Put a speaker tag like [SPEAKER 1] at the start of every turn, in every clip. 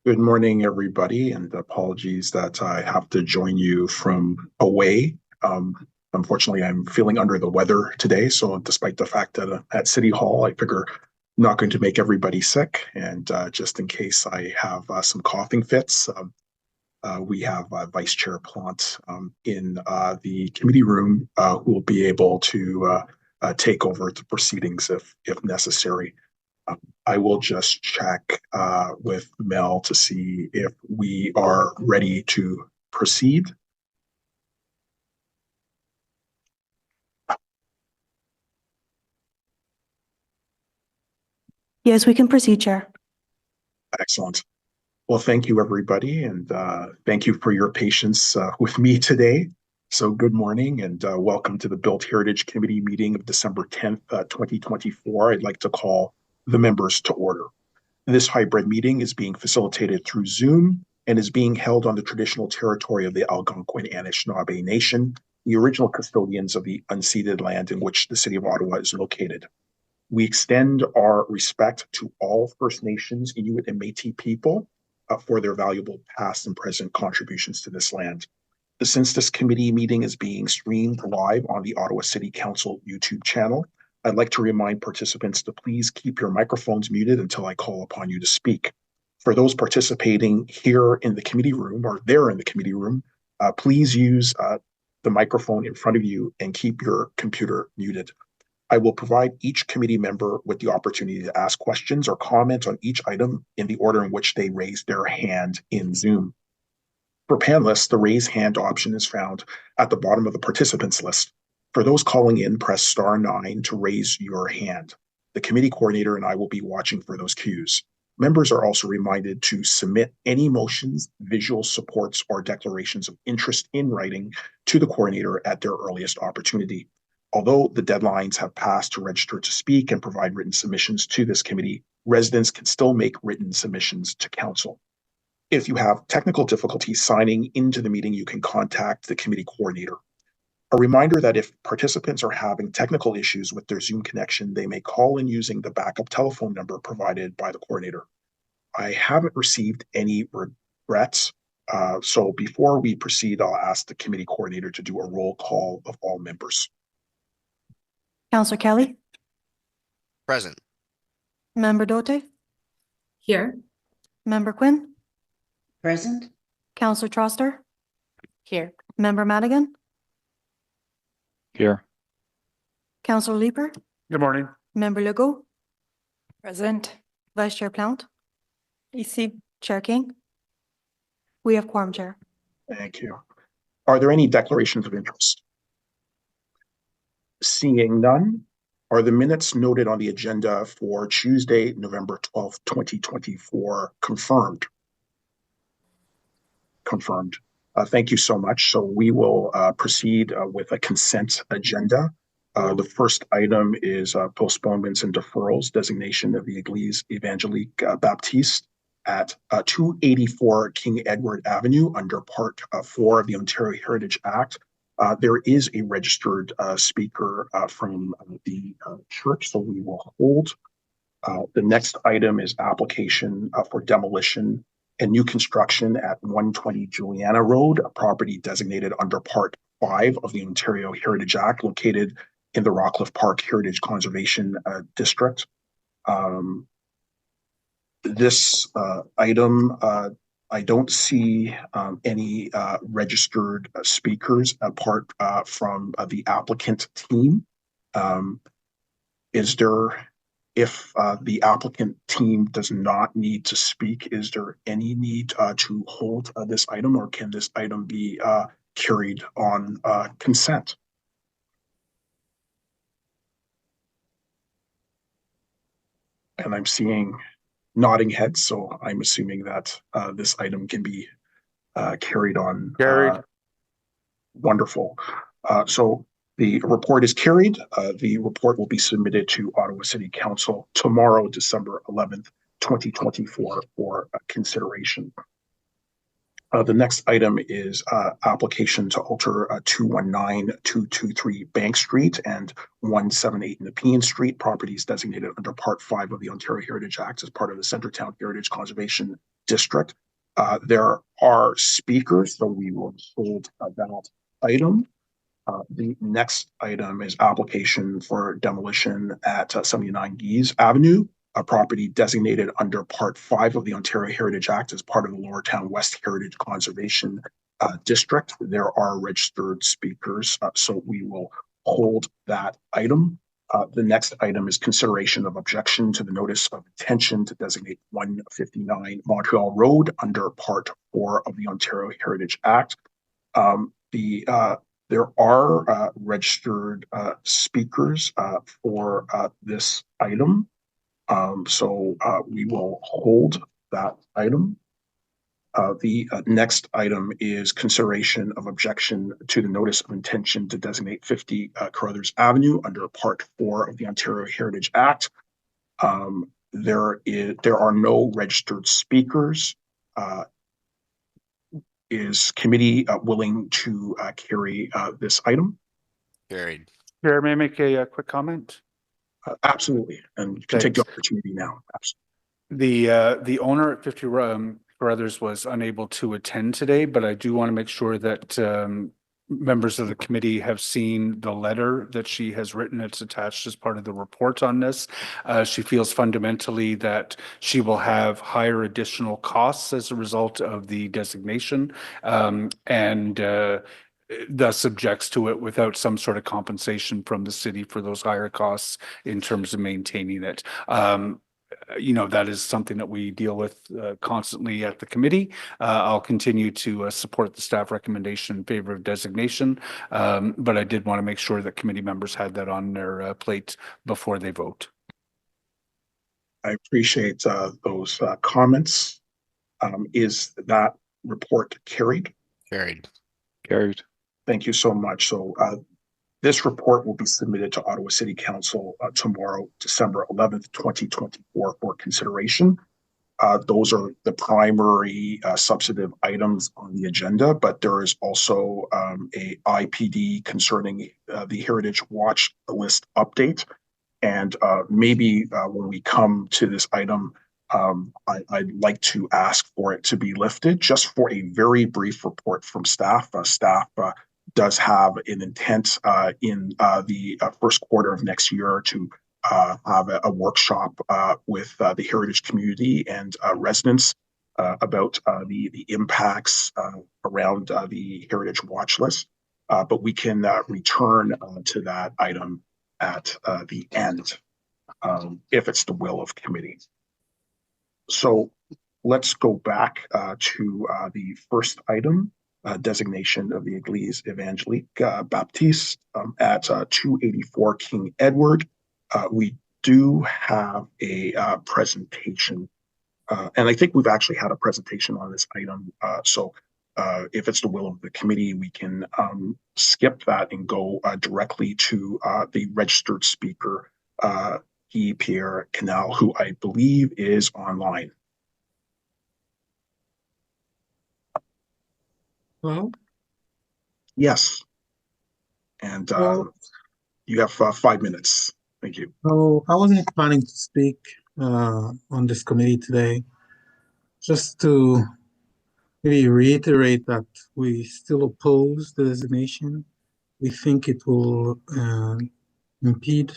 [SPEAKER 1] Good morning, everybody, and apologies that I have to join you from away. Unfortunately, I'm feeling under the weather today, so despite the fact that at City Hall, I figure I'm not going to make everybody sick, and just in case I have some coughing fits, we have Vice Chair Plant in the committee room who will be able to take over the proceedings if necessary. I will just check with Mel to see if we are ready to proceed.
[SPEAKER 2] Yes, we can proceed, Chair.
[SPEAKER 1] Excellent. Well, thank you, everybody, and thank you for your patience with me today. So good morning and welcome to the Built Heritage Committee meeting of December 10th, 2024. I'd like to call the members to order. This hybrid meeting is being facilitated through Zoom and is being held on the traditional territory of the Algonquin Anishinaabe Nation, the original custodians of the unceded land in which the City of Ottawa is located. We extend our respect to all First Nations, Inuit, and Métis people for their valuable past and present contributions to this land. Since this committee meeting is being streamed live on the Ottawa City Council YouTube channel, I'd like to remind participants to please keep your microphones muted until I call upon you to speak. For those participating here in the committee room or there in the committee room, please use the microphone in front of you and keep your computer muted. I will provide each committee member with the opportunity to ask questions or comment on each item in the order in which they raise their hand in Zoom. For panelists, the raise hand option is found at the bottom of the participants list. For those calling in, press *9 to raise your hand. The committee coordinator and I will be watching for those cues. Members are also reminded to submit any motions, visual supports, or declarations of interest in writing to the coordinator at their earliest opportunity. Although the deadlines have passed to register to speak and provide written submissions to this committee, residents can still make written submissions to council. If you have technical difficulties signing into the meeting, you can contact the committee coordinator. A reminder that if participants are having technical issues with their Zoom connection, they may call in using the backup telephone number provided by the coordinator. I haven't received any regrets, so before we proceed, I'll ask the committee coordinator to do a roll call of all members.
[SPEAKER 2] Councillor Kelly?
[SPEAKER 3] Present.
[SPEAKER 2] Member Dote?
[SPEAKER 4] Here.
[SPEAKER 2] Member Quinn?
[SPEAKER 4] Present.
[SPEAKER 2] Councillor Troster?
[SPEAKER 4] Here.
[SPEAKER 2] Member Madigan?
[SPEAKER 5] Here.
[SPEAKER 2] Councillor Leeper?
[SPEAKER 5] Good morning.
[SPEAKER 2] Member Legault?
[SPEAKER 4] Present.
[SPEAKER 2] Vice Chair Plant?
[SPEAKER 4] Ici.
[SPEAKER 2] Chair King? We have quorum, Chair.
[SPEAKER 1] Thank you. Are there any declarations of interest? Seeing none, are the minutes noted on the agenda for Tuesday, November 12th, 2024 confirmed? Confirmed. Thank you so much. So we will proceed with a consent agenda. The first item is postponements and deferrals, designation of the Église Évangélique Baptiste at 284 King Edward Avenue under Part 4 of the Ontario Heritage Act. There is a registered speaker from the church, so we will hold. The next item is application for demolition and new construction at 120 Juliana Road, a property designated under Part 5 of the Ontario Heritage Act, located in the Rockcliffe Park Heritage Conservation District. This item, I don't see any registered speakers apart from the applicant team. Is there, if the applicant team does not need to speak, is there any need to hold this item, or can this item be carried on consent? And I'm seeing nodding heads, so I'm assuming that this item can be carried on.
[SPEAKER 5] Carried.
[SPEAKER 1] Wonderful. So the report is carried. The report will be submitted to Ottawa City Council tomorrow, December 11th, 2024 for consideration. The next item is application to alter 219-223 Bank Street and 178 Nepean Street, properties designated under Part 5 of the Ontario Heritage Act as part of the Centertown Heritage Conservation district. There are speakers, so we will hold that item. The next item is application for demolition at 79 Geese Avenue, a property designated under Part 5 of the Ontario Heritage Act as part of the Lower Town West Heritage Conservation District. There are registered speakers, so we will hold that item. The next item is consideration of objection to the notice of intention to designate 159 Montreal Road under Part 4 of the Ontario Heritage Act. There are registered speakers for this item. So we will hold that item. The next item is consideration of objection to the notice of intention to designate 50 Carruthers Avenue under Part 4 of the Ontario Heritage Act. There are no registered speakers. Is committee willing to carry this item?
[SPEAKER 3] Carried.
[SPEAKER 5] Chair, may I make a quick comment?
[SPEAKER 1] Absolutely, and you can take the opportunity now. Absolutely.
[SPEAKER 5] The owner at 50 Carruthers was unable to attend today, but I do want to make sure that members of the committee have seen the letter that she has written. It's attached as part of the report on this. She feels fundamentally that she will have higher additional costs as a result of the designation, and thus objects to it without some sort of compensation from the city for those higher costs in terms of maintaining it. You know, that is something that we deal with constantly at the committee. I'll continue to support the staff recommendation in favor of designation, but I did want to make sure that committee members had that on their plate before they vote.
[SPEAKER 1] I appreciate those comments. Is that report carried?
[SPEAKER 3] Carried.
[SPEAKER 5] Carried.
[SPEAKER 1] Thank you so much. So this report will be submitted to Ottawa City Council tomorrow, December 11th, 2024 for consideration. Those are the primary substantive items on the agenda, but there is also a IPD concerning the Heritage Watch List update. And maybe when we come to this item, I'd like to ask for it to be lifted just for a very brief report from staff. Staff does have an intent in the first quarter of next year to have a workshop with the heritage community and residents about the impacts around the Heritage Watch List. But we can return to that item at the end, if it's the will of committee. So let's go back to the first item, designation of the Église Évangélique Baptiste at 284 King Edward. We do have a presentation, and I think we've actually had a presentation on this item. So if it's the will of the committee, we can skip that and go directly to the registered speaker, Guy Pierre Canal, who I believe is online.
[SPEAKER 6] Hello?
[SPEAKER 1] Yes. And
[SPEAKER 6] Well,
[SPEAKER 1] you have 5 minutes. Thank you.
[SPEAKER 6] so I wasn't planning to speak on this committee today. Just to maybe reiterate that we still oppose the designation. We think it will impede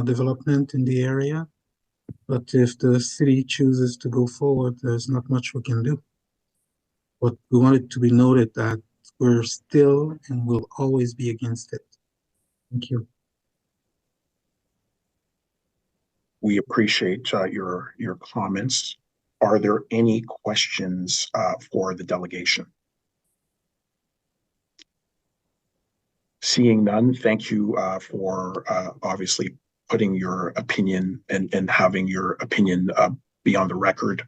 [SPEAKER 6] development in the area. But if the city chooses to go forward, there's not much we can do. But we want it to be noted that we're still and will always be against it. Thank you.
[SPEAKER 1] We appreciate your comments. Are there any questions for the delegation? Seeing none, thank you for obviously putting your opinion and having your opinion be on the record.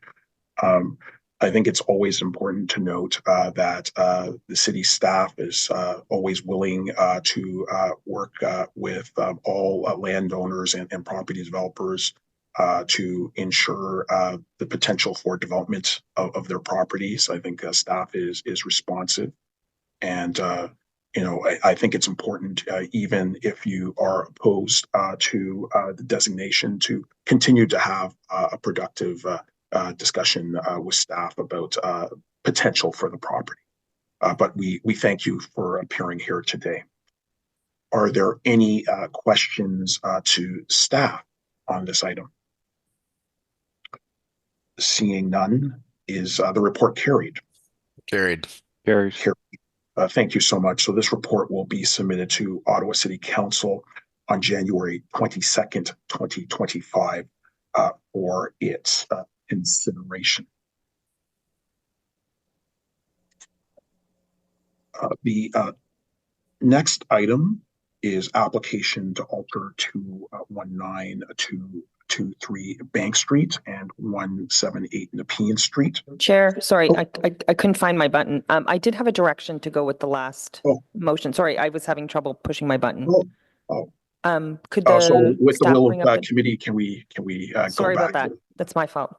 [SPEAKER 1] I think it's always important to note that the city staff is always willing to work with all landowners and property developers to ensure the potential for development of their properties. I think staff is responsive, and you know, I think it's important, even if you are opposed to the designation, to continue to have a productive discussion with staff about potential for the property. But we thank you for appearing here today. Are there any questions to staff on this item? Seeing none, is the report carried?
[SPEAKER 3] Carried.
[SPEAKER 7] Carries.
[SPEAKER 1] Thank you so much. So this report will be submitted to Ottawa City Council on January 22nd, 2025 for its consideration. The next item is application to alter 219-223 Bank Street and 178 Nepean Street.
[SPEAKER 8] Chair, sorry,
[SPEAKER 1] Oh.
[SPEAKER 8] I couldn't find my button. I did have a direction to go with the last
[SPEAKER 1] Oh.
[SPEAKER 8] motion. Sorry, I was having trouble pushing my button.
[SPEAKER 1] Oh.
[SPEAKER 8] Could
[SPEAKER 1] So
[SPEAKER 8] the
[SPEAKER 1] with the
[SPEAKER 8] staff
[SPEAKER 1] will
[SPEAKER 8] bring
[SPEAKER 1] of
[SPEAKER 8] up the-
[SPEAKER 1] committee, can we go
[SPEAKER 8] Sorry about
[SPEAKER 1] back?
[SPEAKER 8] that. That's my fault.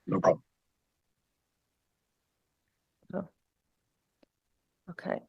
[SPEAKER 1] No problem.
[SPEAKER 8] Okay.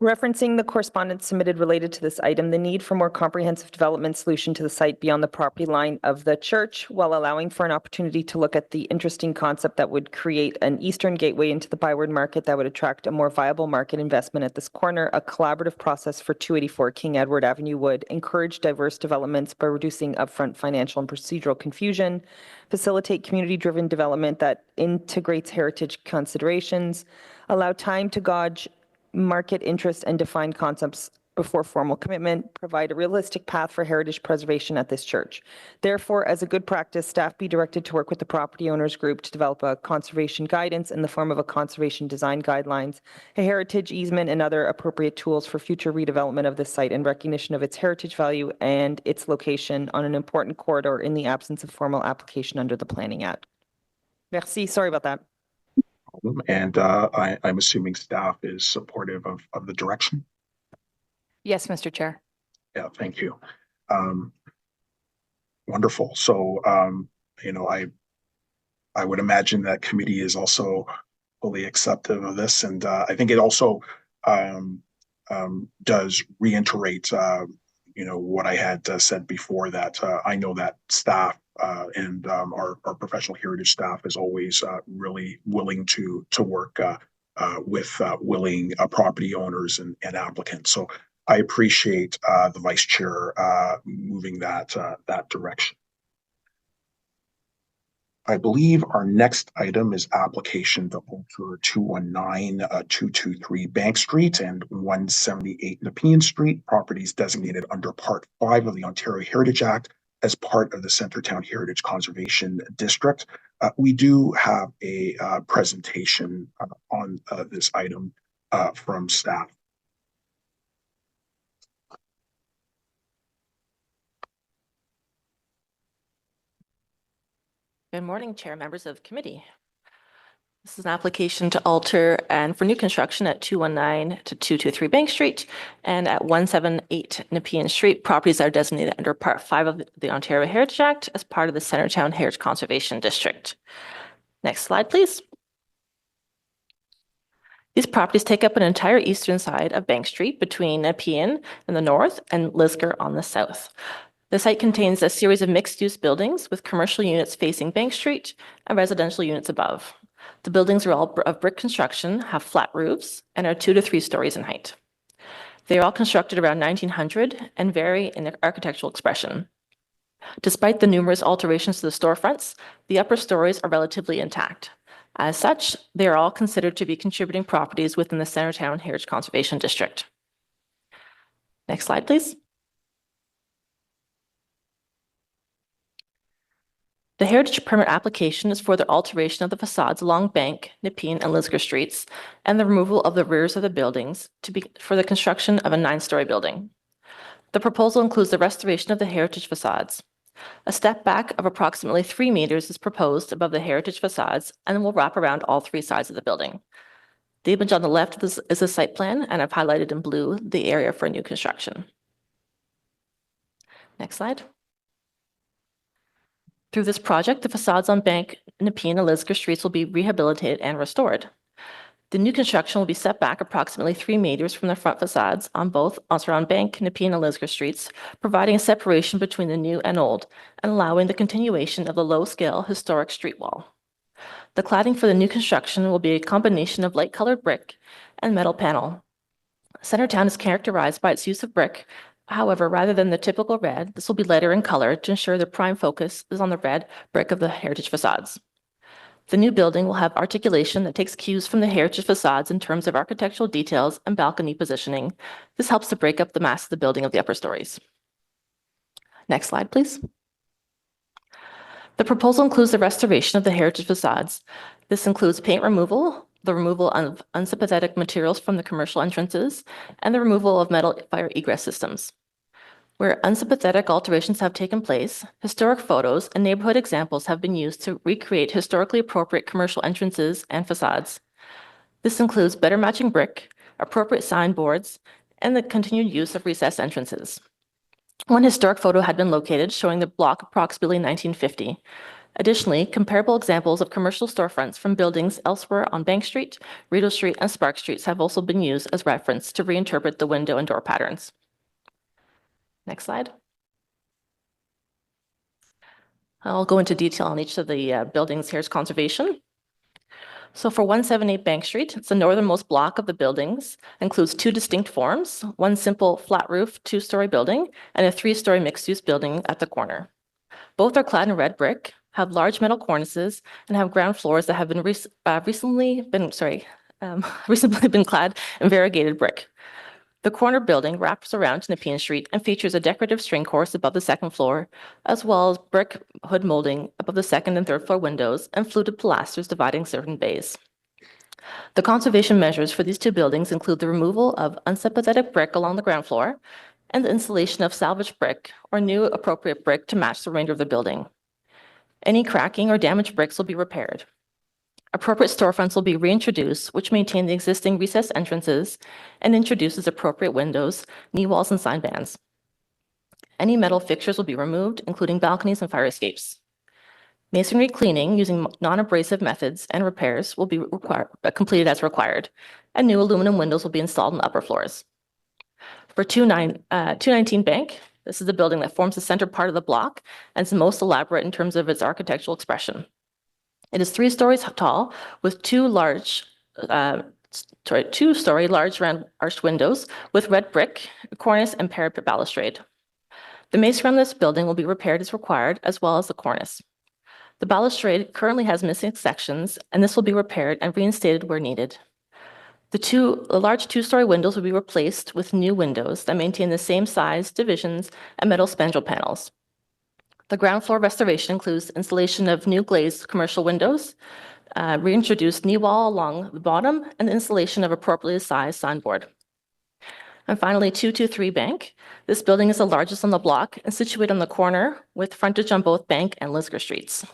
[SPEAKER 8] Referencing the correspondence submitted related to this item, the need for more comprehensive development solution to the site beyond the property line of the church, while allowing for an opportunity to look at the interesting concept that would create an eastern gateway into the Byward market that would attract a more viable market investment at this corner. A collaborative process for 284 King Edward Avenue would encourage diverse developments by reducing upfront financial and procedural confusion, facilitate community-driven development that integrates heritage considerations, allow time to gauge market interest and define concepts before formal commitment, provide a realistic path for heritage preservation at this church. Therefore, as a good practice, staff be directed to work with the property owners group to develop a conservation guidance in the form of a conservation design guidelines, a heritage easement, and other appropriate tools for future redevelopment of this site in recognition of its heritage value and its location on an important corridor in the absence of formal application under the Planning Act. Merci, sorry about that.
[SPEAKER 1] And I'm assuming staff is supportive of the direction.
[SPEAKER 4] Yes, Mr. Chair.
[SPEAKER 1] Yeah, thank you. Wonderful. So, I would imagine that committee is also fully accepting of this, and I think it also does reiterate, what I had said before, that I know that staff and our professional heritage staff is always really willing to work with willing property owners and applicants. So I appreciate the vice chair moving that direction. I believe our next item is application to alter 219-223 Bank Street and 178 Nepean Street, properties designated under Part 5 of the Ontario Heritage Act as part of the Centertown Heritage Conservation District. We do have a presentation on this item from staff.
[SPEAKER 9] Good morning, Chair, members of committee. This is an application to alter and for new construction at 219-223 Bank Street and at 178 Nepean Street. Properties are designated under Part 5 of the Ontario Heritage Act as part of the Centertown Heritage Conservation District. Next slide, please. These properties take up an entire eastern side of Bank Street between Nepean in the north and Lisgar on the south. The site contains a series of mixed-use buildings with commercial units facing Bank Street and residential units above. The buildings are all of brick construction, have flat roofs, and are 2 to 3 stories in height. They are all constructed around 1900 and vary in their architectural expression. Despite the numerous alterations to the storefronts, the upper stories are relatively intact. As such, they are all considered to be contributing properties within the Centertown Heritage Conservation District. Next slide, please. The heritage permit application is for the alteration of the facades along Bank, Nepean, and Lisgar Streets, and the removal of the rears of the buildings for the construction of a 9-story building. The proposal includes the restoration of the heritage facades. A step back of approximately 3 meters is proposed above the heritage facades and will wrap around all 3 sides of the building. The image on the left is a site plan, and I've highlighted in blue the area for new construction. Next slide. Through this project, the facades on Bank, Nepean, and Lisgar Streets will be rehabilitated and restored. The new construction will be set back approximately 3 meters from the front facades on both around Bank, Nepean, and Lisgar streets, providing a separation between the new and old and allowing the continuation of the low-scale historic street wall. The cladding for the new construction will be a combination of light-colored brick and metal panel. Centertown is characterized by its use of brick. However, rather than the typical red, this will be lighter in color to ensure the prime focus is on the red brick of the heritage facades. The new building will have articulation that takes cues from the heritage facades in terms of architectural details and balcony positioning. This helps to break up the mass of the building of the upper stories. Next slide, please. The proposal includes the restoration of the heritage facades. This includes paint removal, the removal of unsympathetic materials from the commercial entrances, and the removal of metal fire egress systems. Where unsympathetic alterations have taken place, historic photos and neighborhood examples have been used to recreate historically appropriate commercial entrances and facades. This includes better matching brick, appropriate signboards, and the continued use of recessed entrances. One historic photo had been located showing the block approximately 1950. Additionally, comparable examples of commercial storefronts from buildings elsewhere on Bank Street, Rideau Street, and Spark Streets have also been used as reference to reinterpret the window and door patterns. Next slide. I'll go into detail on each of the buildings. Here's conservation. So for 178 Bank Street, it's the northernmost block of the buildings, includes 2 distinct forms, one simple flat roof 2-story building and a 3-story mixed-use building at the corner. Both are clad in red brick, have large metal cornices, and have ground floors that have been recently been clad in variegated brick. The corner building wraps around to Nepean Street and features a decorative string course above the 2nd floor, as well as brick hood molding above the 2nd and 3rd floor windows and fluted pilasters dividing certain bays. The conservation measures for these 2 buildings include the removal of unsympathetic brick along the ground floor and the installation of salvaged brick or new appropriate brick to match the remainder of the building. Any cracking or damaged bricks will be repaired. Appropriate storefronts will be reintroduced, which maintain the existing recessed entrances and introduces appropriate windows, knee walls, and sign bands. Any metal fixtures will be removed, including balconies and fire escapes. Masonry cleaning using non-abrasive methods and repairs will be completed as required, and new aluminum windows will be installed in the upper floors. For 219 Bank, this is the building that forms the center part of the block and is the most elaborate in terms of its architectural expression. It is 3 stories tall with 2-story large round arched windows with red brick, cornice, and parapet balustrade. The masonry on this building will be repaired as required, as well as the cornice. The balustrade currently has missing sections, and this will be repaired and reinstated where needed. The large 2-story windows will be replaced with new windows that maintain the same size, divisions, and metal spandrel panels. The ground floor restoration includes installation of new glazed commercial windows, reintroduced knee wall along the bottom, and the installation of appropriately sized signboard. And finally, 223 Bank. This building is the largest on the block and situated on the corner with frontage on both Bank and Lisgar streets.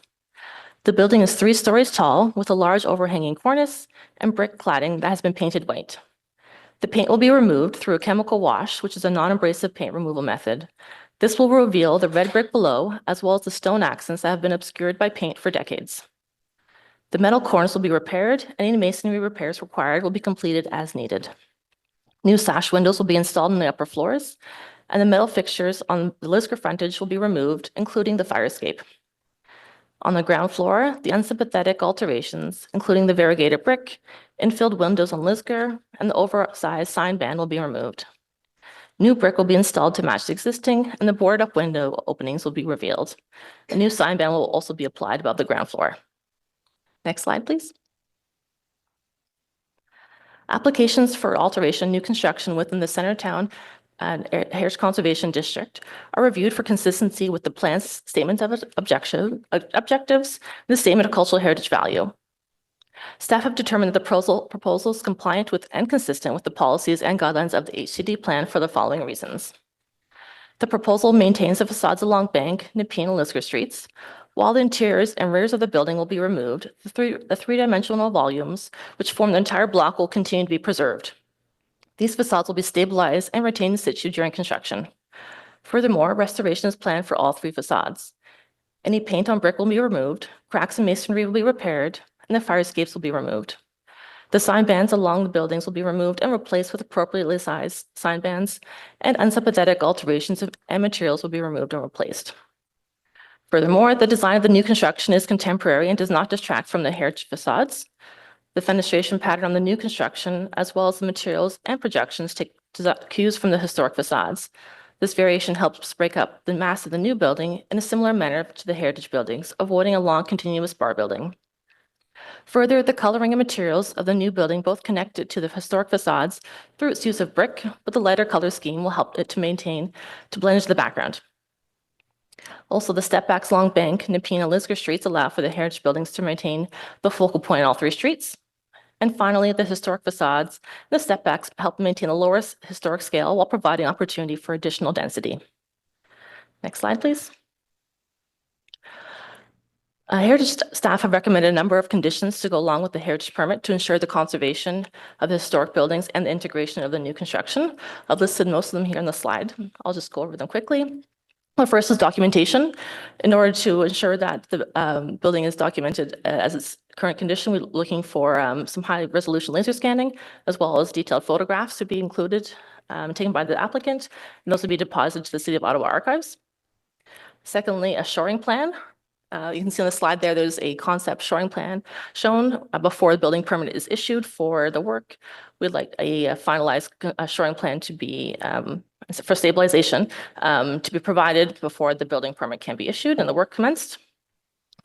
[SPEAKER 9] The building is 3 stories tall with a large overhanging cornice and brick cladding that has been painted white. The paint will be removed through a chemical wash, which is a non-abrasive paint removal method. This will reveal the red brick below, as well as the stone accents that have been obscured by paint for decades. The metal cornice will be repaired, and any masonry repairs required will be completed as needed. New sash windows will be installed in the upper floors, and the metal fixtures on the Lisgar frontage will be removed, including the fire escape. On the ground floor, the unsympathetic alterations, including the variegated brick, infilled windows on Lisgar, and the oversized sign band will be removed. New brick will be installed to match the existing, and the boarded up window openings will be revealed. A new sign band will also be applied above the ground floor. Next slide, please. Applications for alteration, new construction within the Centertown and Heritage Conservation District are reviewed for consistency with the plan's statement of objectives, and the statement of cultural heritage value. Staff have determined that the proposal is compliant with and consistent with the policies and guidelines of the HCD plan for the following reasons. The proposal maintains the facades along Bank, Nepean, and Lisgar streets. While the interiors and rears of the building will be removed, the three-dimensional volumes, which form the entire block, will continue to be preserved. These facades will be stabilized and retained in situ during construction. Furthermore, restoration is planned for all 3 facades. Any paint on brick will be removed, cracks in masonry will be repaired, and the fire escapes will be removed. The sign bands along the buildings will be removed and replaced with appropriately sized sign bands, and unsympathetic alterations and materials will be removed and replaced. Furthermore, the design of the new construction is contemporary and does not distract from the heritage facades. The fenestration pattern on the new construction, as well as the materials and projections, take cues from the historic facades. This variation helps break up the mass of the new building in a similar manner to the heritage buildings, avoiding a long continuous bar building. Further, the coloring and materials of the new building both connect it to the historic facades through its use of brick, but the lighter color scheme will help it to blend into the background. Also, the step backs along Bank, Nepean, and Lisgar streets allow for the heritage buildings to maintain the focal point in all three streets. And finally, the historic facades and the step backs help maintain a lower historic scale while providing opportunity for additional density. Next slide, please. Heritage staff have recommended a number of conditions to go along with the heritage permit to ensure the conservation of the historic buildings and the integration of the new construction. I've listed most of them here on the slide. I'll just go over them quickly. The first is documentation. In order to ensure that the building is documented as its current condition, we're looking for some high resolution laser scanning, as well as detailed photographs to be included, taken by the applicant, and those will be deposited to the City of Ottawa Archives. Secondly, a shoring plan. You can see on the slide there, there's a concept shoring plan shown before the building permit is issued for the work. We'd like a finalized shoring plan to be, for stabilization, to be provided before the building permit can be issued and the work commenced.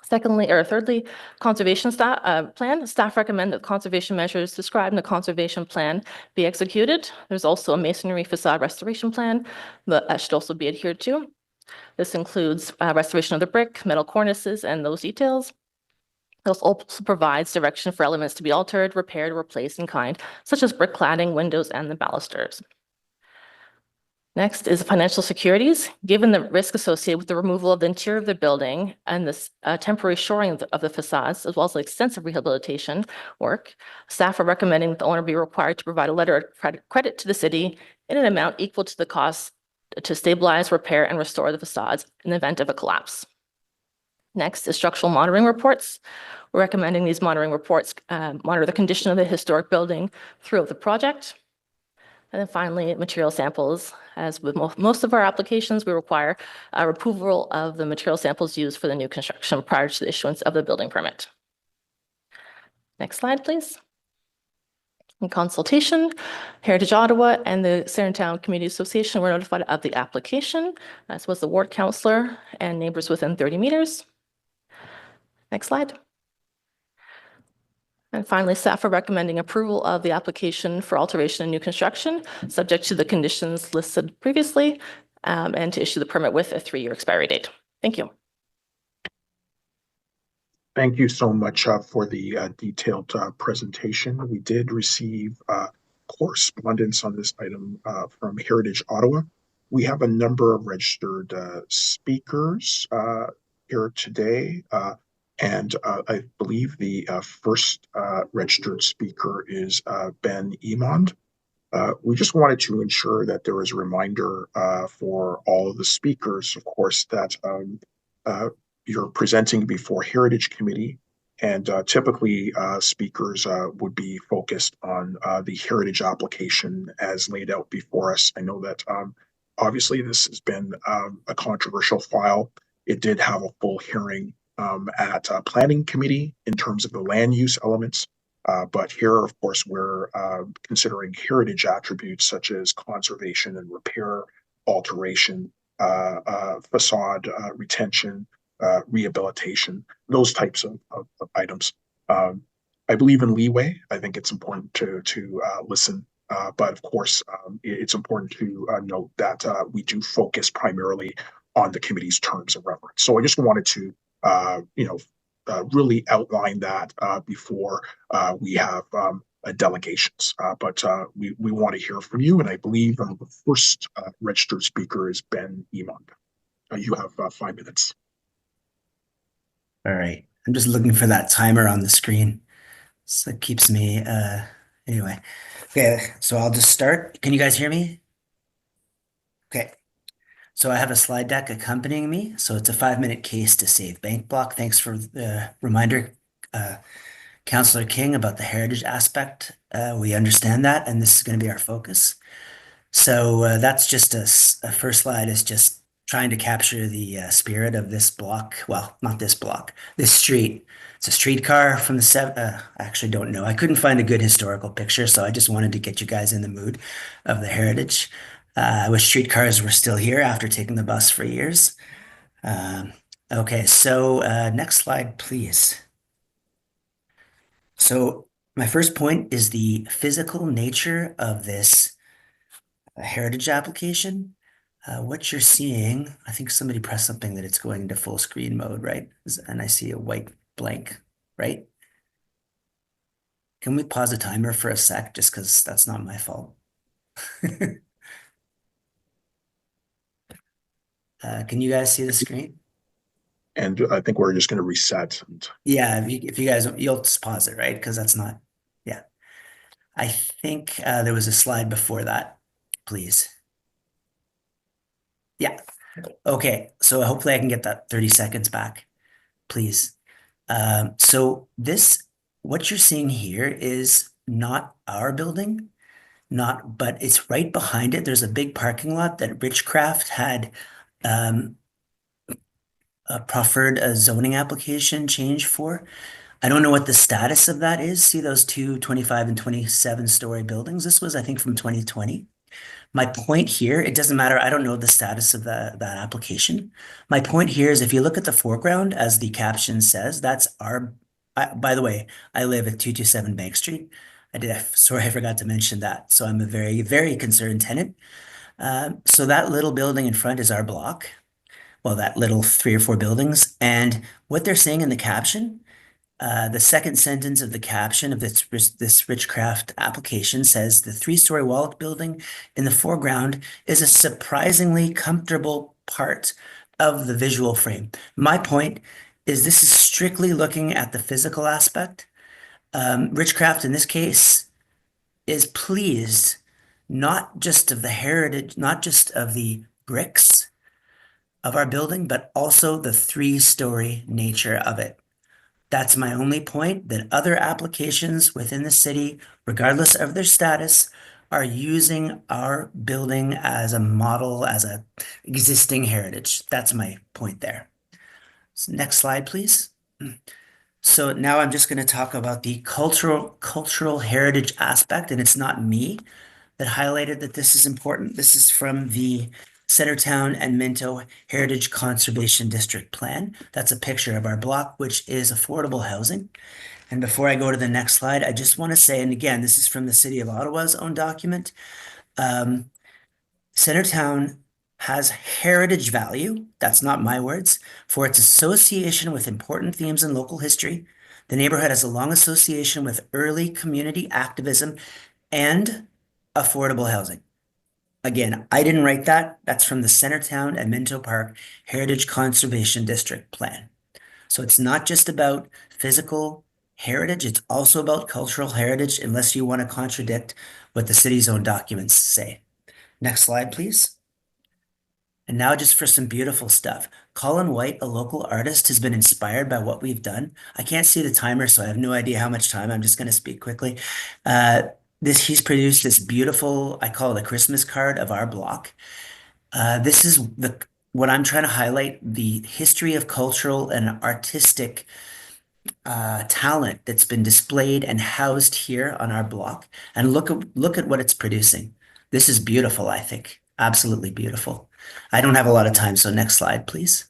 [SPEAKER 9] Thirdly, conservation plan. Staff recommend that conservation measures described in the conservation plan be executed. There's also a masonry facade restoration plan that should also be adhered to. This includes restoration of the brick, metal cornices, and those details. It also provides direction for elements to be altered, repaired, or replaced in kind, such as brick cladding, windows, and the balusters. Next is financial securities. Given the risk associated with the removal of the interior of the building and this temporary shoring of the facades, as well as the extensive rehabilitation work, staff are recommending that the owner be required to provide a letter of credit to the city in an amount equal to the cost to stabilize, repair, and restore the facades in the event of a collapse. Next is structural monitoring reports. We're recommending these monitoring reports monitor the condition of the historic building throughout the project. And then finally, material samples. As with most of our applications, we require approval of the material samples used for the new construction prior to the issuance of the building permit. Next slide, please. In consultation, Heritage Ottawa and the Saratown Community Association were notified of the application, as was the ward councillor and neighbors within 30 meters. Next slide. And finally, staff are recommending approval of the application for alteration and new construction, subject to the conditions listed previously, and to issue the permit with a 3-year expiry date. Thank you.
[SPEAKER 1] Thank you so much for the detailed presentation. We did receive correspondence on this item from Heritage Ottawa. We have a number of registered speakers here today, and I believe the first registered speaker is Ben Emond. We just wanted to ensure that there was a reminder for all of the speakers, of course, that you're presenting before Heritage Committee, and typically speakers would be focused on the heritage application as laid out before us. I know that obviously this has been a controversial file. It did have a full hearing at Planning Committee in terms of the land use elements, but here, of course, we're considering heritage attributes such as conservation and repair, alteration, facade retention, rehabilitation, those types of items. I believe in leeway. I think it's important to listen, but of course, it's important to note that we do focus primarily on the committee's terms of reference. So I just wanted to, really outline that before we have delegations. But we want to hear from you, and I believe the first registered speaker is Ben Emond. You have 5 minutes.
[SPEAKER 7] All right. I'm just looking for that timer on the screen. So it keeps me, anyway. Okay, so I'll just start. Can you guys hear me? Okay. So I have a slide deck accompanying me. So it's a 5-minute case to save bank block. Thanks for the reminder, Councillor King about the heritage aspect. We understand that, and this is going to be our focus. So that's just a first slide is just trying to capture the spirit of this block. Well, not this block, this street. It's a streetcar from the I actually don't know. I couldn't find a good historical picture, so I just wanted to get you guys in the mood of the heritage. I wish streetcars were still here after taking the bus for years. Okay, so next slide, please. So my first point is the physical nature of this heritage application. What you're seeing, I think somebody pressed something that it's going into full screen mode, right? And I see a white blank, right? Can we pause the timer for a sec, just because that's not my fault? Can you guys see the screen?
[SPEAKER 1] And I think we're just going to reset.
[SPEAKER 7] Yeah, if you guys, you'll just pause it, right? Because that's not, yeah. I think there was a slide before that, please. Yeah. Okay, so hopefully I can get that 30 seconds back, please. So what you're seeing here is not our building, but it's right behind it. There's a big parking lot that Richcraft had proffered a zoning application change for. I don't know what the status of that is. See those two 25 and 27-story buildings? This was, I think, from 2020. My point here, it doesn't matter. I don't know the status of that application. My point here is if you look at the foreground, as the caption says, that's by the way, I live at 227 Bank Street. Sorry, I forgot to mention that. So I'm a very, very concerned tenant. So that little building in front is our block. Well, that little 3 or 4 buildings. And what they're saying in the caption, the second sentence of the caption of this Richcraft application says the 3-story walled building in the foreground is a surprisingly comfortable part of the visual frame. My point is this is strictly looking at the physical aspect. Richcraft in this case is pleased not just of the heritage, not just of the bricks of our building, but also the 3-story nature of it. That's my only point, that other applications within the city, regardless of their status, are using our building as a model, as a existing heritage. That's my point there. So next slide, please. So now I'm just going to talk about the cultural heritage aspect, and it's not me that highlighted that this is important. This is from the Centertown and Minto Heritage Conservation District Plan. That's a picture of our block, which is affordable housing. And before I go to the next slide, I just want to say, and again, this is from the City of Ottawa's own document. Centertown has heritage value, that's not my words, for its association with important themes in local history. The neighborhood has a long association with early community activism and affordable housing. Again, I didn't write that. That's from the Centertown and Minto Park Heritage Conservation District Plan. So it's not just about physical heritage, it's also about cultural heritage, unless you want to contradict what the city's own documents say. Next slide, please. And now just for some beautiful stuff. Colin White, a local artist, has been inspired by what we've done. I can't see the timer, so I have no idea how much time. I'm just going to speak quickly. He's produced this beautiful, I call it a Christmas card of our block. This is what I'm trying to highlight, the history of cultural and artistic talent that's been displayed and housed here on our block. And look at what it's producing. This is beautiful, I think. Absolutely beautiful. I don't have a lot of time, so next slide, please.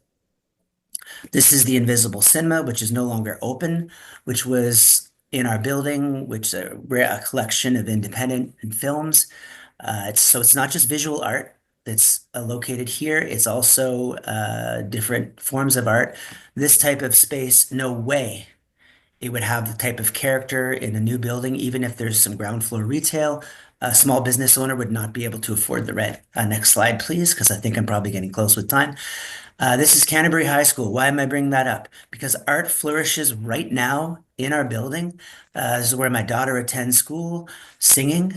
[SPEAKER 7] This is the Invisible Cinema, which is no longer open, which was in our building, which is a collection of independent films. So it's not just visual art that's located here. It's also different forms of art. This type of space, no way it would have the type of character in a new building, even if there's some ground floor retail. A small business owner would not be able to afford the rent. Next slide, please, because I think I'm probably getting close with time. This is Canterbury High School. Why am I bringing that up? Because art flourishes right now in our building. This is where my daughter attends school, singing.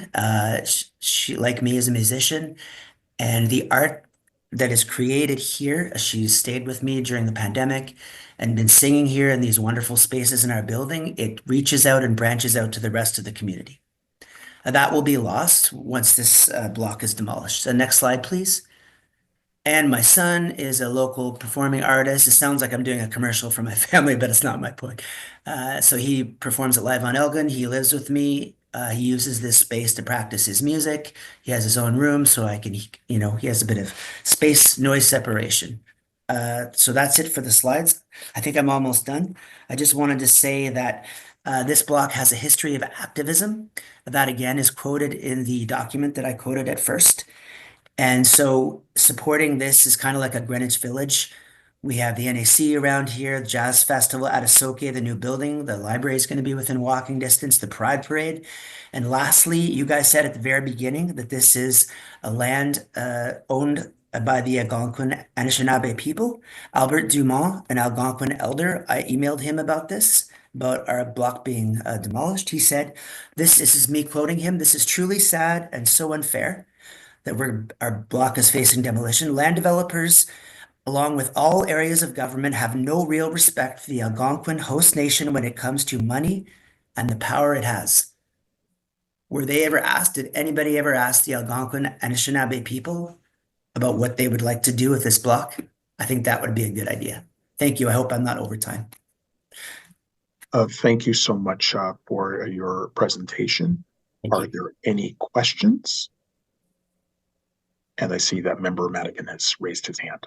[SPEAKER 7] She, like me, is a musician. And the art that is created here, she stayed with me during the pandemic, and been singing here in these wonderful spaces in our building, it reaches out and branches out to the rest of the community. That will be lost once this block is demolished. So next slide, please. And my son is a local performing artist. It sounds like I'm doing a commercial for my family, but it's not my point. So he performs at Live on Elgin. He lives with me. He uses this space to practice his music. He has his own room, so I can, he has a bit of space noise separation. So that's it for the slides. I think I'm almost done. I just wanted to say that this block has a history of activism. That again is quoted in the document that I quoted at first. And so supporting this is kind of like a Greenwich Village. We have the NAC around here, the Jazz Festival at Asoke, the new building. The library is going to be within walking distance, the Pride Parade. And lastly, you guys said at the very beginning that this is a land owned by the Algonquin Anishinaabe people. Albert Dumont, an Algonquin elder, I emailed him about this, about our block being demolished. He said, this is me quoting him, "This is truly sad and so unfair that our block is facing demolition. Land developers, along with all areas of government, have no real respect for the Algonquin host nation when it comes to money and the power it has." Were they ever asked, did anybody ever ask the Algonquin Anishinaabe people about what they would like to do with this block? I think that would be a good idea. Thank you. I hope I'm not over time.
[SPEAKER 1] Thank you so much for your presentation. Are there any questions? And I see that member Madigan has raised his hand.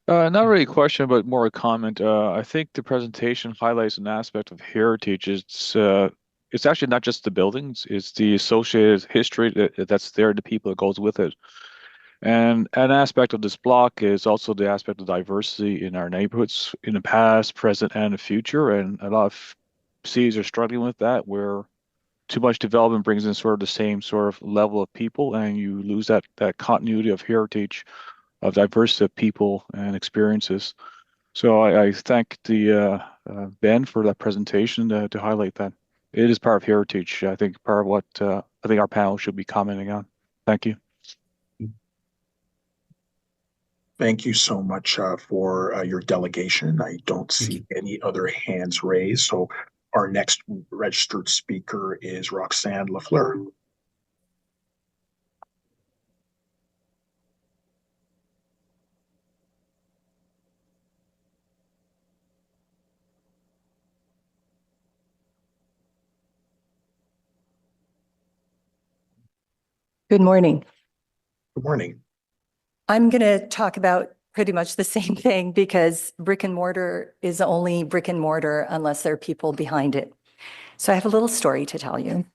[SPEAKER 10] Not really a question, but more a comment. I think the presentation highlights an aspect of heritage. It's actually not just the buildings, it's the associated history that's there, the people that goes with it. And an aspect of this block is also the aspect of diversity in our neighborhoods in the past, present, and the future. And a lot of cities are struggling with that, where too much development brings in sort of the same sort of level of people, and you lose that continuity of heritage, of diversity of people and experiences. So I thank the Ben for that presentation to highlight that. It is part of heritage. I think part of what I think our panel should be commenting on. Thank you.
[SPEAKER 1] Thank you so much for your delegation. I don't see any other hands raised. So our next registered speaker is Roxanne Lafleur.
[SPEAKER 11] Good morning.
[SPEAKER 1] Good morning.
[SPEAKER 11] I'm going to talk about pretty much the same thing because brick and mortar is only brick and mortar unless there are people behind it. So I have a little story to tell you.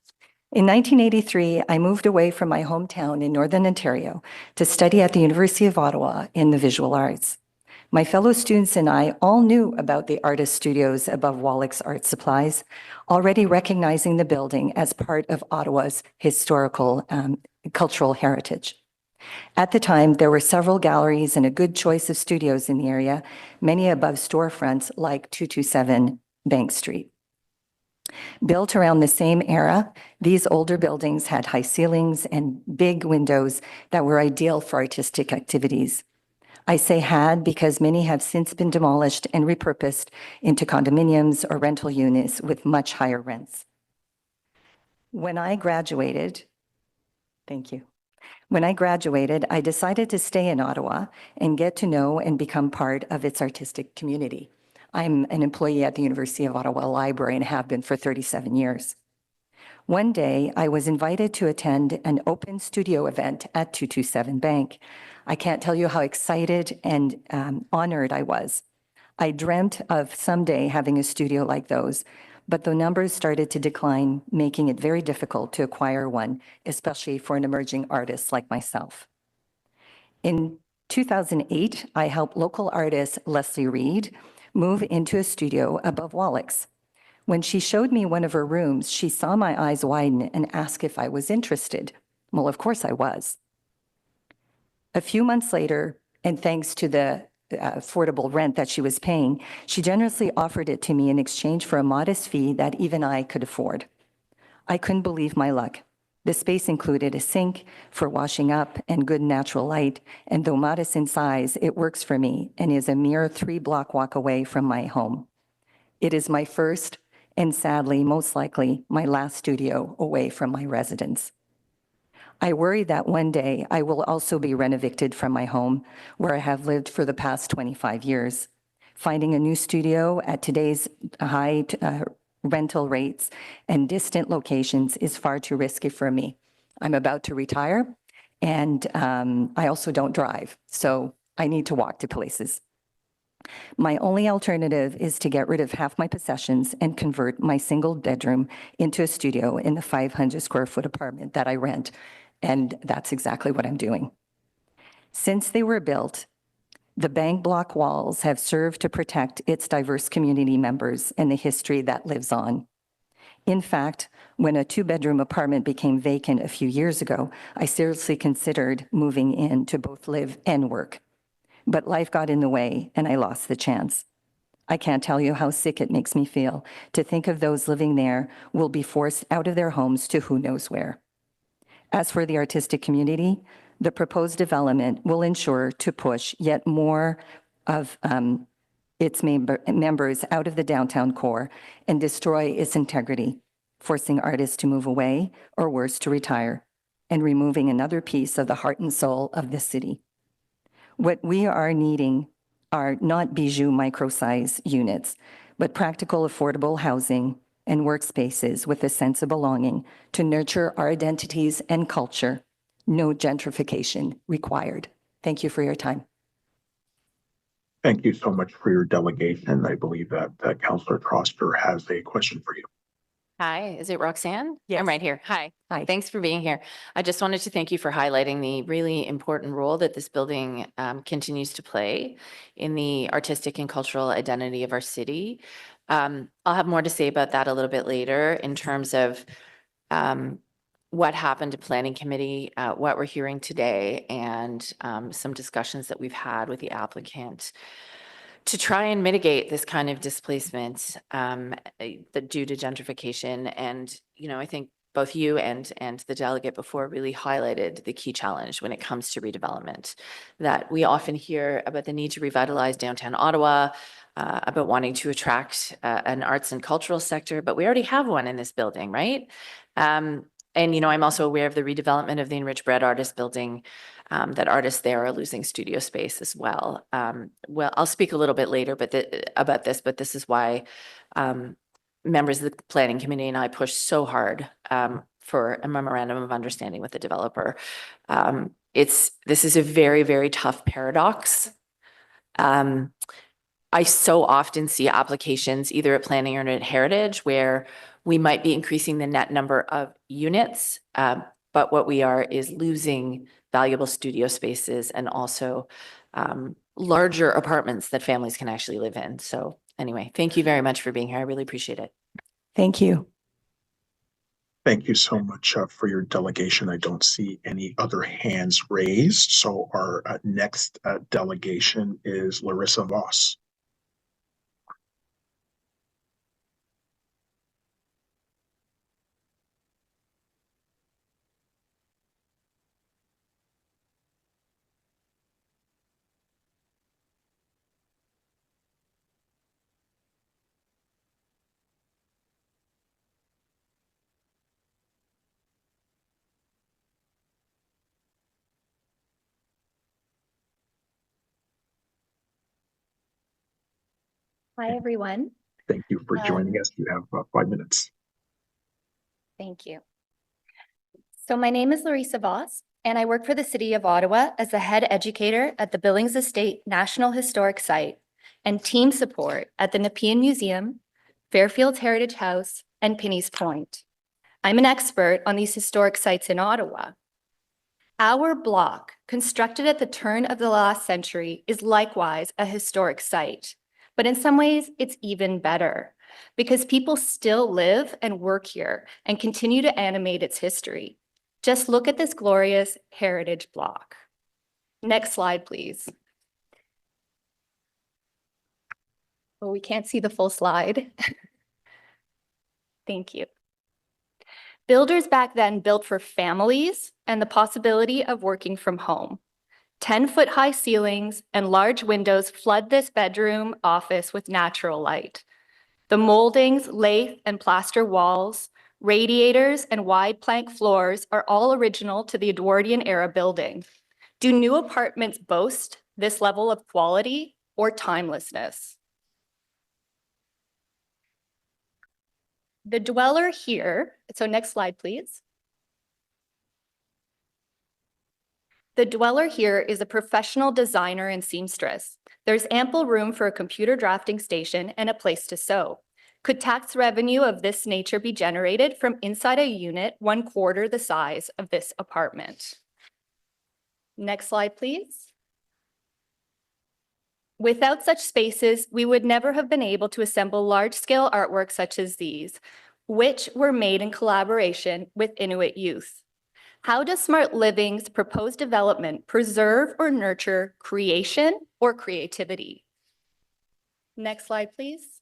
[SPEAKER 11] In 1983, I moved away from my hometown in Northern Ontario to study at the University of Ottawa in the visual arts. My fellow students and I all knew about the artist studios above Wallach's Art Supplies, already recognizing the building as part of Ottawa's historical cultural heritage. At the time, there were several galleries and a good choice of studios in the area, many above storefronts like 227 Bank Street. Built around the same era, these older buildings had high ceilings and big windows that were ideal for artistic activities. I say had because many have since been demolished and repurposed into condominiums or rental units with much higher rents. When I graduated, I decided to stay in Ottawa and get to know and become part of its artistic community. I'm an employee at the University of Ottawa Library and have been for 37 years. One day, I was invited to attend an open studio event at 227 Bank. I can't tell you how excited and honored I was. I dreamt of someday having a studio like those, but the numbers started to decline, making it very difficult to acquire one, especially for an emerging artist like myself. In 2008, I helped local artist Leslie Reed move into a studio above Wallach's. When she showed me one of her rooms, she saw my eyes widen and asked if I was interested. Well, of course I was. A few months later, and thanks to the affordable rent that she was paying, she generously offered it to me in exchange for a modest fee that even I could afford. I couldn't believe my luck. The space included a sink for washing up and good natural light, and though modest in size, it works for me and is a mere 3-block walk away from my home. It is my first and sadly, most likely, my last studio away from my residence. I worry that one day I will also be rent-evicted from my home, where I have lived for the past 25 years. Finding a new studio at today's high rental rates and distant locations is far too risky for me. I'm about to retire, and I also don't drive, so I need to walk to places. My only alternative is to get rid of half my possessions and convert my single bedroom into a studio in the 500 square foot apartment that I rent, and that's exactly what I'm doing. Since they were built, the bank block walls have served to protect its diverse community members and the history that lives on. In fact, when a 2-bedroom apartment became vacant a few years ago, I seriously considered moving in to both live and work. But life got in the way and I lost the chance. I can't tell you how sick it makes me feel to think of those living there will be forced out of their homes to who knows where. As for the artistic community, the proposed development will ensure to push yet more of its members out of the downtown core and destroy its integrity, forcing artists to move away or worse, to retire, and removing another piece of the heart and soul of the city. What we are needing are not bijou micro-size units, but practical, affordable housing and workspaces with a sense of belonging to nurture our identities and culture. No gentrification required. Thank you for your time.
[SPEAKER 1] Thank you so much for your delegation. I believe that Councillor Troster has a question for you.
[SPEAKER 4] Hi, is it Roxanne?
[SPEAKER 11] Yes.
[SPEAKER 4] I'm right here. Hi.
[SPEAKER 11] Hi.
[SPEAKER 4] Thanks for being here. I just wanted to thank you for highlighting the really important role that this building continues to play in the artistic and cultural identity of our city. I'll have more to say about that a little bit later in terms of what happened to Planning Committee, what we're hearing today, and some discussions that we've had with the applicant to try and mitigate this kind of displacement due to gentrification. And, you know, I think both you and the delegate before really highlighted the key challenge when it comes to redevelopment, that we often hear about the need to revitalize downtown Ottawa, about wanting to attract an arts and cultural sector, but we already have one in this building, right? And, you know, I'm also aware of the redevelopment of the Enriched Bread Artist Building, that artists there are losing studio space as well. Well, I'll speak a little bit later about this, but this is why members of the Planning Committee and I pushed so hard for a memorandum of understanding with the developer. This is a very, very tough paradox. I so often see applications either at planning or at heritage where we might be increasing the net number of units, but what we are is losing valuable studio spaces and also larger apartments that families can actually live in. So anyway, thank you very much for being here. I really appreciate it.
[SPEAKER 11] Thank you.
[SPEAKER 1] Thank you so much for your delegation. I don't see any other hands raised. So our next delegation is Larissa Voss.
[SPEAKER 12] Hi, everyone.
[SPEAKER 1] Thank you for joining us. You have 5 minutes.
[SPEAKER 12] Thank you. So my name is Larissa Voss, and I work for the City of Ottawa as the head educator at the Billings Estate National Historic Site and team support at the Nepean Museum, Fairfields Heritage House, and Pinneys Point. I'm an expert on these historic sites in Ottawa. Our block, constructed at the turn of the last century, is likewise a historic site. But in some ways, it's even better because people still live and work here and continue to animate its history. Just look at this glorious heritage block. Next slide, please. Oh, we can't see the full slide. Thank you. Builders back then built for families and the possibility of working from home. 10-foot-high ceilings and large windows flood this bedroom office with natural light. The moldings, lath, and plaster walls, radiators, and wide plank floors are all original to the Edwardian-era building. Do new apartments boast this level of quality or timelessness? The dweller here, so next slide, please. The dweller here is a professional designer and seamstress. There's ample room for a computer drafting station and a place to sew. Could tax revenue of this nature be generated from inside a unit 1/4 the size of this apartment? Next slide, please. Without such spaces, we would never have been able to assemble large-scale artwork such as these, which were made in collaboration with Inuit youth. How does Smart Living's proposed development preserve or nurture creation or creativity? Next slide, please.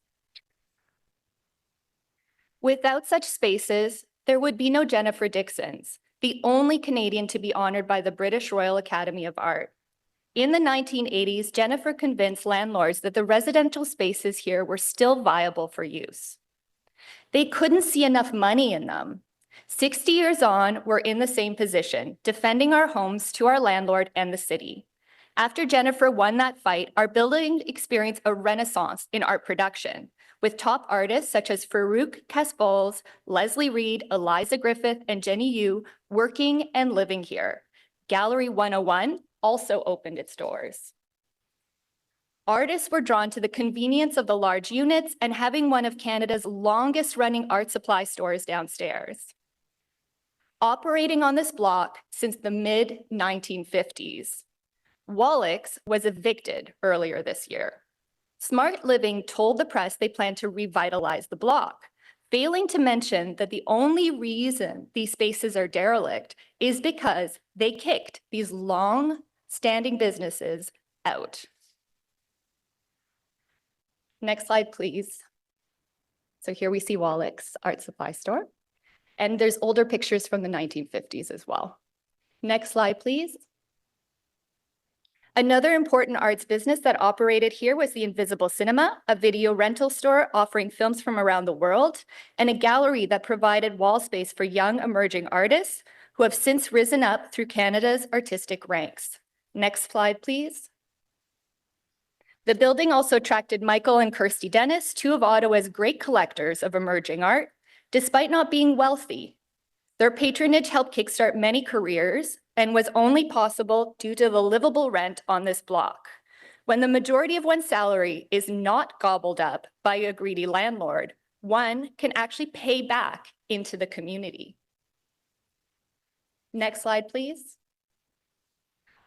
[SPEAKER 12] Without such spaces, there would be no Jennifer Dixons, the only Canadian to be honored by the British Royal Academy of Art. In the 1980s, Jennifer convinced landlords that the residential spaces here were still viable for use. They couldn't see enough money in them. 60 years on, we're in the same position, defending our homes to our landlord and the city. After Jennifer won that fight, our building experienced a renaissance in art production, with top artists such as Farouk Kasbols, Leslie Reed, Eliza Griffith, and Jenny Yu working and living here. Gallery 101 also opened its doors. Artists were drawn to the convenience of the large units and having one of Canada's longest-running art supply stores downstairs. Operating on this block since the mid-1950s, Wallach's was evicted earlier this year. Smart Living told the press they plan to revitalize the block, failing to mention that the only reason these spaces are derelict is because they kicked these long-standing businesses out. Next slide, please. So here we see Wallach's art supply store. And there's older pictures from the 1950s as well. Next slide, please. Another important arts business that operated here was the Invisible Cinema, a video rental store offering films from around the world, and a gallery that provided wall space for young emerging artists who have since risen up through Canada's artistic ranks. Next slide, please. The building also attracted Michael and Kirsty Dennis, two of Ottawa's great collectors of emerging art, despite not being wealthy. Their patronage helped kickstart many careers and was only possible due to the livable rent on this block. When the majority of one's salary is not gobbled up by a greedy landlord, one can actually pay back into the community. Next slide, please.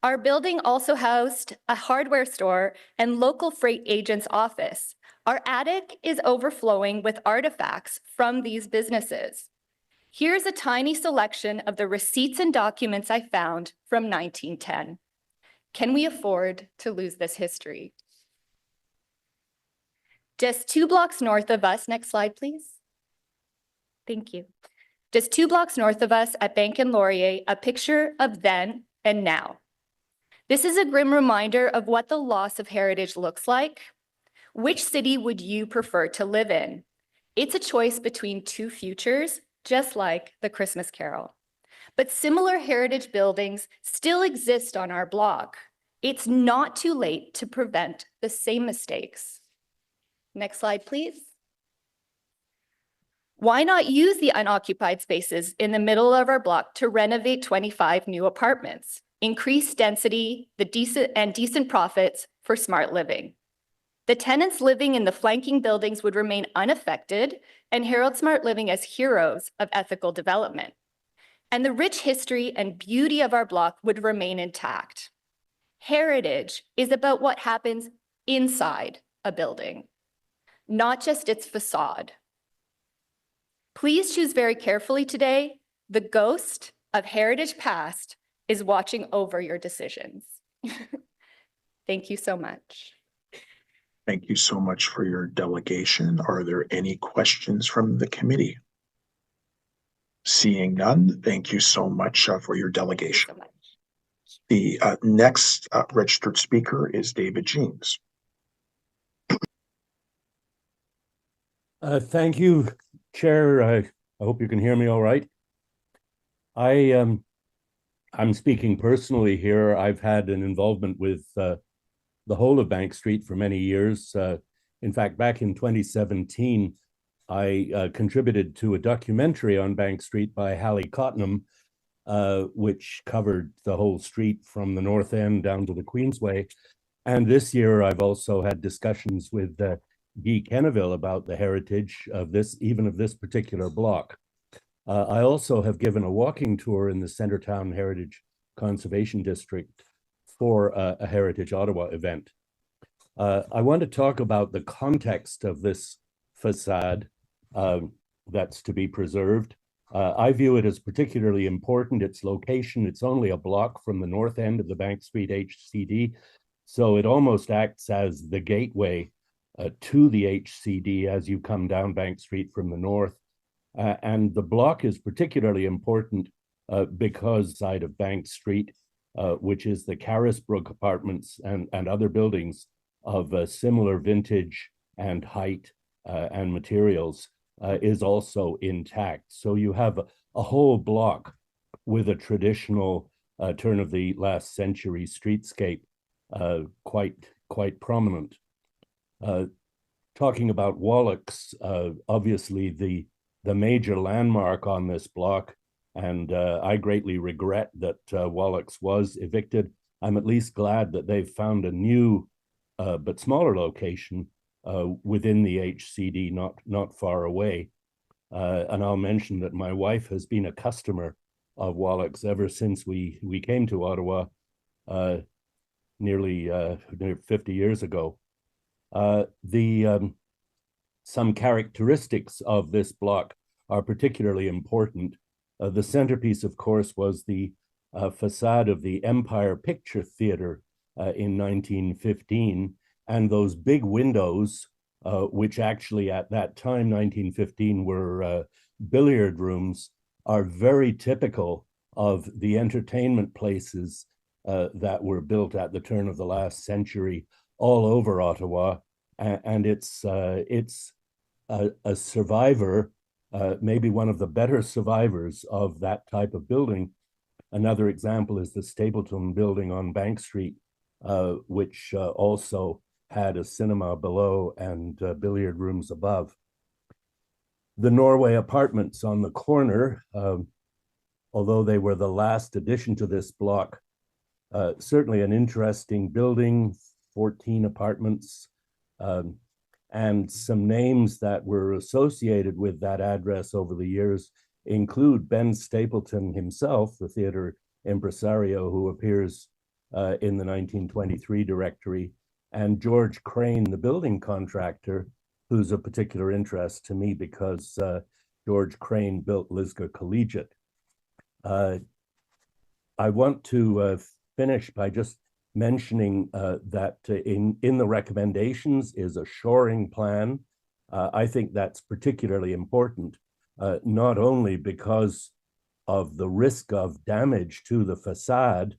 [SPEAKER 12] Our building also housed a hardware store and local freight agent's office. Our attic is overflowing with artifacts from these businesses. Here's a tiny selection of the receipts and documents I found from 1910. Can we afford to lose this history? Just 2 blocks north of us, next slide, please. Thank you. Just 2 blocks north of us at Bank and Laurier, a picture of then and now. This is a grim reminder of what the loss of heritage looks like. Which city would you prefer to live in? It's a choice between 2 futures, just like the Christmas Carol. But similar heritage buildings still exist on our block. It's not too late to prevent the same mistakes. Next slide, please. Why not use the unoccupied spaces in the middle of our block to renovate 25 new apartments? Increase density, decent profits for Smart Living. The tenants living in the flanking buildings would remain unaffected and herald Smart Living as heroes of ethical development. And the rich history and beauty of our block would remain intact. Heritage is about what happens inside a building, not just its facade. Please choose very carefully today. The ghost of heritage past is watching over your decisions. Thank you so much.
[SPEAKER 1] Thank you so much for your delegation. Are there any questions from the committee? Seeing none, thank you so much for your
[SPEAKER 12] Thank you
[SPEAKER 1] delegation.
[SPEAKER 12] so much.
[SPEAKER 1] The next registered speaker is David Jeans.
[SPEAKER 13] Thank you, Chair. I hope you can hear me all right. I'm speaking personally here. I've had an involvement with the whole of Bank Street for many years. In fact, back in 2017, I contributed to a documentary on Bank Street by Hallie Cottenham, which covered the whole street from the North End down to the Queensway. And this year, I've also had discussions with Guy Kenneville about the heritage of this, even of this particular block. I also have given a walking tour in the Centretown Heritage Conservation District for a Heritage Ottawa event. I want to talk about the context of this facade that's to be preserved. I view it as particularly important, its location. It's only a block from the north end of the Bank Street HCD, so it almost acts as the gateway to the HCD as you come down Bank Street from the north. And the block is particularly important because side of Bank Street, which is the Carisbrook apartments and other buildings of similar vintage and height and materials is also intact. So you have a whole block with a traditional turn of the last century streetscape quite prominent. Talking about Wallach's, obviously the major landmark on this block, and I greatly regret that Wallach's was evicted. I'm at least glad that they've found a new but smaller location within the HCD, not far away. And I'll mention that my wife has been a customer of Wallach's ever since we came to Ottawa nearly 50 years ago. Some characteristics of this block are particularly important. The centerpiece, of course, was the facade of the Empire Picture Theater in 1915, and those big windows, which actually at that time, 1915, were billiard rooms, are very typical of the entertainment places that were built at the turn of the last century all over Ottawa. And it's a survivor, maybe one of the better survivors of that type of building. Another example is the Stapleton building on Bank Street, which also had a cinema below and billiard rooms above. The Norway apartments on the corner, although they were the last addition to this block, certainly an interesting building, 14 apartments, and some names that were associated with that address over the years include Ben Stapleton himself, the theater impresario who appears in the 1923 directory, and George Crane, the building contractor, who's of particular interest to me because George Crane built Lisgar Collegiate. I want to finish by just mentioning that in the recommendations is a shoring plan. I think that's particularly important, not only because of the risk of damage to the facade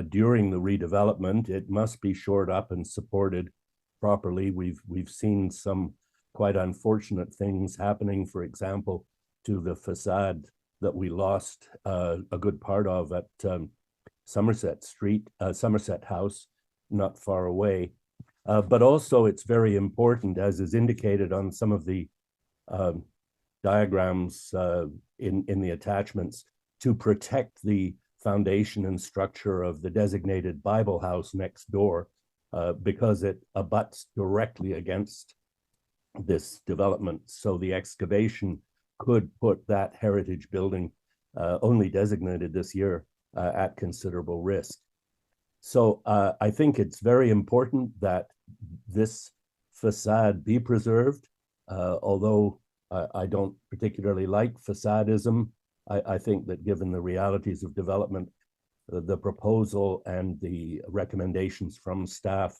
[SPEAKER 13] during the redevelopment. It must be shored up and supported properly. We've seen some quite unfortunate things happening, for example, to the facade that we lost a good part of at Somerset Street, Somerset House, not far away. But also it's very important, as is indicated on some of the diagrams in the attachments, to protect the foundation and structure of the designated Bible house next door, because it abuts directly against this development. So the excavation could put that heritage building, only designated this year, at considerable risk. So I think it's very important that this facade be preserved, although I don't particularly like facadism. I think that given the realities of development, the proposal and the recommendations from staff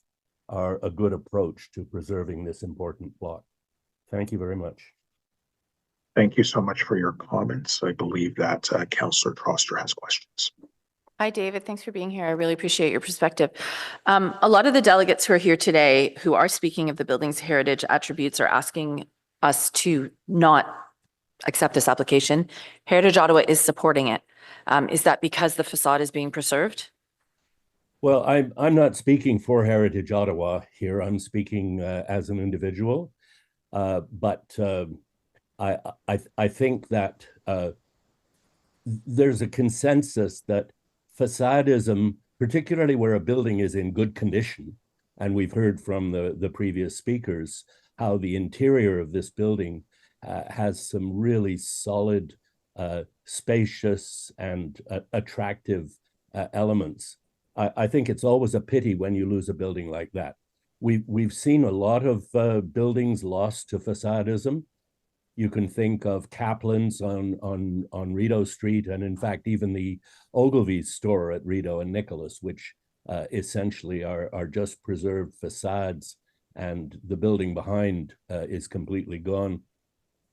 [SPEAKER 13] are a good approach to preserving this important block. Thank you very much.
[SPEAKER 1] Thank you so much for your comments. I believe that Councillor Troster has questions.
[SPEAKER 4] Hi, David. Thanks for being here. I really appreciate your perspective. A lot of the delegates who are here today who are speaking of the building's heritage attributes are asking us to not accept this application. Heritage Ottawa is supporting it. Is that because the facade is being preserved?
[SPEAKER 13] Well, I'm not speaking for Heritage Ottawa here. I'm speaking as an individual, but I think that there's a consensus that facadism, particularly where a building is in good condition, and we've heard from the previous speakers how the interior of this building has some really solid, spacious, and attractive elements. I think it's always a pity when you lose a building like that. We've seen a lot of buildings lost to facadism. You can think of Kaplan's on Rideau Street, and in fact, even the Ogilvy's store at Rideau and Nicholas, which essentially are just preserved facades, and the building behind is completely gone.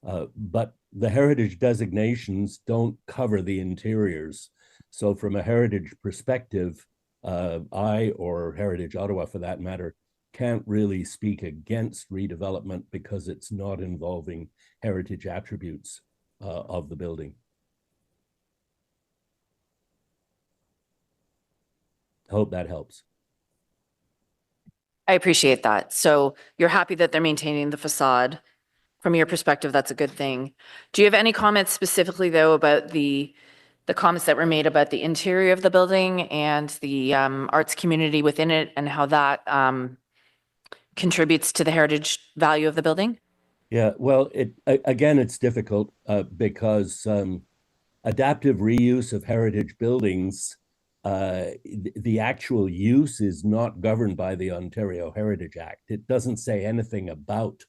[SPEAKER 13] But the heritage designations don't cover the interiors. So from a heritage perspective, I, or Heritage Ottawa for that matter, can't really speak against redevelopment because it's not involving heritage attributes of the building. I hope that helps.
[SPEAKER 4] I appreciate that. So you're happy that they're maintaining the facade. From your perspective, that's a good thing. Do you have any comments specifically, though, about the comments that were made about the interior of the building and the arts community within it and how that contributes to the heritage value of the building?
[SPEAKER 13] Yeah, well, again, it's difficult because adaptive reuse of heritage buildings, the actual use is not governed by the Ontario Heritage Act. It doesn't say anything about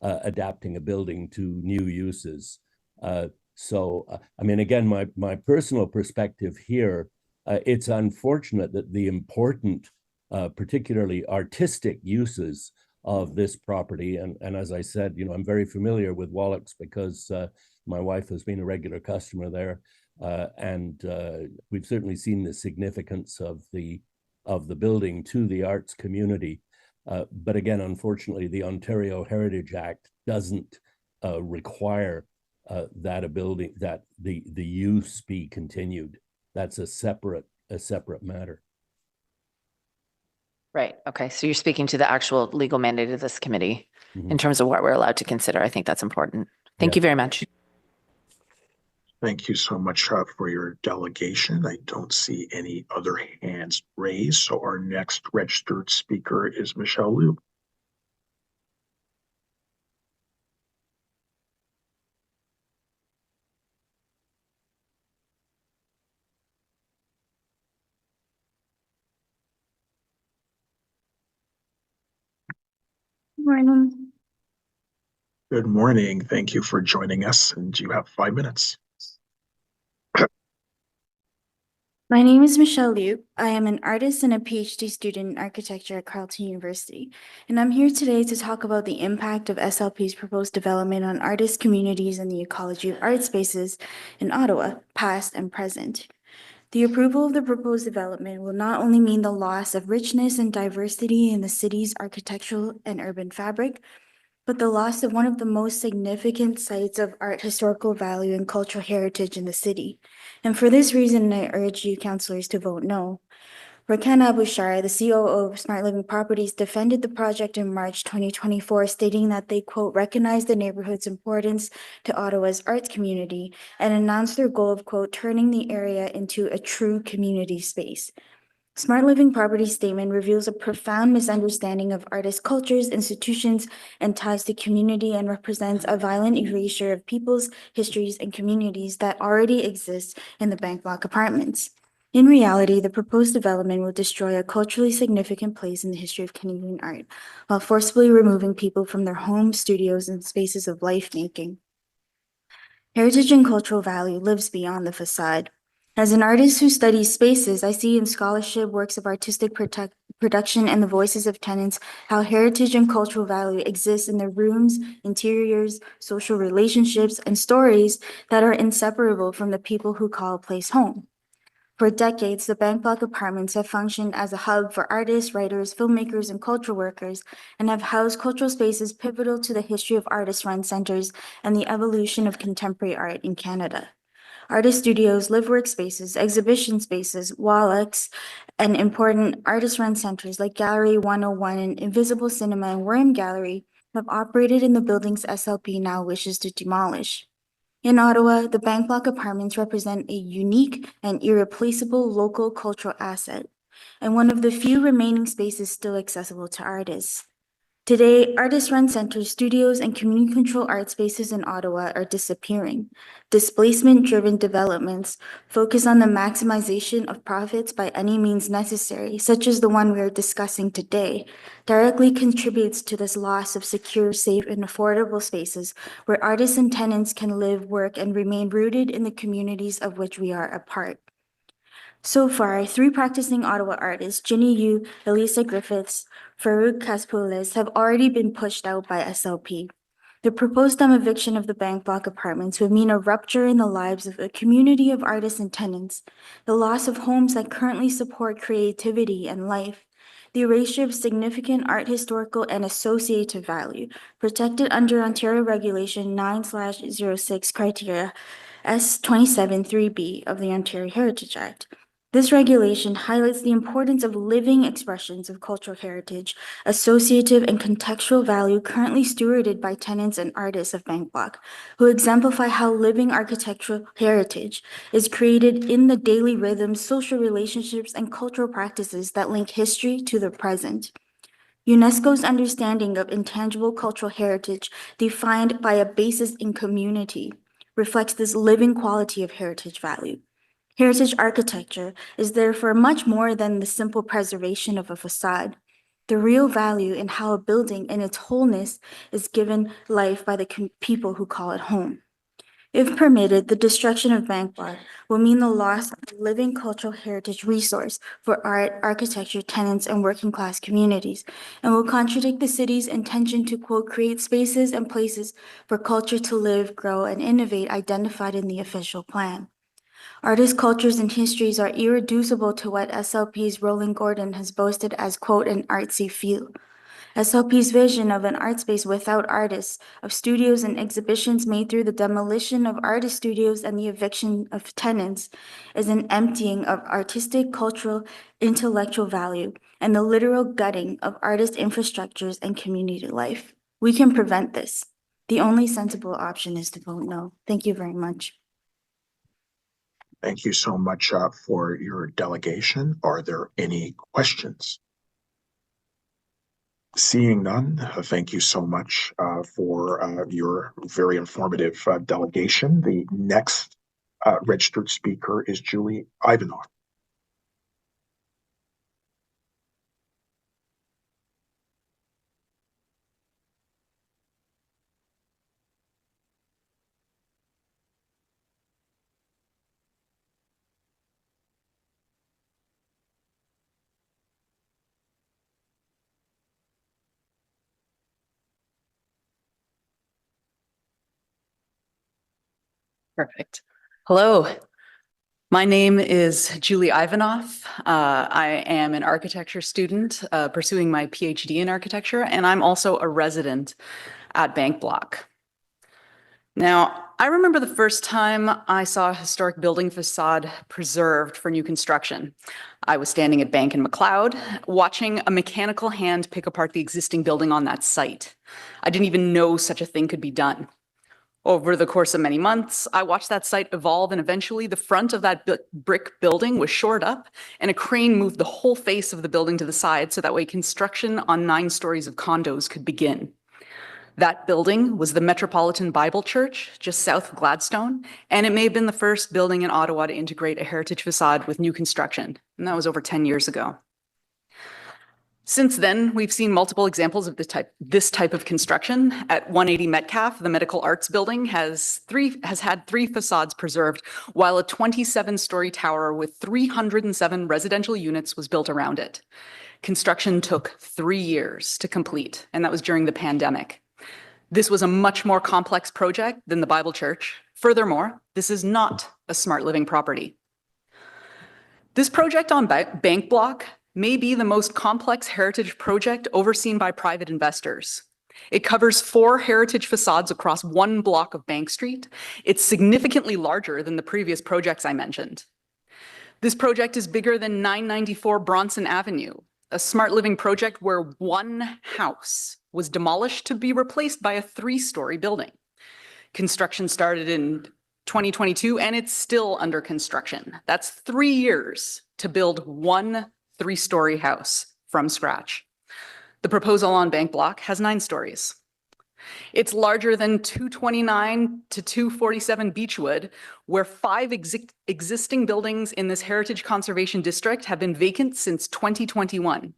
[SPEAKER 13] adapting a building to new uses. So, I mean, again, my personal perspective here, it's unfortunate that the important, particularly artistic uses of this property, and as I said, you know, I'm very familiar with Wallach's because my wife has been a regular customer there, and we've certainly seen the significance of the building to the arts community. But again, unfortunately, the Ontario Heritage Act doesn't require that the use be continued. That's a separate matter.
[SPEAKER 4] Right. Okay. So you're speaking to the actual legal mandate of this committee in terms of what we're allowed to consider. I think that's important. Thank you very much.
[SPEAKER 1] Thank you so much for your delegation. I don't see any other hands raised. So our next registered speaker is Michelle Liu.
[SPEAKER 14] Morning.
[SPEAKER 1] Good morning. Thank you for joining us, and you have 5 minutes.
[SPEAKER 14] My name is Michelle Liu. I am an artist and a PhD student in architecture at Carleton University, and I'm here today to talk about the impact of SLP's proposed development on artist communities and the ecology of art spaces in Ottawa, past and present. The approval of the proposed development will not only mean the loss of richness and diversity in the city's architectural and urban fabric, but the loss of one of the most significant sites of art historical value and cultural heritage in the city. And for this reason, I urge you councillors to vote no. Rakan Abushar, the COO of Smart Living Properties, defended the project in March 2024, stating that they, quote, recognize the neighborhood's importance to Ottawa's arts community and announced their goal of, quote, turning the area into a true community space. Smart Living Properties statement reveals a profound misunderstanding of artist cultures, institutions, and ties to community and represents a violent erasure of people's histories and communities that already exist in the Bank Block apartments. In reality, the proposed development will destroy a culturally significant place in the history of Canadian art, while forcibly removing people from their homes, studios, and spaces of life-making. Heritage and cultural value lives beyond the facade. As an artist who studies spaces, I see in scholarship, works of artistic production, and the voices of tenants how heritage and cultural value exist in the rooms, interiors, social relationships, and stories that are inseparable from the people who call a place home. For decades, the Bank Block apartments have functioned as a hub for artists, writers, filmmakers, and cultural workers, and have housed cultural spaces pivotal to the history of artist-run centers and the evolution of contemporary art in Canada. Artist studios, live workspaces, exhibition spaces, Wallachs, and important artist-run centers like Gallery 101 and Invisible Cinema and Worm Gallery have operated in the buildings SLP now wishes to demolish. In Ottawa, the Bank Block apartments represent a unique and irreplaceable local cultural asset, and one of the few remaining spaces still accessible to artists. Today, artist-run centers, studios, and community-controlled art spaces in Ottawa are disappearing. Displacement-driven developments focus on the maximization of profits by any means necessary, such as the one we are discussing today, directly contributes to this loss of secure, safe, and affordable spaces where artists and tenants can live, work, and remain rooted in the communities of which we are a part. So far, 3 practicing Ottawa artists, Ginny Yu, Elisa Griffiths, Farouk Kaspoulis, have already been pushed out by SLP. The proposed eviction of the Bank Block apartments would mean a rupture in the lives of a community of artists and tenants, the loss of homes that currently support creativity and life, the erasure of significant art historical and associative value protected under Ontario Regulation 9/06 criteria S27(3)B of the Ontario Heritage Act. This regulation highlights the importance of living expressions of cultural heritage, associative and contextual value currently stewarded by tenants and artists of Bank Block, who exemplify how living architectural heritage is created in the daily rhythms, social relationships, and cultural practices that link history to the present. UNESCO's understanding of intangible cultural heritage, defined by a basis in community, reflects this living quality of heritage value. Heritage architecture is therefore much more than the simple preservation of a facade. The real value in how a building in its wholeness is given life by the people who call it home. If permitted, the destruction of Bank Block will mean the loss of a living cultural heritage resource for art, architecture, tenants, and working class communities, and will contradict the city's intention to, quote, create spaces and places for culture to live, grow, and innovate identified in the official plan. Artists' cultures and histories are irreducible to what SLP's Roland Gordon has boasted as, quote, an artsy feel. SLP's vision of an art space without artists, of studios and exhibitions made through the demolition of artist studios and the eviction of tenants, is an emptying of artistic, cultural, intellectual value, and the literal gutting of artist infrastructures and community life. We can prevent this. The only sensible option is to vote no. Thank you very much.
[SPEAKER 1] Thank you so much for your delegation. Are there any questions? Seeing none, thank you so much for your very informative delegation. The next registered speaker is Julie Ivanoff.
[SPEAKER 15] Perfect. Hello. My name is Julie Ivanoff. I am an architecture student pursuing my PhD in architecture, and I'm also a resident at Bank Block. Now, I remember the first time I saw a historic building facade preserved for new construction. I was standing at Bank and McLeod, watching a mechanical hand pick apart the existing building on that site. I didn't even know such a thing could be done. Over the course of many months, I watched that site evolve, and eventually the front of that brick building was shored up and a crane moved the whole face of the building to the side so that way construction on 9 stories of condos could begin. That building was the Metropolitan Bible Church just south of Gladstone, and it may have been the first building in Ottawa to integrate a heritage facade with new construction, and that was over 10 years ago. Since then, we've seen multiple examples of this type of construction. At 180 Metcalf, the Medical Arts Building has had 3 facades preserved, while a 27-story tower with 307 residential units was built around it. Construction took 3 years to complete, and that was during the pandemic. This was a much more complex project than the Bible Church. Furthermore, this is not a smart living property. This project on Bank Block may be the most complex heritage project overseen by private investors. It covers 4 heritage facades across 1 block of Bank Street. It's significantly larger than the previous projects I mentioned. This project is bigger than 994 Bronson Avenue, a smart living project where 1 house was demolished to be replaced by a 3-story building. Construction started in 2022 and it's still under construction. That's 3 years to build 1 3-story house from scratch. The proposal on Bank Block has 9 stories. It's larger than 229 to 247 Beechwood, where 5 existing buildings in this Heritage Conservation District have been vacant since 2021.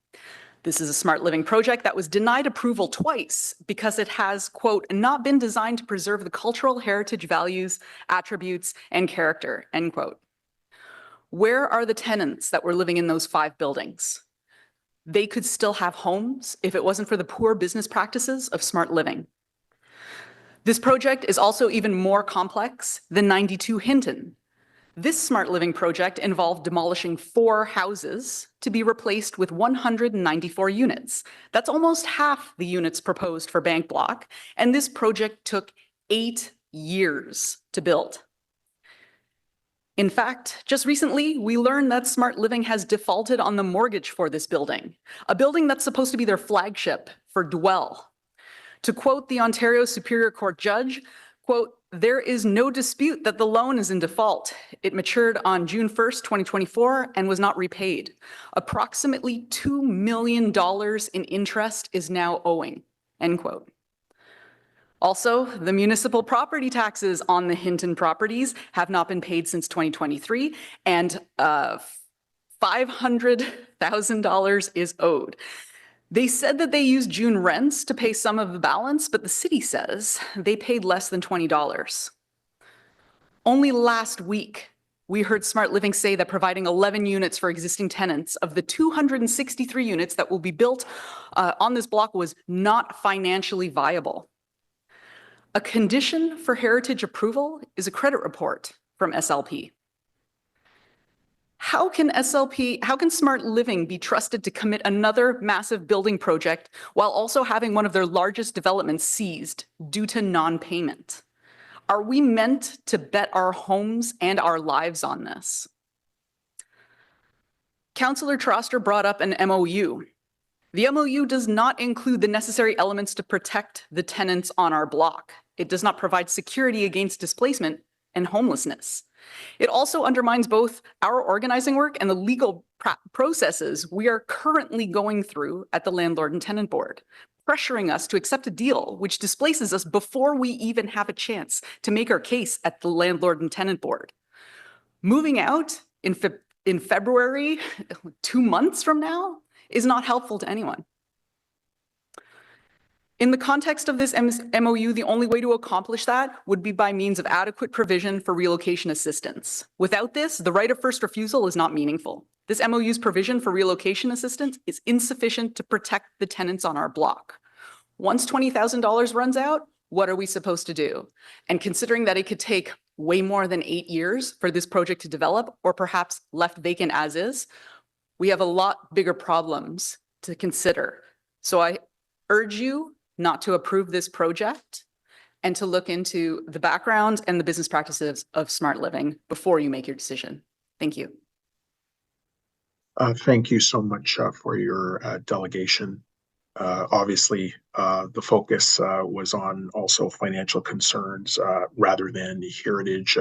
[SPEAKER 15] This is a smart living project that was denied approval twice because it has, quote, not been designed to preserve the cultural heritage values, attributes, and character, end quote. Where are the tenants that were living in those 5 buildings? They could still have homes if it wasn't for the poor business practices of smart living. This project is also even more complex than 92 Hinton. This smart living project involved demolishing 4 houses to be replaced with 194 units. That's almost half the units proposed for Bank Block, and this project took 8 years to build. In fact, just recently, we learned that Smart Living has defaulted on the mortgage for this building, a building that's supposed to be their flagship for Dwell. To quote the Ontario Superior Court judge, quote, "There is no dispute that the loan is in default. It matured on June 1st, 2024 and was not repaid. Approximately $2 million in interest is now owing," end quote. Also, the municipal property taxes on the Hinton properties have not been paid since 2023, and $500,000 is owed. They said that they used June rents to pay some of the balance, but the city says they paid less than $20. Only last week, we heard Smart Living say that providing 11 units for existing tenants of the 263 units that will be built on this block was not financially viable. A condition for heritage approval is a credit report from SLP. How can Smart Living be trusted to commit another massive building project while also having one of their largest developments seized due to non-payment? Are we meant to bet our homes and our lives on this? Councillor Troster brought up an MOU. The MOU does not include the necessary elements to protect the tenants on our block. It does not provide security against displacement and homelessness. It also undermines both our organizing work and the legal processes we are currently going through at the Landlord and Tenant Board, pressuring us to accept a deal which displaces us before we even have a chance to make our case at the Landlord and Tenant Board. Moving out in February, 2 months from now, is not helpful to anyone. In the context of this MOU, the only way to accomplish that would be by means of adequate provision for relocation assistance. Without this, the right of first refusal is not meaningful. This MOU's provision for relocation assistance is insufficient to protect the tenants on our block. Once $20,000 runs out, what are we supposed to do? And considering that it could take way more than 8 years for this project to develop, or perhaps left vacant as is, we have a lot bigger problems to consider. So I urge you not to approve this project and to look into the background and the business practices of Smart Living before you make your decision. Thank you.
[SPEAKER 1] Thank you so much for your delegation. Obviously, the focus was on also financial concerns rather than heritage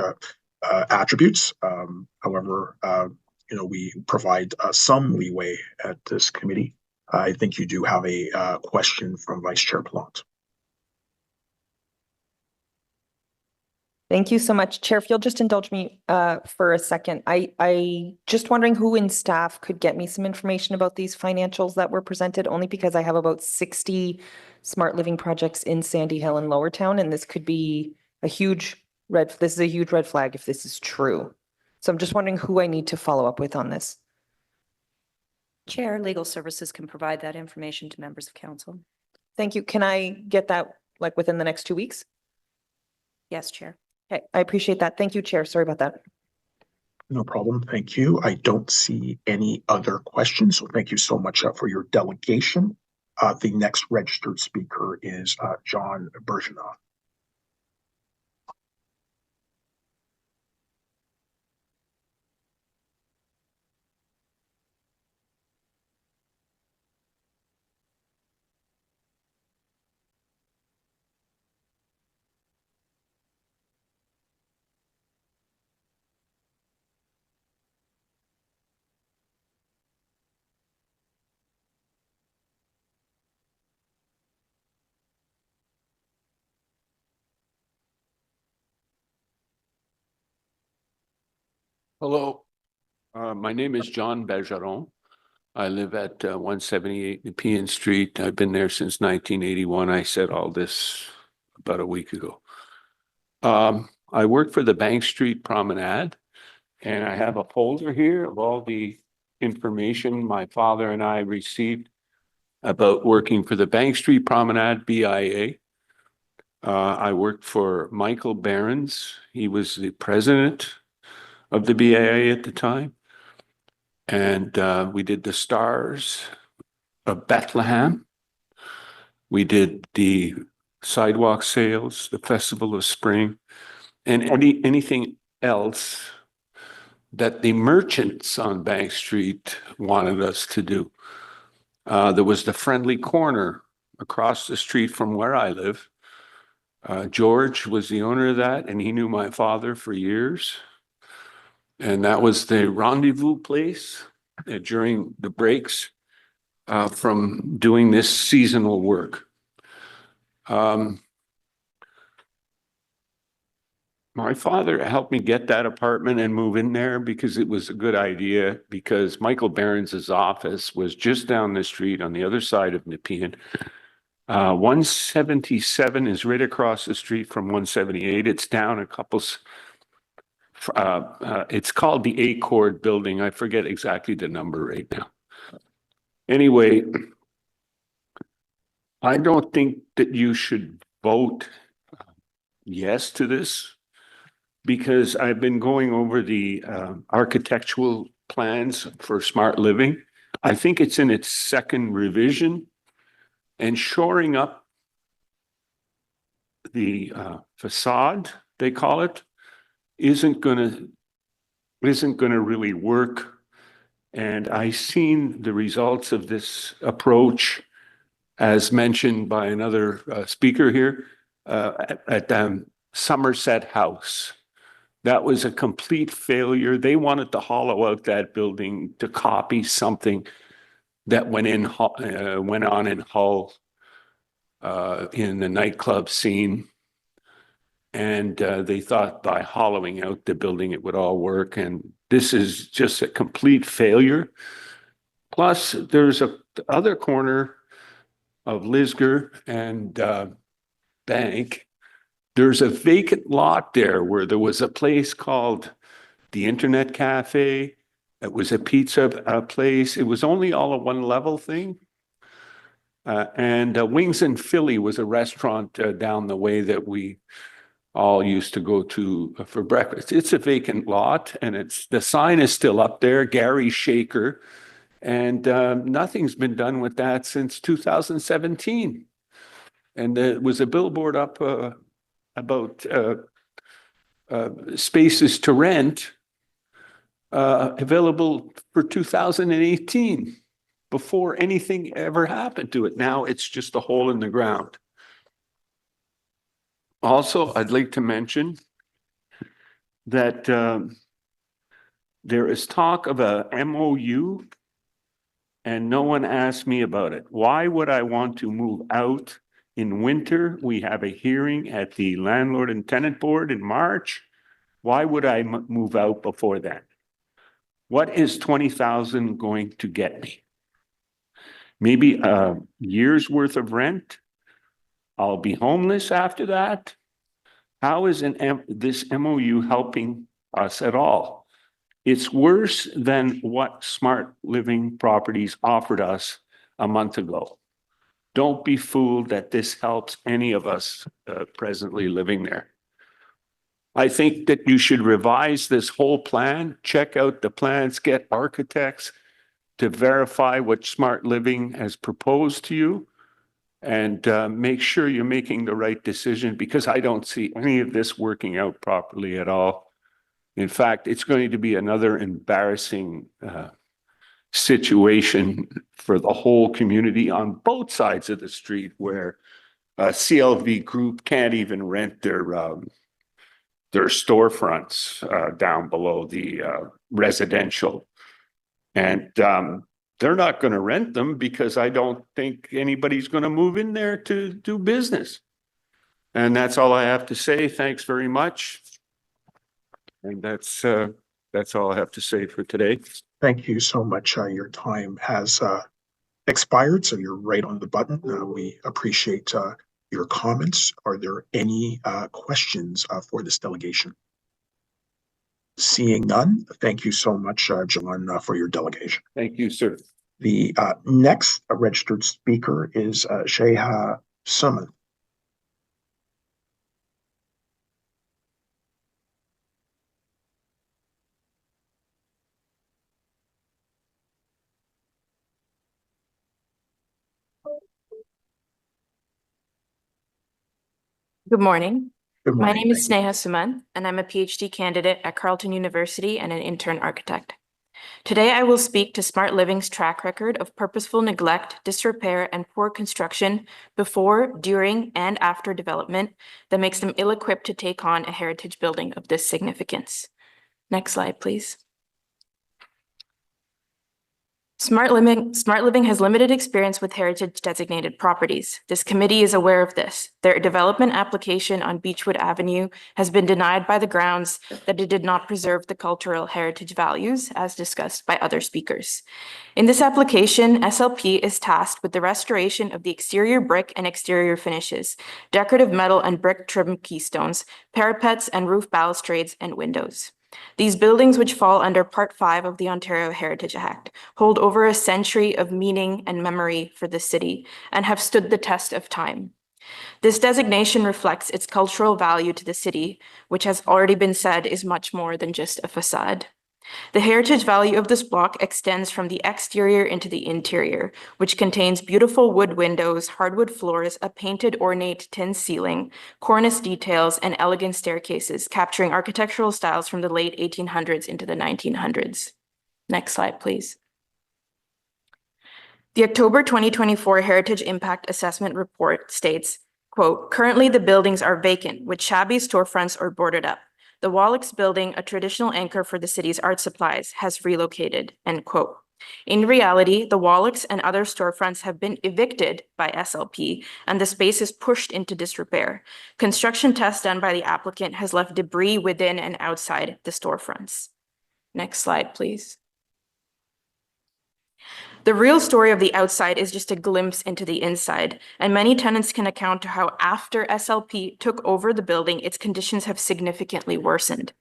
[SPEAKER 1] attributes. However, we provide some leeway at this committee. I think you do have a question from Vice Chair Plant.
[SPEAKER 8] Thank you so much. Chair, if you'll just indulge me for a second. I just wondering who in staff could get me some information about these financials that were presented, only because I have about 60 smart living projects in Sandy Hill and Lower Town, and this could be a huge this is a huge red flag if this is true. So I'm just wondering who I need to follow up with on this.
[SPEAKER 11] Chair, Legal Services can provide that information to members of council.
[SPEAKER 8] Thank you. Can I get that like within the next 2 weeks?
[SPEAKER 11] Yes, Chair.
[SPEAKER 8] Okay, I appreciate that. Thank you, Chair. Sorry about that.
[SPEAKER 1] No problem. Thank you. I don't see any other questions. So thank you so much for your delegation. The next registered speaker is John Bergeron.
[SPEAKER 16] Hello, my name is John Bergeron. I live at 178 Nepean Street. I've been there since 1981. I said all this about a week ago. I work for the Bank Street Promenade, and I have a folder here of all the information my father and I received about working for the Bank Street Promenade, BIA. I worked for Michael Behrens. He was the president of the BIA at the time. And we did the Stars of Bethlehem. We did the sidewalk sales, the Festival of Spring, and anything else that the merchants on Bank Street wanted us to do. There was the Friendly Corner across the street from where I live. George was the owner of that, and he knew my father for years. And that was the rendezvous place during the breaks from doing this seasonal work. My father helped me get that apartment and move in there because it was a good idea, because Michael Behrens' office was just down the street on the other side of Nepean. 177 is right across the street from 178. It's down a couple. It's called the A-Chord building. I forget exactly the number right now. Anyway, I don't think that you should vote yes to this, because I've been going over the architectural plans for smart living. I think it's in its second revision, and shoring up the facade, they call it, isn't gonna really work. And I've seen the results of this approach, as mentioned by another speaker here, at Somerset House. That was a complete failure. They wanted to hollow out that building to copy something that went on in Hull in the nightclub scene. And they thought by hollowing out the building, it would all work. And this is just a complete failure. Plus, there's the other corner of Lisgar and Bank. There's a vacant lot there where there was a place called the Internet Cafe. It was a pizza place. It was only all a one level thing. And Wings and Philly was a restaurant down the way that we all used to go to for breakfast. It's a vacant lot, and the sign is still up there, Gary Shaker, and nothing's been done with that since 2017. And there was a billboard up about spaces to rent available for 2018, before anything ever happened to it. Now it's just a hole in the ground. Also, I'd like to mention that there is talk of a MOU, and no one asked me about it. Why would I want to move out In winter, we have a hearing at the Landlord and Tenant Board in March. Why would I move out before that? What is 20,000 going to get me? Maybe a year's worth of rent? I'll be homeless after that? How is this MOU helping us at all? It's worse than what Smart Living Properties offered us a month ago. Don't be fooled that this helps any of us presently living there. I think that you should revise this whole plan, check out the plans, get architects to verify what Smart Living has proposed to you, and make sure you're making the right decision, because I don't see any of this working out properly at all. In fact, it's going to be another embarrassing situation for the whole community on both sides of the street, where CLV Group can't even rent their storefronts down below the residential. And they're not going to rent them because I don't think anybody's going to move in there to do business. And that's all I have to say. Thanks very much. And that's all I have to say for today.
[SPEAKER 1] Thank you so much. Your time has expired, so you're right on the button. We appreciate your comments. Are there any questions for this delegation? Seeing none, thank you so much, John, for your delegation.
[SPEAKER 16] Thank you, sir.
[SPEAKER 1] The next registered speaker is Sheha Suman.
[SPEAKER 9] Good morning.
[SPEAKER 1] Good
[SPEAKER 9] My
[SPEAKER 1] morning.
[SPEAKER 9] name is Sneha Suman, and I'm a PhD candidate at Carleton University and an intern architect. Today, I will speak to Smart Living's track record of purposeful neglect, disrepair, and poor construction before, during, and after development that makes them ill-equipped to take on a heritage building of this significance. Next slide, please. Smart Living has limited experience with heritage designated properties. This committee is aware of this. Their development application on Beechwood Avenue has been denied by the grounds that it did not preserve the cultural heritage values, as discussed by other speakers. In this application, SLP is tasked with the restoration of the exterior brick and exterior finishes, decorative metal and brick trim keystones, parapets and roof balustrades and windows. These buildings, which fall under Part 5 of the Ontario Heritage Act, hold over a century of meaning and memory for the city and have stood the test of time. This designation reflects its cultural value to the city, which has already been said is much more than just a facade. The heritage value of this block extends from the exterior into the interior, which contains beautiful wood windows, hardwood floors, a painted ornate tin ceiling, cornice details, and elegant staircases, capturing architectural styles from the late 1800s into the 1900s. Next slide, please. The October 2024 Heritage Impact Assessment Report states, quote, "Currently the buildings are vacant with shabby storefronts or boarded up. The Wallachs building, a traditional anchor for the city's art supplies, has relocated," end quote. In reality, the Wallachs and other storefronts have been evicted by SLP, and the space is pushed into disrepair. Construction tests done by the applicant has left debris within and outside the storefronts. Next slide, please. The real story of the outside is just a glimpse into the inside, and many tenants can account to how after SLP took over the building, its conditions have significantly worsened.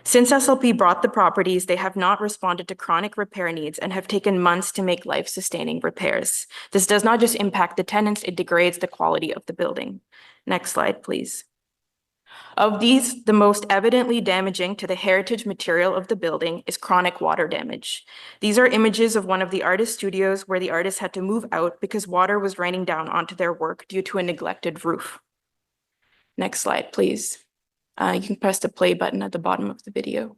[SPEAKER 9] Since SLP bought the properties, they have not responded to chronic repair needs and have taken months to make life-sustaining repairs. This does not just impact the tenants, it degrades the quality of the building. Next slide, please. Of these, the most evidently damaging to the heritage material of the building is chronic water damage. These are images of one of the artist studios where the artists had to move out because water was raining down onto their work due to a neglected roof. Next slide, please. You can press the play button at the bottom of the video.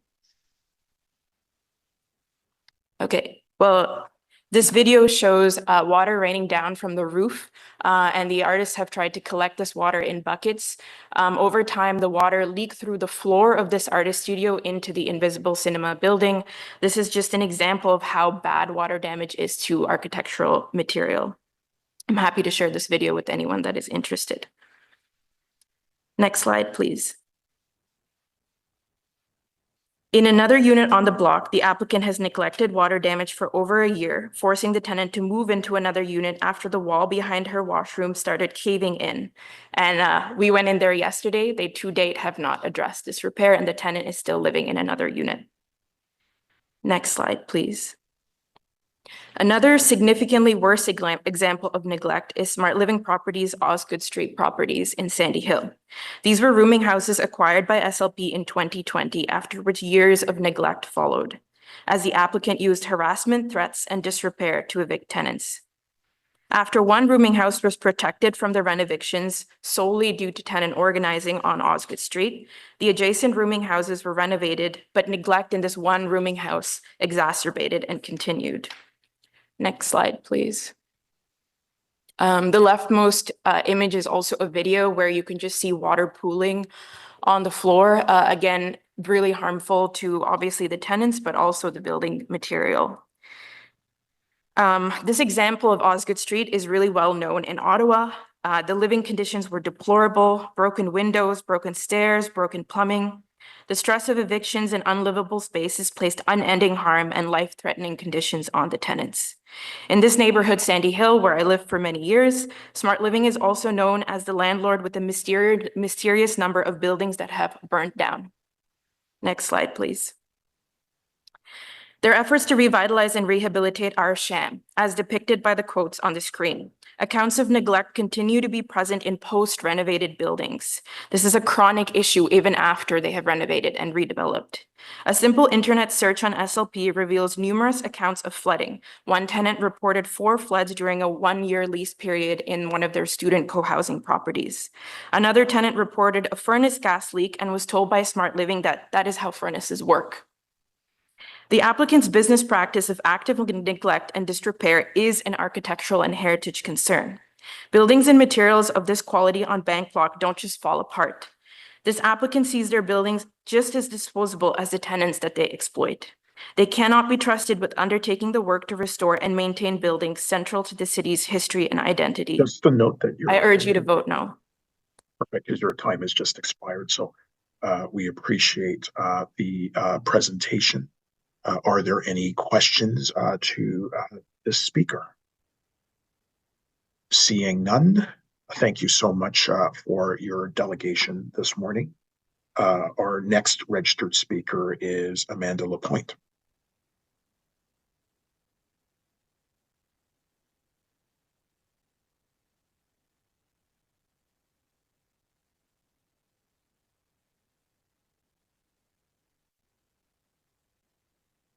[SPEAKER 9] Okay, well, this video shows water raining down from the roof, and the artists have tried to collect this water in buckets. Over time, the water leaked through the floor of this artist studio into the Invisible Cinema building. This is just an example of how bad water damage is to architectural material. I'm happy to share this video with anyone that is interested. Next slide, please. In another unit on the block, the applicant has neglected water damage for over a year, forcing the tenant to move into another unit after the wall behind her washroom started caving in. And we went in there yesterday. They to date have not addressed this repair, and the tenant is still living in another unit. Next slide, please. Another significantly worse example of neglect is Smart Living Properties Osgood Street properties in Sandy Hill. These were rooming houses acquired by SLP in 2020, after which years of neglect followed, as the applicant used harassment, threats, and disrepair to evict tenants. After one rooming house was protected from the renovictions solely due to tenant organizing on Osgood Street, the adjacent rooming houses were renovated, but neglect in this one rooming house exacerbated and continued. Next slide, please. The leftmost image is also a video where you can just see water pooling on the floor. Again, really harmful to obviously the tenants, but also the building material. This example of Osgood Street is really well known in Ottawa. The living conditions were deplorable: broken windows, broken stairs, broken plumbing. The stress of evictions and unlivable spaces placed unending harm and life-threatening conditions on the tenants. In this neighborhood, Sandy Hill, where I lived for many years, Smart Living is also known as the landlord with the mysterious number of buildings that have burnt down. Next slide, please. Their efforts to revitalize and rehabilitate are a sham, as depicted by the quotes on the screen. Accounts of neglect continue to be present in post-renovated buildings. This is a chronic issue even after they have renovated and redeveloped. A simple internet search on SLP reveals numerous accounts of flooding. One tenant reported 4 floods during a 1-year lease period in one of their student co-housing properties. Another tenant reported a furnace gas leak and was told by Smart Living that that is how furnaces work. The applicant's business practice of active neglect and disrepair is an architectural and heritage concern. Buildings and materials of this quality on Bank Block don't just fall apart. This applicant sees their buildings just as disposable as the tenants that they exploit. They cannot be trusted with undertaking the work to restore and maintain buildings central to the city's history and identity.
[SPEAKER 1] Just a note that
[SPEAKER 9] I urge you to vote no.
[SPEAKER 1] Perfect, because your time has just expired. So we appreciate the presentation. Are there any questions to this speaker? Seeing none, thank you so much for your delegation this morning. Our next registered speaker is Amanda Lapointe.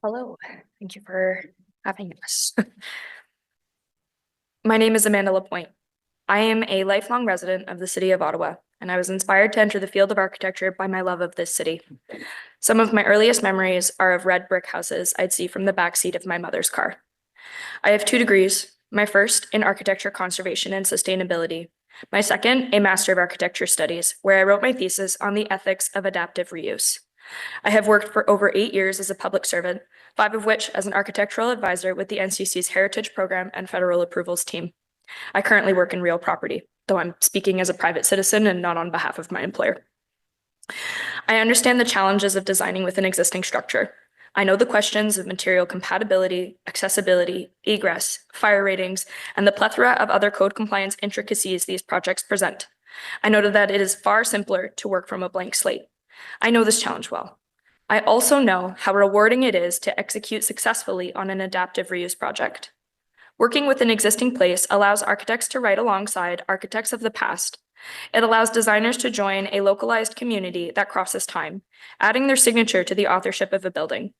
[SPEAKER 17] Hello, thank you for having us. My name is Amanda Lapointe. I am a lifelong resident of the city of Ottawa, and I was inspired to enter the field of architecture by my love of this city. Some of my earliest memories are of red brick houses I'd see from the backseat of my mother's car. I have 2 degrees, my first in architecture conservation and sustainability, my second a Master of Architecture Studies, where I wrote my thesis on the ethics of adaptive reuse. I have worked for over 8 years as a public servant, 5 of which as an architectural advisor with the NCC's Heritage Program and Federal Approvals team. I currently work in real property, though I'm speaking as a private citizen and not on behalf of my employer. I understand the challenges of designing with an existing structure. I know the questions of material compatibility, accessibility, egress, fire ratings, and the plethora of other code compliance intricacies these projects present. I know that it is far simpler to work from a blank slate. I know this challenge well. I also know how rewarding it is to execute successfully on an adaptive reuse project. Working with an existing place allows architects to write alongside architects of the past. It allows designers to join a localized community that crosses time, adding their signature to the authorship of a building.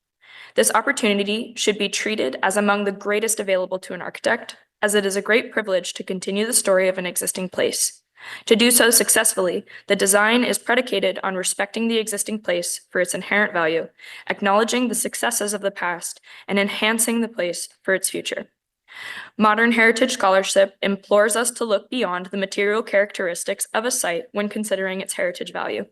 [SPEAKER 17] This opportunity should be treated as among the greatest available to an architect, as it is a great privilege to continue the story of an existing place. To do so successfully, the design is predicated on respecting the existing place for its inherent value, acknowledging the successes of the past, and enhancing the place for its future. Modern heritage scholarship implores us to look beyond the material characteristics of a site when considering its heritage value.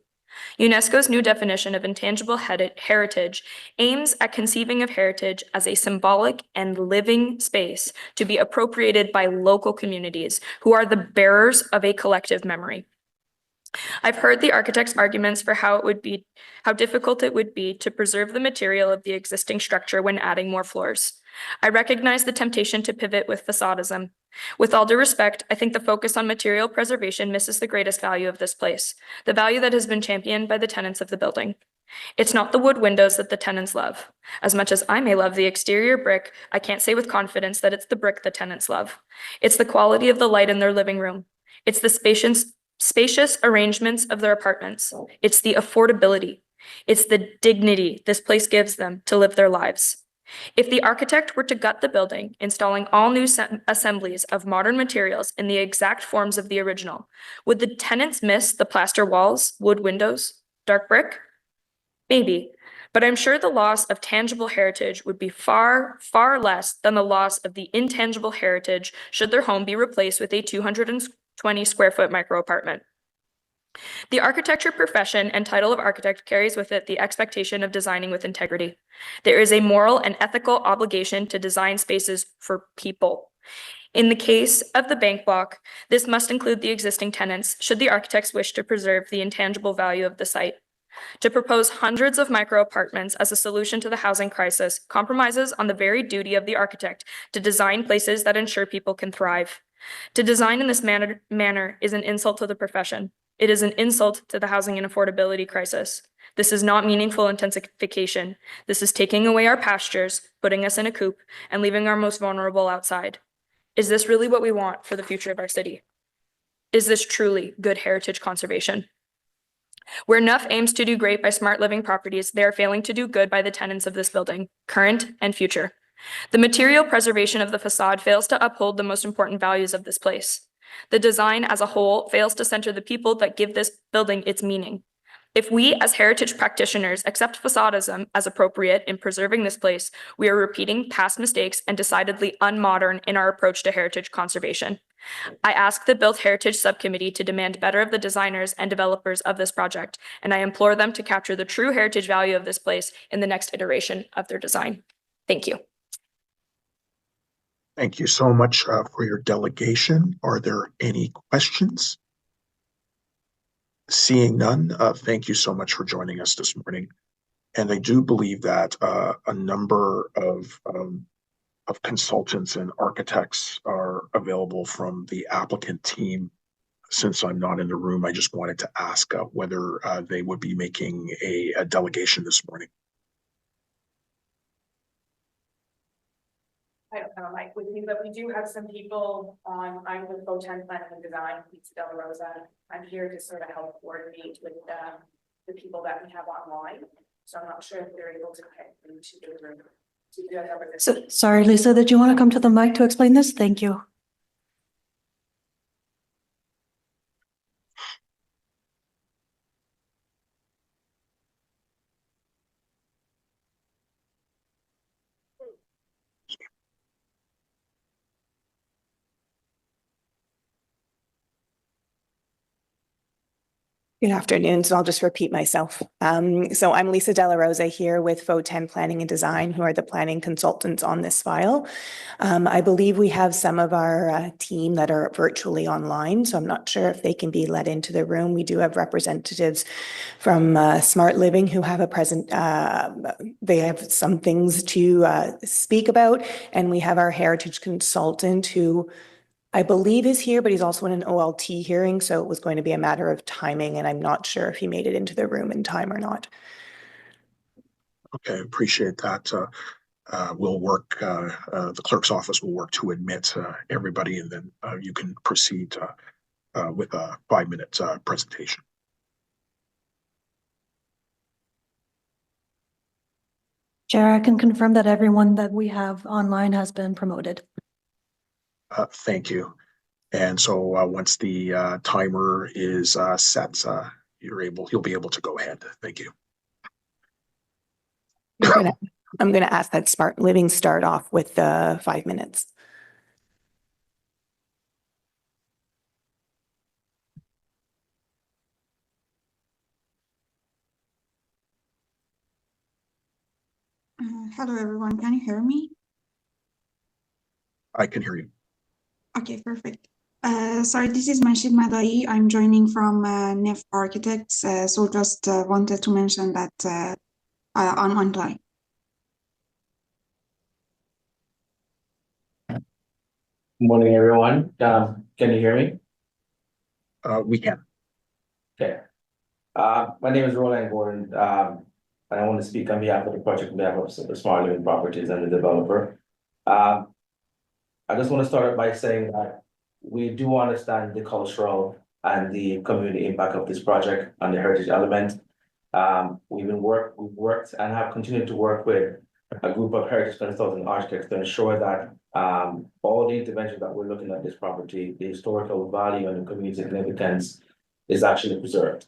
[SPEAKER 17] UNESCO's new definition of intangible heritage aims at conceiving of heritage as a symbolic and living space to be appropriated by local communities who are the bearers of a collective memory. I've heard the architect's arguments for how difficult it would be to preserve the material of the existing structure when adding more floors. I recognize the temptation to pivot with facadism. With all due respect, I think the focus on material preservation misses the greatest value of this place, the value that has been championed by the tenants of the building. It's not the wood windows that the tenants love. As much as I may love the exterior brick, I can't say with confidence that it's the brick the tenants love. It's the quality of the light in their living room. It's the spacious arrangements of their apartments. It's the affordability. It's the dignity this place gives them to live their lives. If the architect were to gut the building, installing all new assemblies of modern materials in the exact forms of the original, would the tenants miss the plaster walls, wood windows, dark brick? Maybe, but I'm sure the loss of tangible heritage would be far, far less than the loss of the intangible heritage should their home be replaced with a 220 square foot micro apartment. The architecture profession and title of architect carries with it the expectation of designing with integrity. There is a moral and ethical obligation to design spaces for people. In the case of the bank block, this must include the existing tenants should the architects wish to preserve the intangible value of the site. To propose hundreds of micro apartments as a solution to the housing crisis compromises on the very duty of the architect to design places that ensure people can thrive. To design in this manner is an insult to the profession. It is an insult to the housing and affordability crisis. This is not meaningful intensification. This is taking away our pastures, putting us in a coop, and leaving our most vulnerable outside. Is this really what we want for the future of our city? Is this truly good heritage conservation? Where Nuff aims to do great by smart living properties, they are failing to do good by the tenants of this building, current and future. The material preservation of the facade fails to uphold the most important values of this place. The design as a whole fails to center the people that give this building its meaning. If we as heritage practitioners accept facadism as appropriate in preserving this place, we are repeating past mistakes and decidedly unmodern in our approach to heritage conservation. I ask the Built Heritage Subcommittee to demand better of the designers and developers of this project, and I implore them to capture the true heritage value of this place in the next iteration of their design. Thank you.
[SPEAKER 1] Thank you so much for your delegation. Are there any questions? Seeing none, thank you so much for joining us this morning. And I do believe that a number of consultants and architects are available from the applicant team. Since I'm not in the room, I just wanted to ask whether they would be making a delegation this morning.
[SPEAKER 18] I don't have a mic with me, but we do have some people on. I'm with Planning and Design, Lisa De La Rosa. I'm here to sort of help coordinate with the people that we have online. So I'm not sure if they're able to get into the room.
[SPEAKER 2] So, sorry, Lisa, did you want to come to the mic to explain this? Thank you.
[SPEAKER 19] Good afternoon. So I'll just repeat myself. So I'm Lisa De La Rosa here with Planning and Design, who are the planning consultants on this file. I believe we have some of our team that are virtually online, so I'm not sure if they can be let into the room. We do have representatives from Smart Living who have they have some things to speak about, and we have our heritage consultant who I believe is here, but he's also in an OLT hearing, so it was going to be a matter of timing, and I'm not sure if he made it into the room in time or not.
[SPEAKER 1] Okay, appreciate that. We'll work, the clerk's office will work to admit everybody, and then you can proceed with a 5-minute presentation.
[SPEAKER 2] Chair, I can confirm that everyone that we have online has been promoted.
[SPEAKER 1] Thank you. And so once the timer is set, you'll be able to go ahead. Thank you.
[SPEAKER 19] I'm gonna ask that Smart Living start off with 5 minutes.
[SPEAKER 20] Hello, everyone. Can you hear me?
[SPEAKER 1] I can hear you.
[SPEAKER 20] Okay, perfect. Sorry, this is Mashid Madai. I'm joining from NEF Architects. So just wanted to mention that I'm online.
[SPEAKER 21] Morning, everyone. Can you hear me?
[SPEAKER 1] We can.
[SPEAKER 21] Okay. My name is Roland Gordon. And I want to speak on behalf of the project, on behalf of the Smart Living Properties and the developer. I just want to start by saying that we do understand the cultural and the community impact of this project and the heritage element. We've worked and have continued to work with a group of heritage consultant architects to ensure that all the interventions that we're looking at this property, the historical value and the community significance is actually preserved.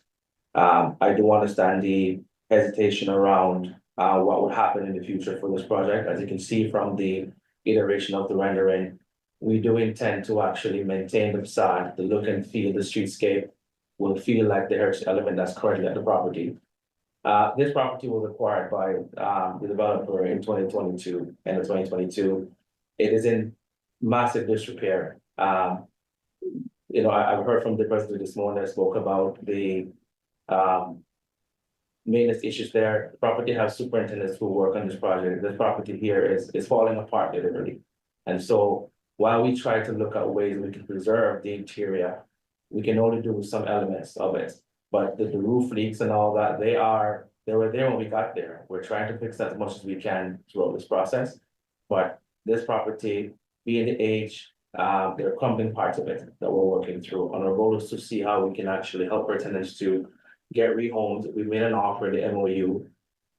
[SPEAKER 21] I do understand the hesitation around what would happen in the future for this project. As you can see from the iteration of the rendering, we do intend to actually maintain the facade, the look and feel, the streetscape will feel like the heritage element that's currently at the property. This property was acquired by the developer in 2022, end of 2022. It is in massive disrepair. You know, I've heard from the president this morning that spoke about the maintenance issues there. The property has superintendents who work on this project. This property here is falling apart literally. And so while we try to look at ways we can preserve the interior, we can only do some elements of it. But the roof leaks and all that, they were there when we got there. We're trying to fix that as much as we can throughout this process. But this property, being the age, there are crumbling parts of it that we're working through. And our goal is to see how we can actually help our tenants to get rehomed. We made an offer in the MOU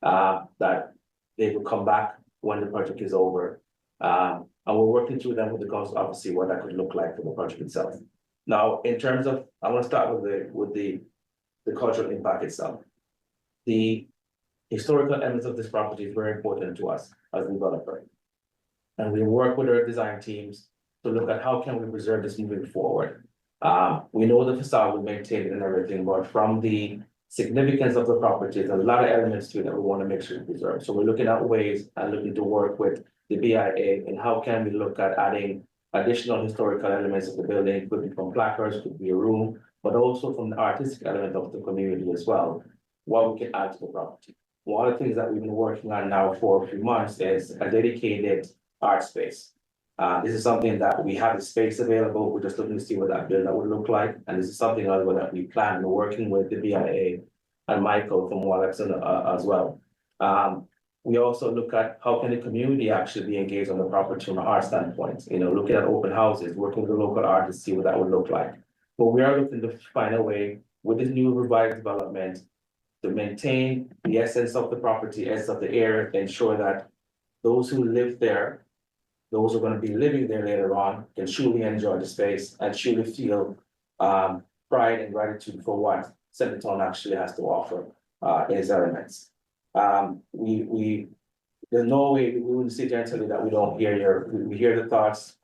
[SPEAKER 21] that they will come back when the project is over. And we're working through them with the council, obviously, what that could look like for the project itself. Now, in terms of, I want to start with the cultural impact itself. The historical elements of this property is very important to us as a developer. And we work with our design teams to look at how can we preserve this moving forward. We know the facade will maintain it and everything, but from the significance of the property, there's a lot of elements to it that we want to make sure we preserve. So we're looking at ways and looking to work with the BIA and how can we look at adding additional historical elements of the building. It could be from placards, could be a room, but also from the artistic element of the community as well, what we can add to the property. One of the things that we've been working on now for a few months is a dedicated art space. This is something that we have the space available. We're just looking to see what that build would look like. And this is something that we plan on working with the BIA and Michael from Wallachson as well. We also look at how can the community actually be engaged on the property from an art standpoint, you know, looking at open houses, working with the local artists, see what that would look like. But we are looking to find a way with this new revised development to maintain the essence of the property, essence of the area, ensure that those who live there, those who are going to be living there later on, can truly enjoy the space and truly feel pride and gratitude for what Centertown actually has to offer in its elements. There's no way we wouldn't sit there and tell you that we don't hear we hear the thoughts.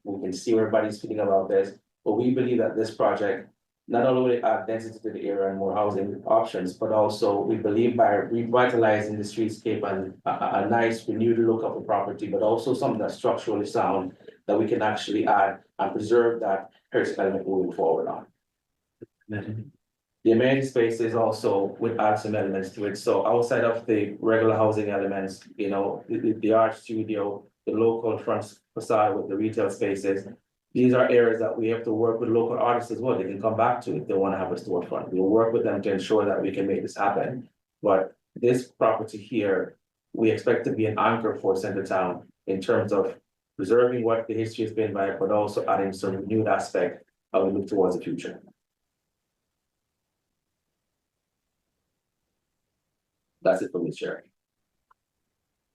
[SPEAKER 21] We can see where everybody's feeling about this, but we believe that this project not only add density to the area and more housing options, but also we believe by revitalizing the streetscape and a nice renewed look of the property, but also something that's structurally sound that we can actually add and preserve that heritage element moving forward on. The amenity space is also would add some elements to it. So outside of the regular housing elements, you know, the art studio, the local front facade with the retail spaces, these are areas that we have to work with local artists as well. They can come back to if they want to have a storefront. We'll work with them to ensure that we can make this happen. But this property here, we expect to be an anchor for Centertown in terms of preserving what the history has been like, but also adding some new aspect as we look towards the future. That's it for me, Sherry.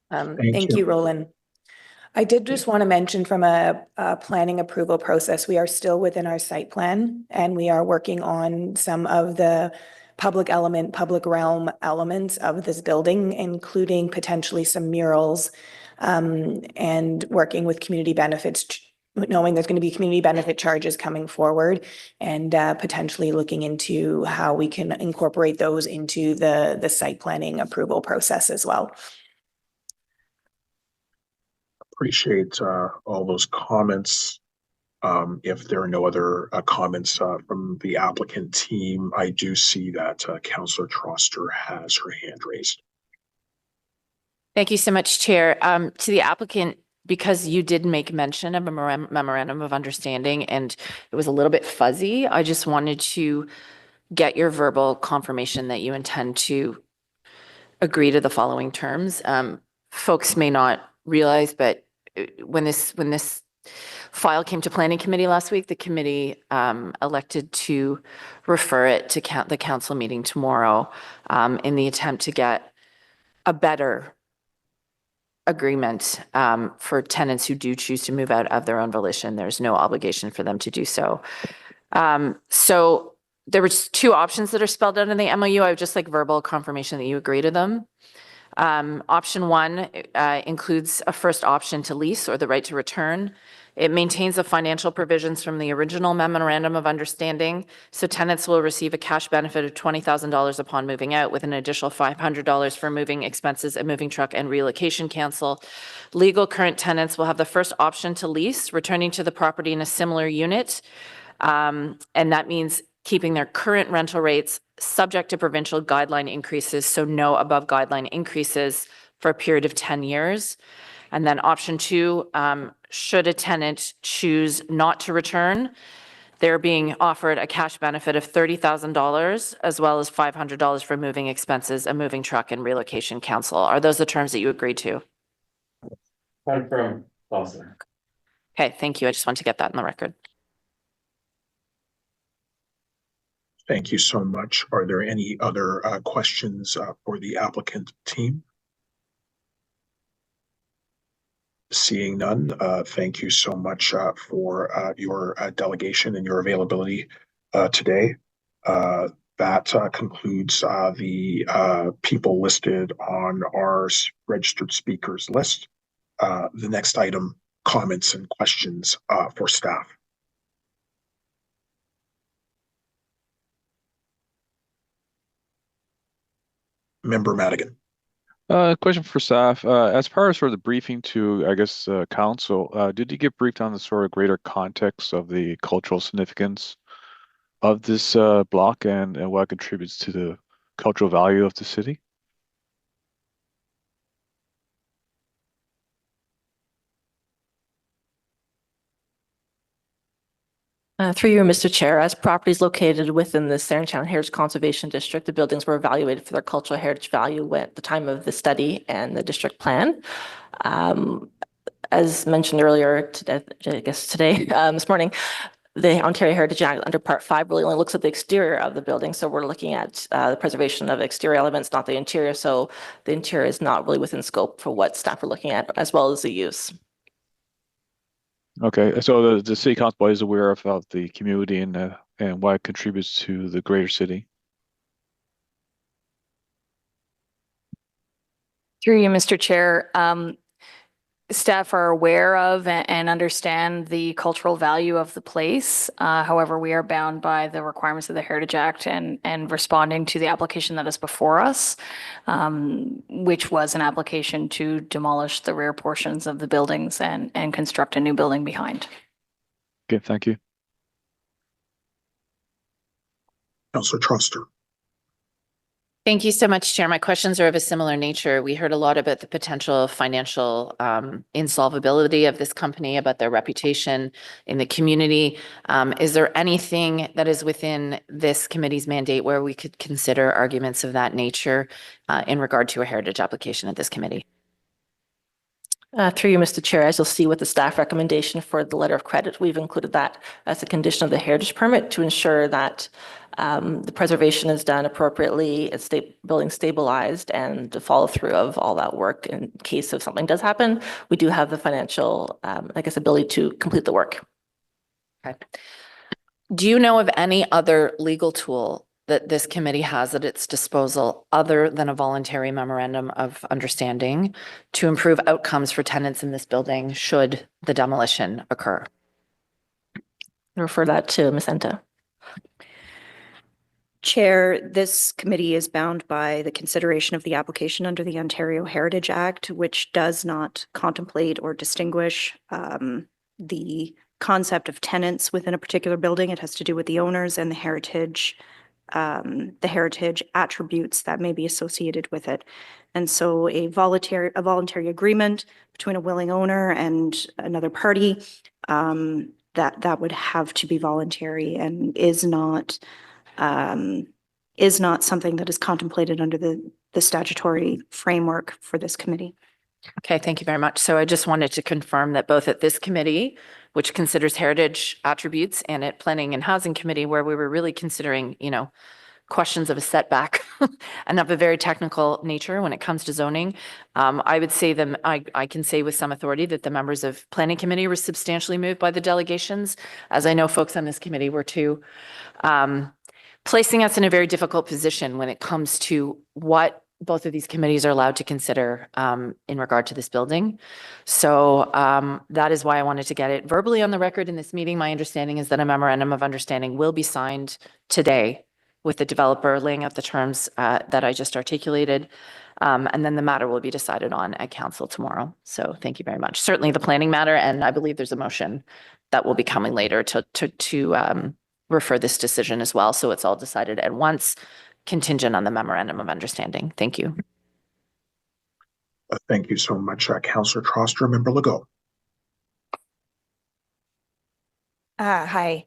[SPEAKER 19] Thank you, Roland. I did just want to mention from a planning approval process, we are still within our site plan and we are working on some of the public realm elements of this building, including potentially some murals and working with community benefits, knowing there's going to be community benefit charges coming forward and potentially looking into how we can incorporate those into the site planning approval process as well.
[SPEAKER 1] Appreciate all those comments. If there are no other comments from the applicant team, I do see that Councillor Troster has her hand raised.
[SPEAKER 4] Thank you so much, Chair. To the applicant, because you did make mention of a memorandum of understanding and it was a little bit fuzzy, I just wanted to get your verbal confirmation that you intend to agree to the following terms. Folks may not realize, but when this file came to Planning Committee last week, the committee elected to refer it to the council meeting tomorrow in the attempt to get a better agreement for tenants who do choose to move out of their own volition. There's no obligation for them to do so. So there were two options that are spelled out in the MOU. I would just like verbal confirmation that you agree to them. Option one includes a first option to lease or the right to return. It maintains the financial provisions from the original memorandum of understanding. So tenants will receive a cash benefit of $20,000 upon moving out with an additional $500 for moving expenses, a moving truck, and relocation cancel. Legal current tenants will have the first option to lease, returning to the property in a similar unit. And that means keeping their current rental rates subject to provincial guideline increases, so no above guideline increases for a period of 10 years. And then option two, should a tenant choose not to return, they're being offered a cash benefit of $30,000 as well as $500 for moving expenses, a moving truck, and relocation council. Are those the terms that you agreed to?
[SPEAKER 21] Confirm, Councillor.
[SPEAKER 4] Okay, thank you. I just want to get that in the record.
[SPEAKER 1] Thank you so much. Are there any other questions for the applicant team? Seeing none, thank you so much for your delegation and your availability today. That concludes the people listed on our registered speakers list. The next item, comments and questions for staff. Member Madigan.
[SPEAKER 10] Question for staff. As part of sort of the briefing to, I guess, council, did you get briefed on the sort of greater context of the cultural significance of this block and what it contributes to the cultural value of the city?
[SPEAKER 9] Through you, Mr. Chair, as properties located within the Salle Champlain Heritage Conservation District, the buildings were evaluated for their cultural heritage value at the time of the study and the district plan. As mentioned earlier today, I guess today, this morning, the Ontario Heritage Act under Part 5 really only looks at the exterior of the building. So we're looking at the preservation of exterior elements, not the interior. So the interior is not really within scope for what staff are looking at, as well as the use.
[SPEAKER 10] Okay, so the city council is aware of the community and what it contributes to the greater city.
[SPEAKER 5] Through you, Mr. Chair, staff are aware of and understand the cultural value of the place. However, we are bound by the requirements of the Heritage Act and responding to the application that is before us, which was an application to demolish the rear portions of the buildings and construct a new building behind.
[SPEAKER 10] Okay, thank you.
[SPEAKER 1] Councillor Troster.
[SPEAKER 4] Thank you so much, Chair. My questions are of a similar nature. We heard a lot about the potential financial insolvability of this company, about their reputation in the community. Is there anything that is within this committee's mandate where we could consider arguments of that nature in regard to a heritage application at this committee?
[SPEAKER 9] Through you, Mr. Chair, as you'll see with the staff recommendation for the letter of credit, we've included that as a condition of the heritage permit to ensure that the preservation is done appropriately, it's building stabilized, and the follow through of all that work in case if something does happen, we do have the financial, I guess, ability to complete the work.
[SPEAKER 4] Okay. Do you know of any other legal tool that this committee has at its disposal other than a voluntary memorandum of understanding to improve outcomes for tenants in this building should the demolition occur?
[SPEAKER 9] I refer that to Ms. Enta.
[SPEAKER 6] Chair, this committee is bound by the consideration of the application under the Ontario Heritage Act, which does not contemplate or distinguish the concept of tenants within a particular building. It has to do with the owners and the heritage attributes that may be associated with it. And so a voluntary agreement between a willing owner and another party, that would have to be voluntary and is not something that is contemplated under the statutory framework for this committee.
[SPEAKER 4] Okay, thank you very much. So I just wanted to confirm that both at this committee, which considers heritage attributes, and at Planning and Housing Committee, where we were really considering, questions of a setback and of a very technical nature when it comes to zoning. I would say I can say with some authority that the members of Planning Committee were substantially moved by the delegations, as I know folks on this committee were too, placing us in a very difficult position when it comes to what both of these committees are allowed to consider in regard to this building. So that is why I wanted to get it verbally on the record in this meeting. My understanding is that a memorandum of understanding will be signed today with the developer laying out the terms that I just articulated. And then the matter will be decided on at council tomorrow. So thank you very much. Certainly the planning matter, and I believe there's a motion that will be coming later to refer this decision as well. So it's all decided at once, contingent on the memorandum of understanding. Thank you.
[SPEAKER 1] Thank you so much, Councillor Troster. Member Legault.
[SPEAKER 22] Hi.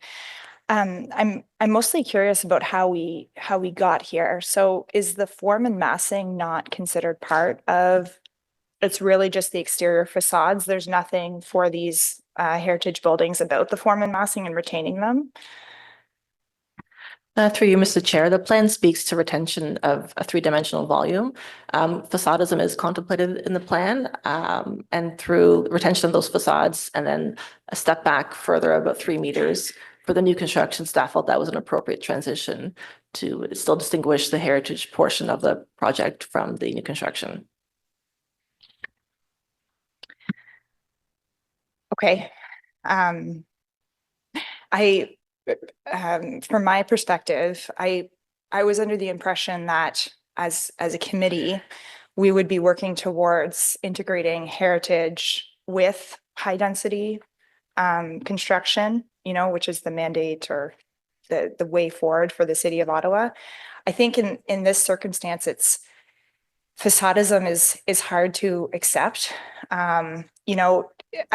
[SPEAKER 22] I'm mostly curious about how we got here. So is the form and massing not considered part of? It's really just the exterior facades. There's nothing for these heritage buildings about the form and massing and retaining them.
[SPEAKER 9] Through you, Mr. Chair, the plan speaks to retention of a three-dimensional volume. Facadism is contemplated in the plan, and through retention of those facades and then a step back further about 3 meters for the new construction, staff felt that was an appropriate transition to still distinguish the heritage portion of the project from the new construction.
[SPEAKER 22] Okay. From my perspective, I was under the impression that as a committee, we would be working towards integrating heritage with high density construction, which is the mandate or the way forward for the city of Ottawa. I think in this circumstance, facadism is hard to accept. I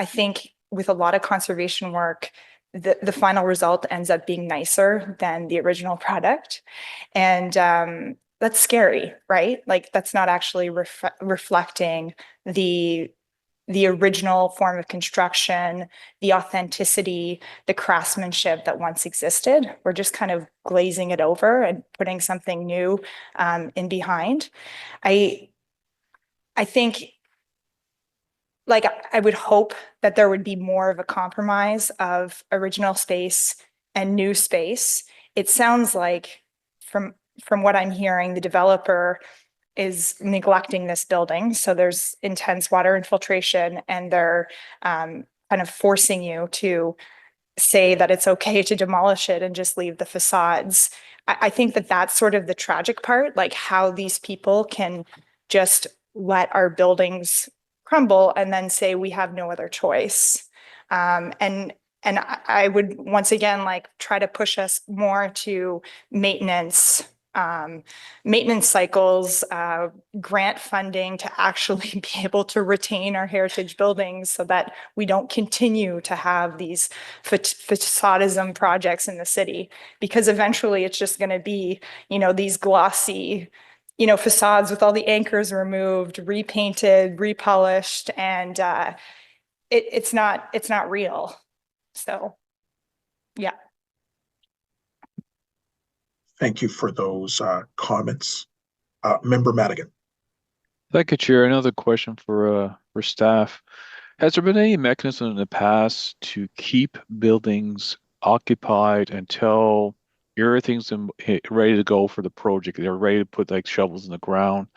[SPEAKER 22] think with a lot of conservation work, the final result ends up being nicer than the original product. And that's scary, right? Like that's not actually reflecting the original form of construction, the authenticity, the craftsmanship that once existed. We're just kind of glazing it over and putting something new in behind. I think, like, I would hope that there would be more of a compromise of original space and new space. It sounds like from what I'm hearing, the developer is neglecting this building. So there's intense water infiltration and they're kind of forcing you to say that it's okay to demolish it and just leave the facades. I think that that's sort of the tragic part, like how these people can just let our buildings crumble and then say we have no other choice. And I would once again like try to push us more to maintenance cycles, grant funding to actually be able to retain our heritage buildings so that we don't continue to have these facadism projects in the city, because eventually it's just going to be, these glossy facades with all the anchors removed, repainted, repolished, and it's not real. So, yeah.
[SPEAKER 1] Thank you for those comments. Member Madigan.
[SPEAKER 10] Thank you, Chair. Another question for staff. Has there been any mechanism in the past to keep buildings occupied until everything's ready to go for the project? They're ready to put like shovels in the ground.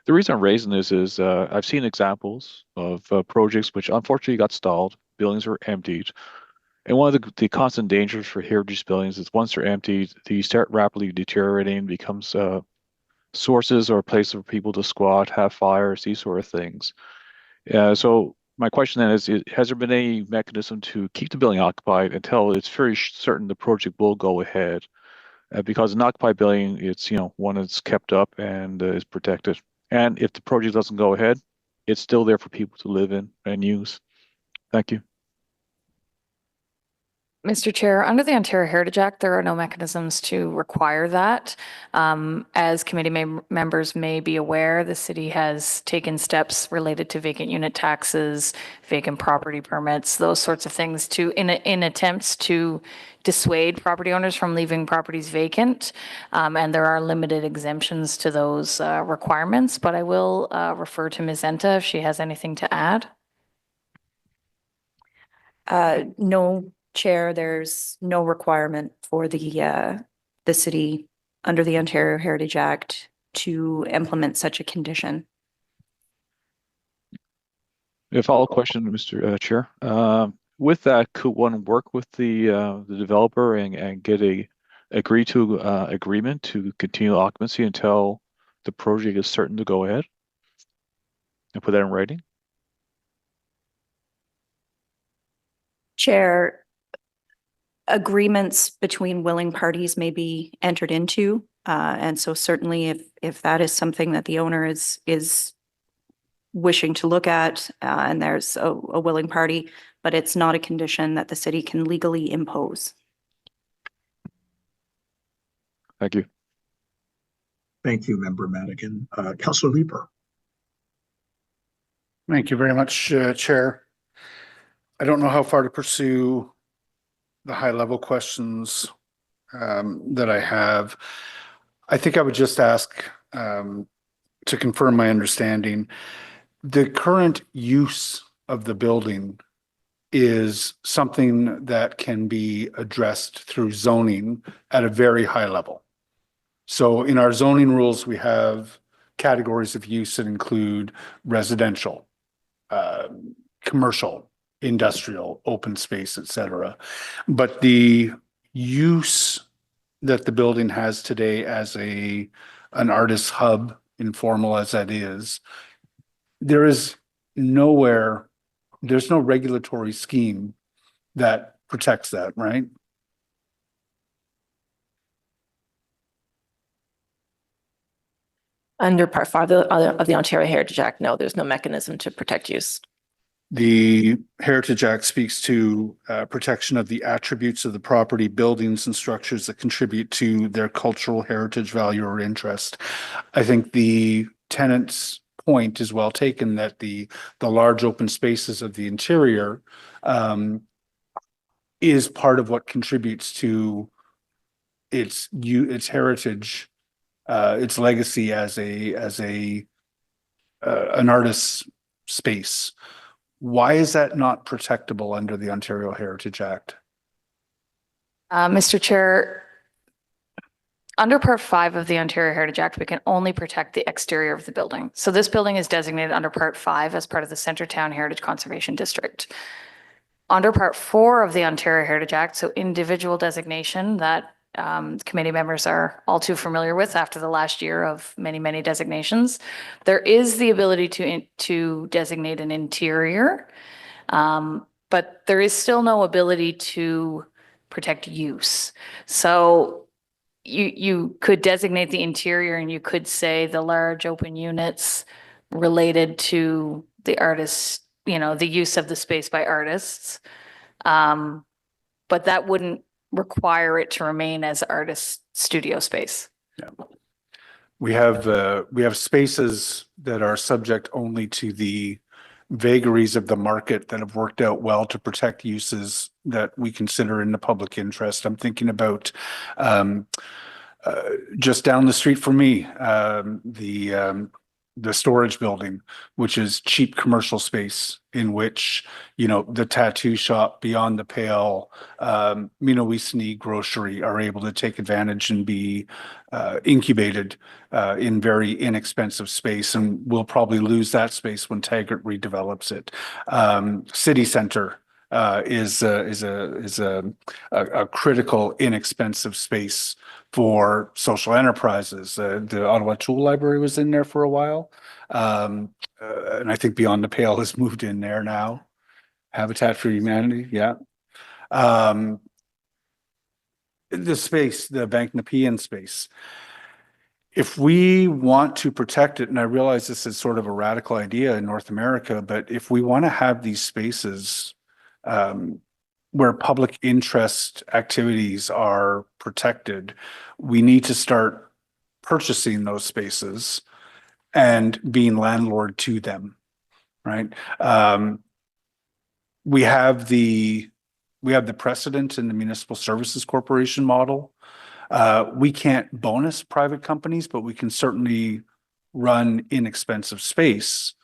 [SPEAKER 10] The reason I'm raising this is I've seen examples of projects which unfortunately got stalled. Buildings were emptied. And one of the constant dangers for heritage buildings is once they're empty, they start rapidly deteriorating, becomes sources or places for people to squat, have fires, these sort of things. So my question then is, has there been any mechanism to keep the building occupied until it's very certain the project will go ahead? Because an occupied building, it's, one that's kept up and is protected. And if the project doesn't go ahead, it's still there for people to live in and use. Thank you.
[SPEAKER 5] Mr. Chair, under the Ontario Heritage Act, there are no mechanisms to require that. As committee members may be aware, the city has taken steps related to vacant unit taxes, vacant property permits, those sorts of things in attempts to dissuade property owners from leaving properties vacant. And there are limited exemptions to those requirements, but I will refer to Ms. Enta if she has anything to add.
[SPEAKER 6] No, Chair, there's no requirement for the city under the Ontario Heritage Act to implement such a condition.
[SPEAKER 10] A follow-up question, Mr. Chair. With that, could one work with the developer and get agree to agreement to continue occupancy until the project is certain to go ahead, and put that in writing?
[SPEAKER 6] Chair, agreements between willing parties may be entered into. And so certainly if that is something that the owner is wishing to look at, and there's a willing party, but it's not a condition that the city can legally impose.
[SPEAKER 10] Thank you.
[SPEAKER 1] Thank you, Member Madigan. Councillor Leeper.
[SPEAKER 3] Thank you very much, Chair. I don't know how far to pursue the high-level questions that I have. I think I would just ask to confirm my understanding. The current use of the building is something that can be addressed through zoning at a very high level. So in our zoning rules, we have categories of use that include residential, commercial, industrial, open space, et cetera. But the use that the building has today as an artist hub, informal as that is, there's no regulatory scheme that protects that, right?
[SPEAKER 9] Under Part 5 of the Ontario Heritage Act, no, there's no mechanism to protect use.
[SPEAKER 3] The Heritage Act speaks to protection of the attributes of the property, buildings, and structures that contribute to their cultural heritage, value, or interest. I think the tenant's point is well taken that the large open spaces of the interior is part of what contributes to its heritage, its legacy as an artist's space. Why is that not protectable under the Ontario Heritage Act?
[SPEAKER 5] Mr. Chair, under Part 5 of the Ontario Heritage Act, we can only protect the exterior of the building. So this building is designated under Part 5 as part of the Centretown Heritage Conservation District. Under Part 4 of the Ontario Heritage Act, so individual designation that committee members are all too familiar with after the last year of many designations, there is the ability to designate an interior, but there is still no ability to protect use. So you could designate the interior and you could say the large open units related to the artists, the use of the space by artists. But that wouldn't require it to remain as artist studio space.
[SPEAKER 3] Yeah. We have spaces that are subject only to the vagaries of the market that have worked out well to protect uses that we consider in the public interest. I'm thinking about just down the street from me, the storage building, which is cheap commercial space in which, the tattoo shop, Beyond the Pale, Minowisni grocery are able to take advantage and be incubated in very inexpensive space. And we'll probably lose that space when Taggart redevelops it. City Center is a critical, inexpensive space for social enterprises. The Ottawa Tool Library was in there for a while. And I think Beyond the Pale has moved in there now. Habitat for Humanity, yeah. The space, the Bank Nepean space. If we want to protect it, and I realize this is sort of a radical idea in North America, but if we want to have these spaces where public interest activities are protected, we need to start purchasing those spaces and being landlord to them, right? We have the precedent in the Municipal Services Corporation model. We can't bonus private companies, but we can certainly run inexpensive space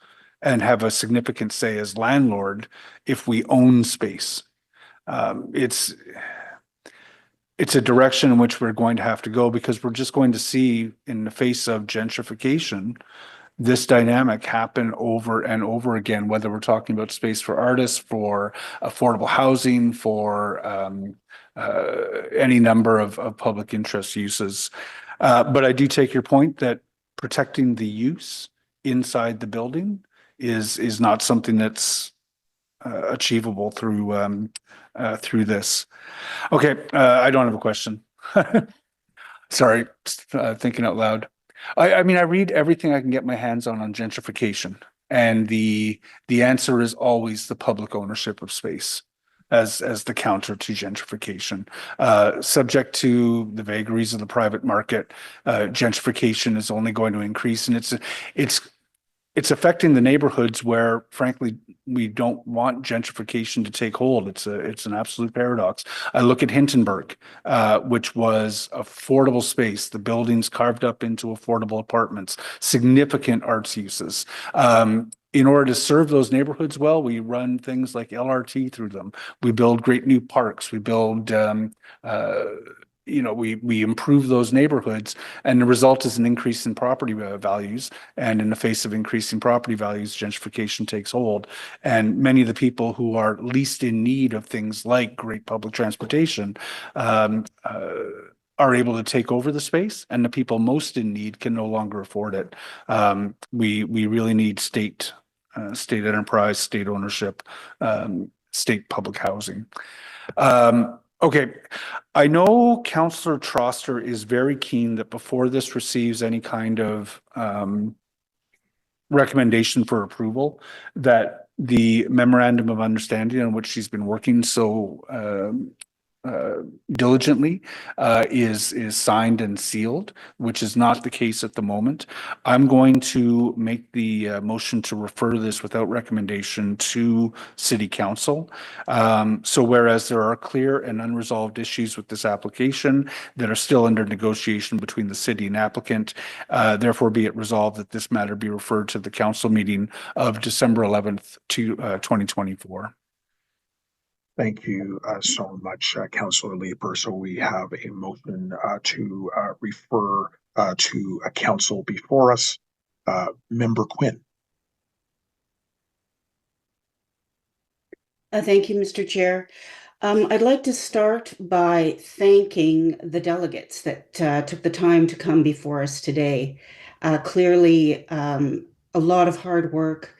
[SPEAKER 3] and have a significant say as landlord if we own space. It's a direction in which we're going to have to go, because we're just going to see, in the face of gentrification, this dynamic happen over and over again, whether we're talking about space for artists, for affordable housing, for any number of public interest uses. But I do take your point that protecting the use inside the building is not something that's achievable through this. Okay, I don't have a question. Sorry, thinking out loud. I mean, I read everything I can get my hands on gentrification, and the answer is always the public ownership of space as the counter to gentrification. Subject to the vagaries of the private market, gentrification is only going to increase, and it's affecting the neighborhoods where, frankly, we don't want gentrification to take hold. It's an absolute paradox. I look at Hintonburg, which was affordable space, the buildings carved up into affordable apartments, significant arts uses. In order to serve those neighborhoods well, we run things like LRT through them. We build great new parks. We build we improve those neighborhoods, and the result is an increase in property values. And in the face of increasing property values, gentrification takes hold. And many of the people who are least in need of things like great public transportation are able to take over the space, and the people most in need can no longer afford it. We really need state enterprise, state ownership, state public housing. Okay, I know Councillor Troster is very keen that before this receives any kind of recommendation for approval, that the memorandum of understanding on which she's been working so diligently is signed and sealed, which is not the case at the moment. I'm going to make the motion to refer this without recommendation to City Council. So whereas there are clear and unresolved issues with this application that are still under negotiation between the city and applicant, therefore be it resolved that this matter be referred to the council meeting of December 11th to 2024.
[SPEAKER 1] Thank you so much, Councillor Leeper. So we have a motion to refer to a council before us. Member Quinn.
[SPEAKER 7] Thank you, Mr. Chair. I'd like to start by thanking the delegates that took the time to come before us today. Clearly, a lot of hard work,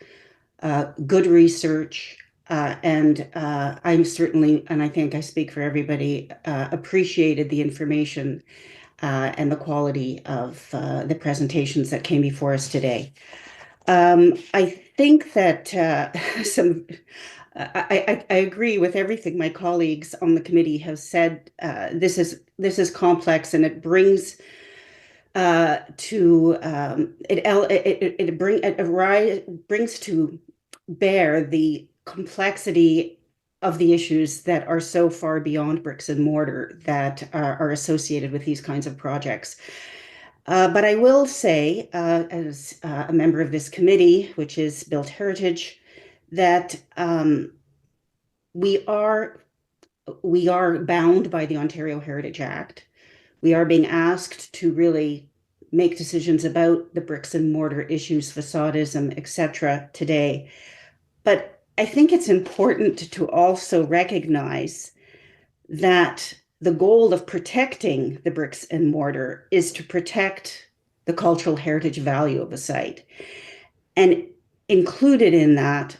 [SPEAKER 7] good research, and I'm certainly, and I think I speak for everybody, appreciated the information and the quality of the presentations that came before us today. I think that I agree with everything my colleagues on the committee have said. This is complex, and it brings brings to bear the complexity of the issues that are so far beyond bricks and mortar that are associated with these kinds of projects. But I will say, as a member of this committee, which is Built Heritage, that we are bound by the Ontario Heritage Act. We are being asked to really make decisions about the bricks and mortar issues, facadism, etc. today. But I think it's important to also recognize that the goal of protecting the bricks and mortar is to protect the cultural heritage value of a site. And included in that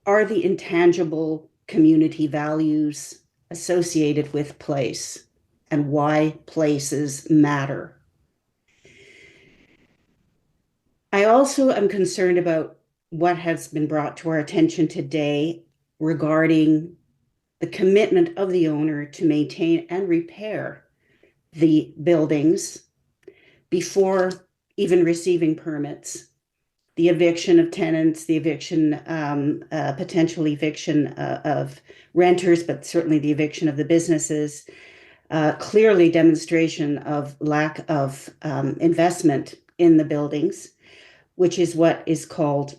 [SPEAKER 7] are the intangible community values associated with place and why places matter. I also am concerned about what has been brought to our attention today regarding the commitment of the owner to maintain and repair the buildings before even receiving permits. The eviction of tenants, the eviction, potential eviction of renters, but certainly the eviction of the businesses, clearly demonstration of lack of investment in the buildings, which is what is called,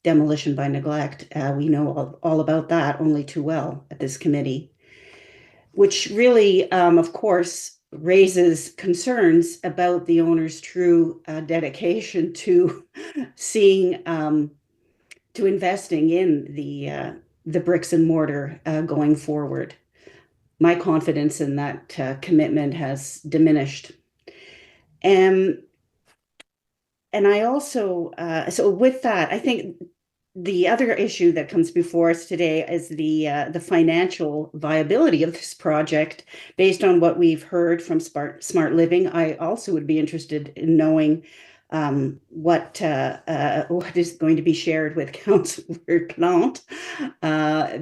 [SPEAKER 7] demolition by neglect. We know all about that only too well at this committee, which really, of course, raises concerns about the owner's true dedication to seeing, to investing in the bricks and mortar going forward. My confidence in that commitment has diminished. And I also, so with that, I think the other issue that comes before us today is the financial viability of this project based on what we've heard from Smart Living. I also would be interested in knowing what is going to be shared with Councillor Plante,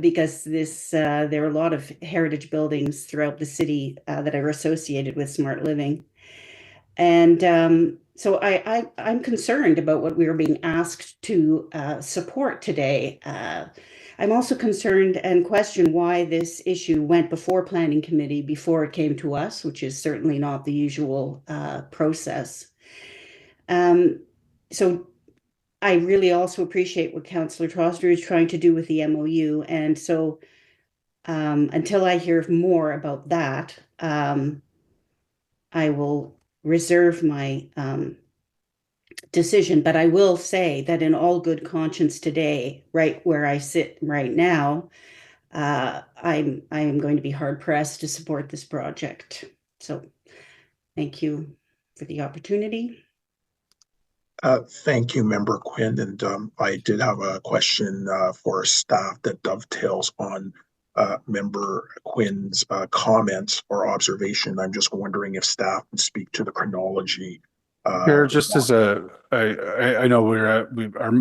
[SPEAKER 7] because there are a lot of heritage buildings throughout the city that are associated with Smart Living. And so I'm concerned about what we are being asked to support today. I'm also concerned and question why this issue went before Planning Committee before it came to us, which is certainly not the usual process. So I really also appreciate what Councillor Troster is trying to do with the MOU. And so until I hear more about that, I will reserve my decision, but I will say that in all good conscience today, right where I sit right now, I am going to be hard pressed to support this project. So thank you for the opportunity.
[SPEAKER 1] Thank you, Member Quinn. And I did have a question for staff that dovetails on Member Quinn's comments or observation. I'm just wondering if staff can speak to the chronology.
[SPEAKER 3] Here, just as I know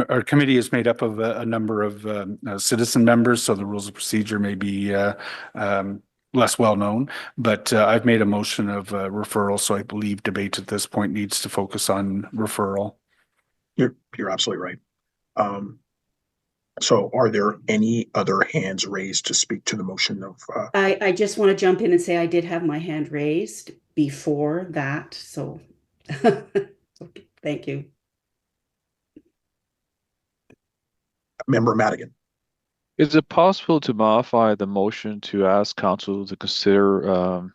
[SPEAKER 3] our committee is made up of a number of citizen members, so the rules of procedure may be less well known, but I've made a motion of referral, so I believe debate at this point needs to focus on referral.
[SPEAKER 1] You're absolutely right. So are there any other hands raised to speak to the motion of?
[SPEAKER 7] I just want to jump in and say I did have my hand raised before that, so okay, thank you.
[SPEAKER 1] Member Madigan.
[SPEAKER 10] Is it possible to modify the motion to ask council to consider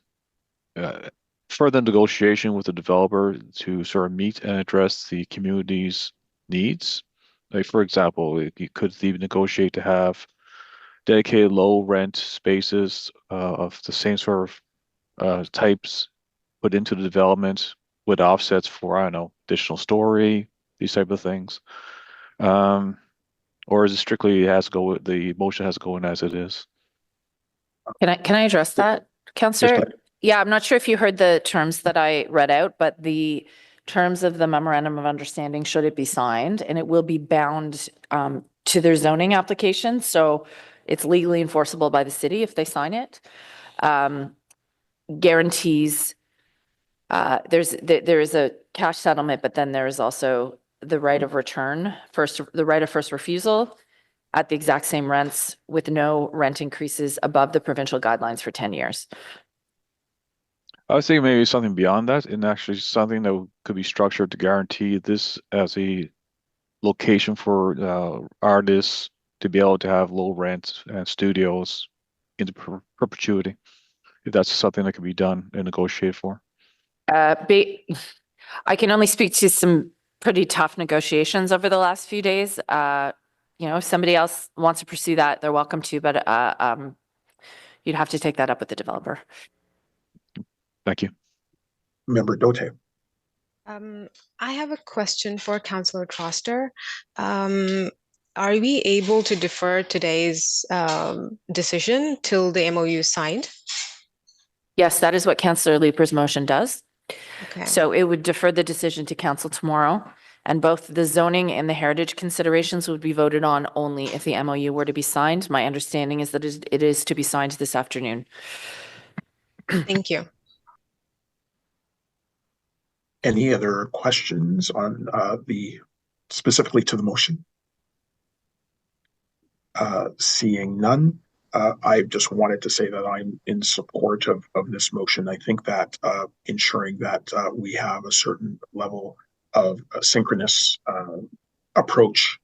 [SPEAKER 10] further negotiation with the developer to sort of meet and address the community's needs? Like, for example, you could even negotiate to have dedicated low rent spaces of the same sort of types put into the development with offsets for, I don't know, additional story, these type of things. Or is it strictly the motion has to go in as it is?
[SPEAKER 4] Can I address that, Councillor? Yeah, I'm not sure if you heard the terms that I read out, but the terms of the memorandum of understanding, should it be signed, and it will be bound to their zoning application. So it's legally enforceable by the city if they sign it. Guarantees, there is a cash settlement, but then there is also the right of return, the right of first refusal at the exact same rents with no rent increases above the provincial guidelines for 10 years.
[SPEAKER 10] I was thinking maybe something beyond that, and actually something that could be structured to guarantee this as a location for artists to be able to have low rent and studios into perpetuity, if that's something that could be done and negotiated for.
[SPEAKER 4] I can only speak to some pretty tough negotiations over the last few days. if somebody else wants to pursue that, they're welcome to, but you'd have to take that up with the developer.
[SPEAKER 10] Thank you.
[SPEAKER 1] Member Dote.
[SPEAKER 12] I have a question for Councillor Troster. Are we able to defer today's decision till the MOU is signed?
[SPEAKER 4] Yes, that is what Councillor Leeper's motion does.
[SPEAKER 12] Okay.
[SPEAKER 4] So it would defer the decision to council tomorrow, and both the zoning and the heritage considerations would be voted on only if the MOU were to be signed. My understanding is that it is to be signed this afternoon.
[SPEAKER 12] Thank you.
[SPEAKER 1] Any other questions on specifically to the motion? Seeing none, I just wanted to say that I'm in support of this motion. I think that ensuring that we have a certain level of synchronous approach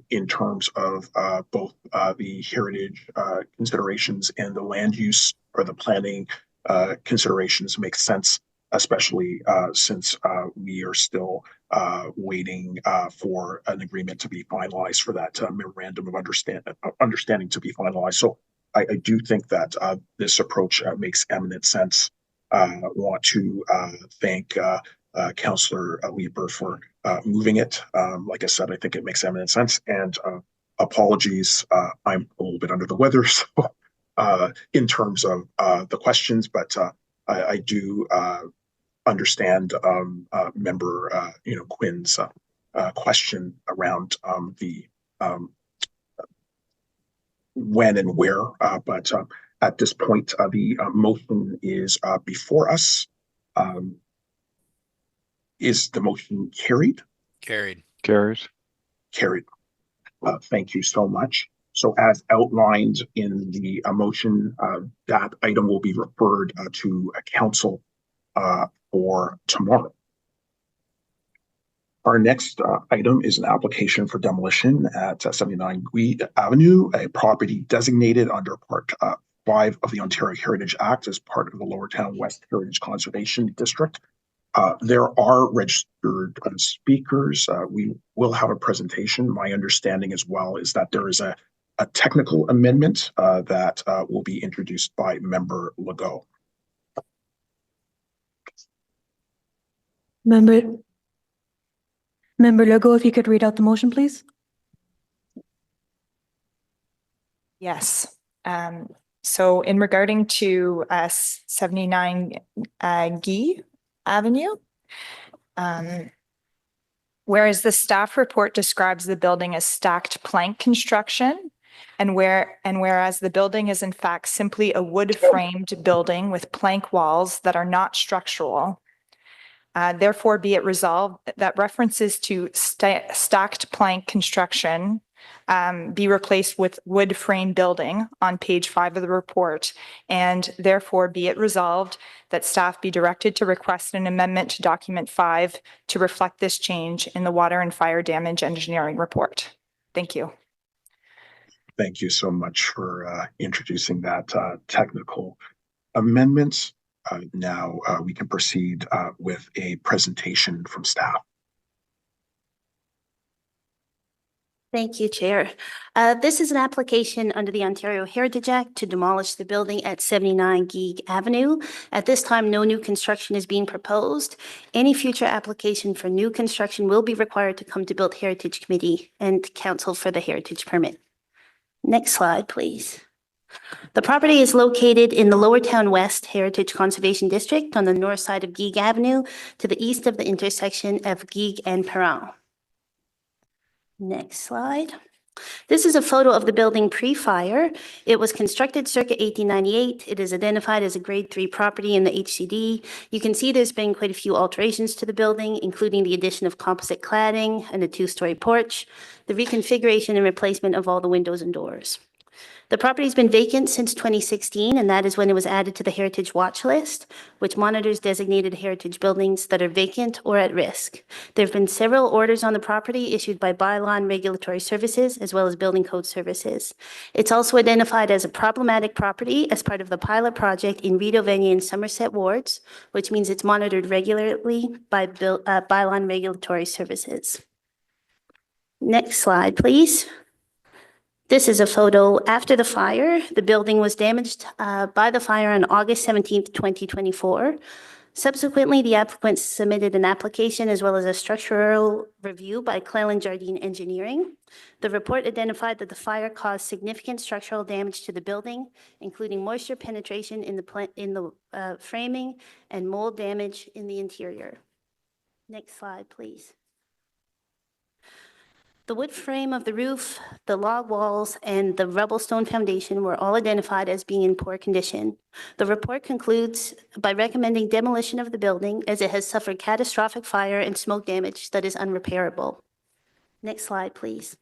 [SPEAKER 1] in terms of both the heritage considerations and the land use or the planning considerations makes sense, especially since we are still waiting for an agreement to be finalized, for that memorandum of understanding to be finalized. So I do think that this approach makes eminent sense. I want to thank Councillor Leeper for moving it. Like I said, I think it makes eminent sense. And apologies, I'm a little bit under the weather, so in terms of the questions, but I do understand member Quinn's question around the when and where, but at this point the motion is before us. Is the motion carried?
[SPEAKER 13] Carried.
[SPEAKER 10] Carried.
[SPEAKER 1] Carried. Thank you so much. So as outlined in the motion, that item will be referred to council for tomorrow. Our next item is an application for demolition at 79 Guy Avenue, a property designated under Part 5 of the Ontario Heritage Act as part of the Lower Town West Heritage Conservation District. There are registered speakers. We will have a presentation. My understanding as well is that there is a technical amendment that will be introduced by Member Legault.
[SPEAKER 2] Member Legault, if you could read out the motion, please.
[SPEAKER 22] Yes. So in regarding to 79 Guy Avenue, whereas the staff report describes the building as stacked plank construction, and whereas the building is in fact simply a wood-framed building with plank walls that are not structural. Therefore, be it resolved that references to stacked plank construction be replaced with wood frame building on page 5 of the report, and therefore be it resolved that staff be directed to request an amendment to document 5 to reflect this change in the water and fire damage engineering report. Thank you.
[SPEAKER 1] Thank you so much for introducing that technical amendment. Now we can proceed with a presentation from staff.
[SPEAKER 23] Thank you, Chair. This is an application under the Ontario Heritage Act to demolish the building at 79 Guy Avenue. At this time, no new construction is being proposed. Any future application for new construction will be required to come to Built Heritage Committee and Council for the heritage permit. Next slide, please. The property is located in the Lower Town West Heritage Conservation District on the north side of Guy Avenue to the east of the intersection of Guy and Perron. Next slide. This is a photo of the building pre-fire. It was constructed circa 1898. It is identified as a grade 3 property in the HCD. You can see there's been quite a few alterations to the building, including the addition of composite cladding and a 2-story porch, the reconfiguration and replacement of all the windows and doors. The property's been vacant since 2016, and that is when it was added to the Heritage Watch List, which monitors designated heritage buildings that are vacant or at risk. There have been several orders on the property issued by bylaw and regulatory services, as well as building code services. It's also identified as a problematic property as part of the pilot project in Rideau, Vanier, and Somerset wards, which means it's monitored regularly by bylaw and regulatory services. Next slide, please. This is a photo after the fire. The building was damaged by the fire on August 17th, 2024. Subsequently, the applicant submitted an application as well as a structural review by Cleland Jardine Engineering. The report identified that the fire caused significant structural damage to the building, including moisture penetration in the framing and mold damage in the interior. Next slide, please. The wood frame of the roof, the log walls, and the rubble stone foundation were all identified as being in poor condition. The report concludes by recommending demolition of the building as it has suffered catastrophic fire and smoke damage that is unrepairable. Next slide, please.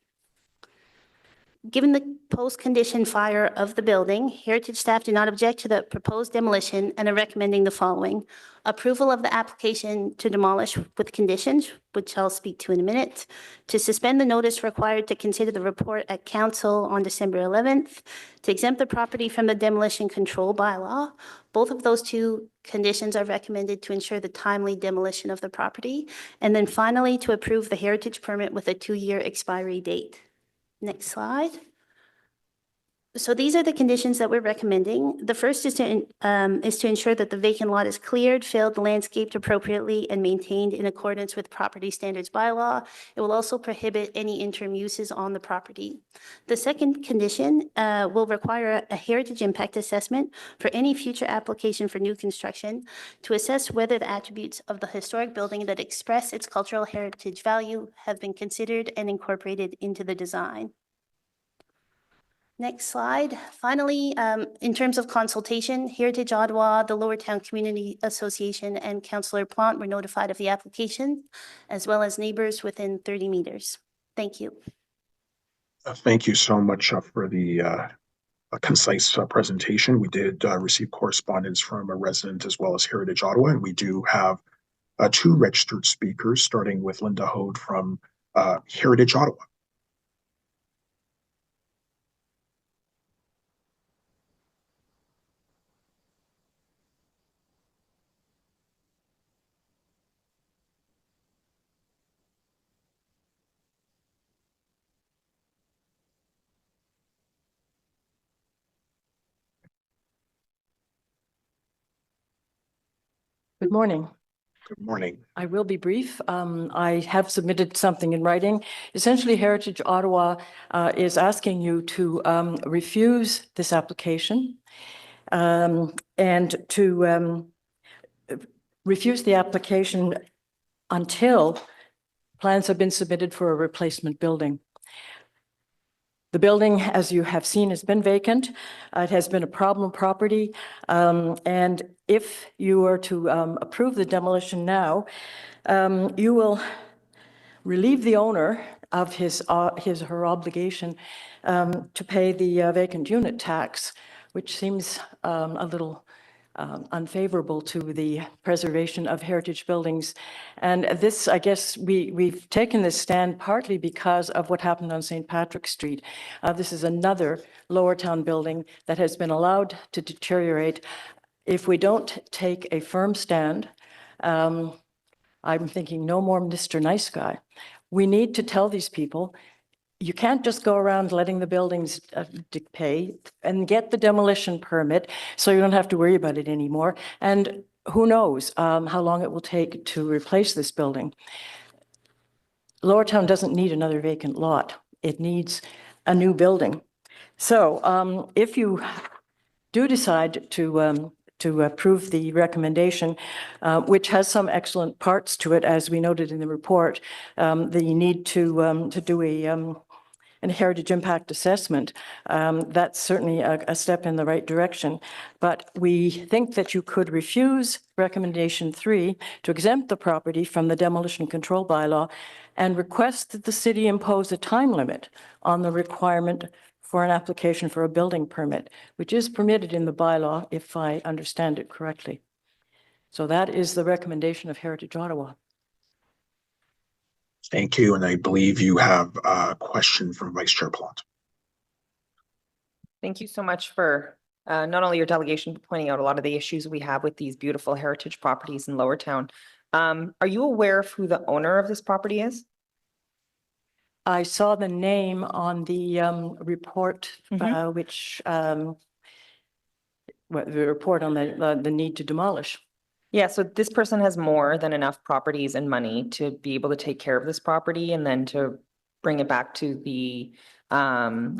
[SPEAKER 23] Given the post-condition fire of the building, Heritage staff do not object to the proposed demolition and are recommending the following. Approval of the application to demolish with conditions, which I'll speak to in a minute, to suspend the notice required to consider the report at council on December 11th, to exempt the property from the demolition control bylaw. Both of those two conditions are recommended to ensure the timely demolition of the property. And then finally, to approve the heritage permit with a 2-year expiry date. Next slide. So these are the conditions that we're recommending. The first is to ensure that the vacant lot is cleared, filled, landscaped appropriately, and maintained in accordance with property standards bylaw. It will also prohibit any interim uses on the property. The second condition will require a heritage impact assessment for any future application for new construction to assess whether the attributes of the historic building that express its cultural heritage value have been considered and incorporated into the design. Next slide. Finally, in terms of consultation, Heritage Ottawa, the Lower Town Community Association, and Councillor Plante were notified of the application, as well as neighbors within 30 meters. Thank you.
[SPEAKER 1] Thank you so much for the concise presentation. We did receive correspondence from a resident as well as Heritage Ottawa, and we do have 2 registered speakers, starting with Linda Hode from Heritage Ottawa.
[SPEAKER 13] Good morning.
[SPEAKER 1] Good morning.
[SPEAKER 13] I will be brief. I have submitted something in writing. Essentially, Heritage Ottawa is asking you to refuse this application and to refuse the application until plans have been submitted for a replacement building. The building, as you have seen, has been vacant. It has been a problem property. And if you were to approve the demolition now, you will relieve the owner of his or her obligation to pay the vacant unit tax, which seems a little unfavorable to the preservation of heritage buildings. And this, I guess, we've taken this stand partly because of what happened on St. Patrick Street. This is another Lower Town building that has been allowed to deteriorate. If we don't take a firm stand, I'm thinking no more Mr. Nice Guy. We need to tell these people, you can't just go around letting the buildings decay and get the demolition permit so you don't have to worry about it anymore. And who knows how long it will take to replace this building. Lower Town doesn't need another vacant lot. It needs a new building. So if you do decide to approve the recommendation, which has some excellent parts to it, as we noted in the report, the need to do an heritage impact assessment. That's certainly a step in the right direction. But we think that you could refuse recommendation 3 to exempt the property from the demolition control bylaw and request that the city impose a time limit on the requirement for an application for a building permit, which is permitted in the bylaw, if I understand it correctly. So that is the recommendation of Heritage Ottawa.
[SPEAKER 1] Thank you. And I believe you have a question from Vice Chair Plante.
[SPEAKER 8] Thank you so much for not only your delegation, but pointing out a lot of the issues we have with these beautiful heritage properties in Lower Town. Are you aware of who the owner of this property is?
[SPEAKER 13] I saw the name on the report, which the report on the need to demolish.
[SPEAKER 8] Yeah, so this person has more than enough properties and money to be able to take care of this property and then to bring it back to the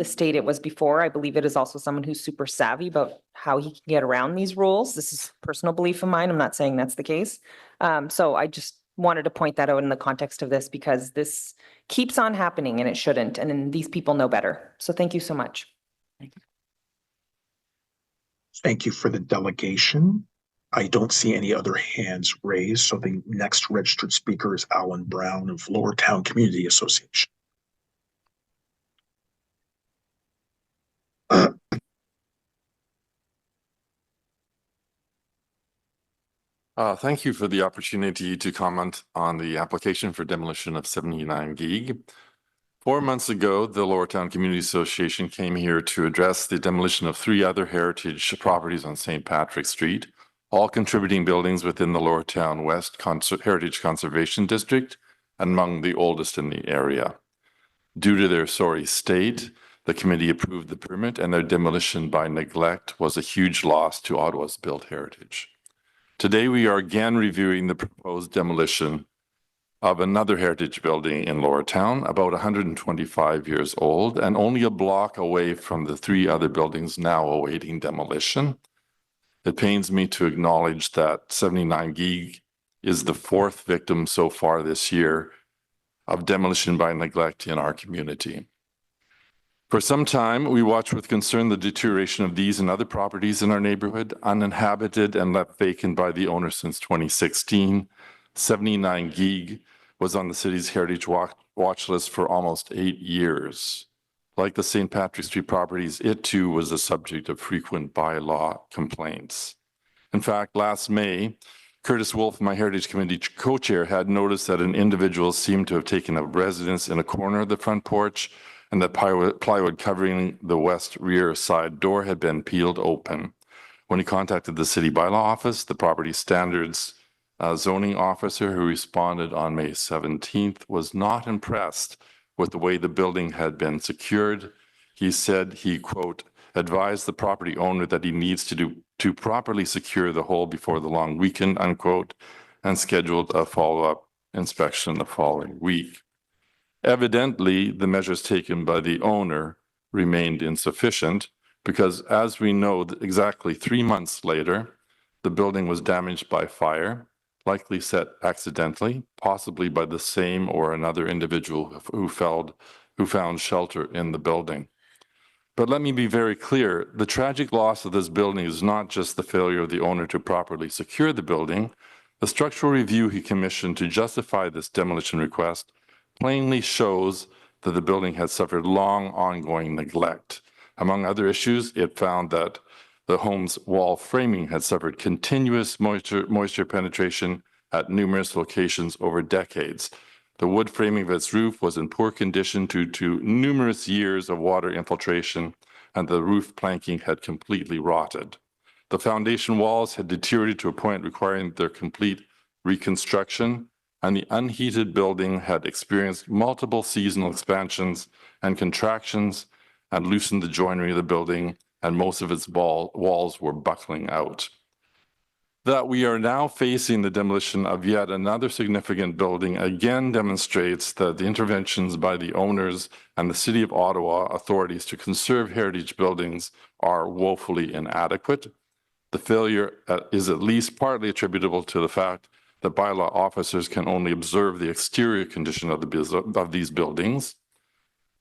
[SPEAKER 8] state it was before. I believe it is also someone who's super savvy about how he can get around these rules. This is personal belief of mine. I'm not saying that's the case. So I just wanted to point that out in the context of this because this keeps on happening and it shouldn't. And then these people know better. So thank you so much.
[SPEAKER 1] Thank you for the delegation. I don't see any other hands raised, so the next registered speaker is Alan Brown of Lower Town Community Association.
[SPEAKER 11] Thank you for the opportunity to comment on the application for demolition of 79 Gig. 4 months ago, the Lower Town Community Association came here to address the demolition of 3 other heritage properties on St. Patrick Street, all contributing buildings within the Lower Town West Heritage Conservation District, and among the oldest in the area. Due to their sorry state, the committee approved the permit, and their demolition by neglect was a huge loss to Ottawa's built heritage. Today, we are again reviewing the proposed demolition of another heritage building in Lower Town, about 125 years old, and only a block away from the 3 other buildings now awaiting demolition. It pains me to acknowledge that 79 Gig is the 4th victim so far this year of demolition by neglect in our community. For some time, we watched with concern the deterioration of these and other properties in our neighborhood, uninhabited and left vacant by the owner since 2016. 79 Gig was on the city's heritage watch list for almost 8 years. Like the St. Patrick Street properties, it too was the subject of frequent bylaw complaints. In fact, last May, Curtis Wolf, my Heritage Committee co-chair, had noticed that an individual seemed to have taken up residence in a corner of the front porch, and the plywood covering the west rear side door had been peeled open. When he contacted the city bylaw office, the property standards zoning officer who responded on May 17th was not impressed with the way the building had been secured. He said he, quote, advised the property owner that he needs to properly secure the hole before the long weekend, unquote, and scheduled a follow-up inspection the following week. Evidently, the measures taken by the owner remained insufficient because, as we know, exactly 3 months later, the building was damaged by fire, likely set accidentally, possibly by the same or another individual who found shelter in the building. But let me be very clear, the tragic loss of this building is not just the failure of the owner to properly secure the building. The structural review he commissioned to justify this demolition request plainly shows that the building had suffered long ongoing neglect. Among other issues, it found that the home's wall framing had suffered continuous moisture penetration at numerous locations over decades. The wood framing of its roof was in poor condition due to numerous years of water infiltration, and the roof planking had completely rotted. The foundation walls had deteriorated to a point requiring their complete reconstruction, and the unheated building had experienced multiple seasonal expansions and contractions and loosened the joinery of the building, and most of its walls were buckling out. That we are now facing the demolition of yet another significant building again demonstrates that the interventions by the owners and the City of Ottawa authorities to conserve heritage buildings are woefully inadequate. The failure is at least partly attributable to the fact that bylaw officers can only observe the exterior condition of these buildings.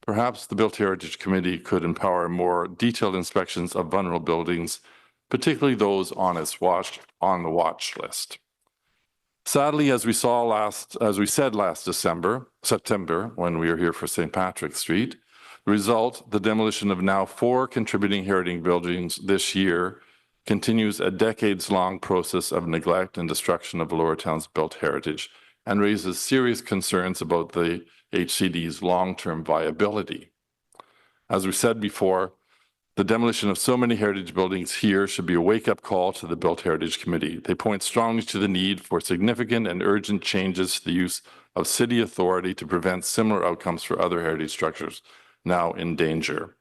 [SPEAKER 11] Perhaps the Built Heritage Committee could empower more detailed inspections of vulnerable buildings, particularly those on the watch list. Sadly, as we said last September, when we were here for St. Patrick Street, the result, the demolition of now 4 contributing heritage buildings this year, continues a decades-long process of neglect and destruction of Lower Town's built heritage and raises serious concerns about the HCD's long-term viability. As we said before, The demolition of so many heritage buildings here should be a wake-up call to the Built Heritage Committee. They point strongly to the need for significant and urgent changes to the use of city authority to prevent similar outcomes for other heritage structures now in danger.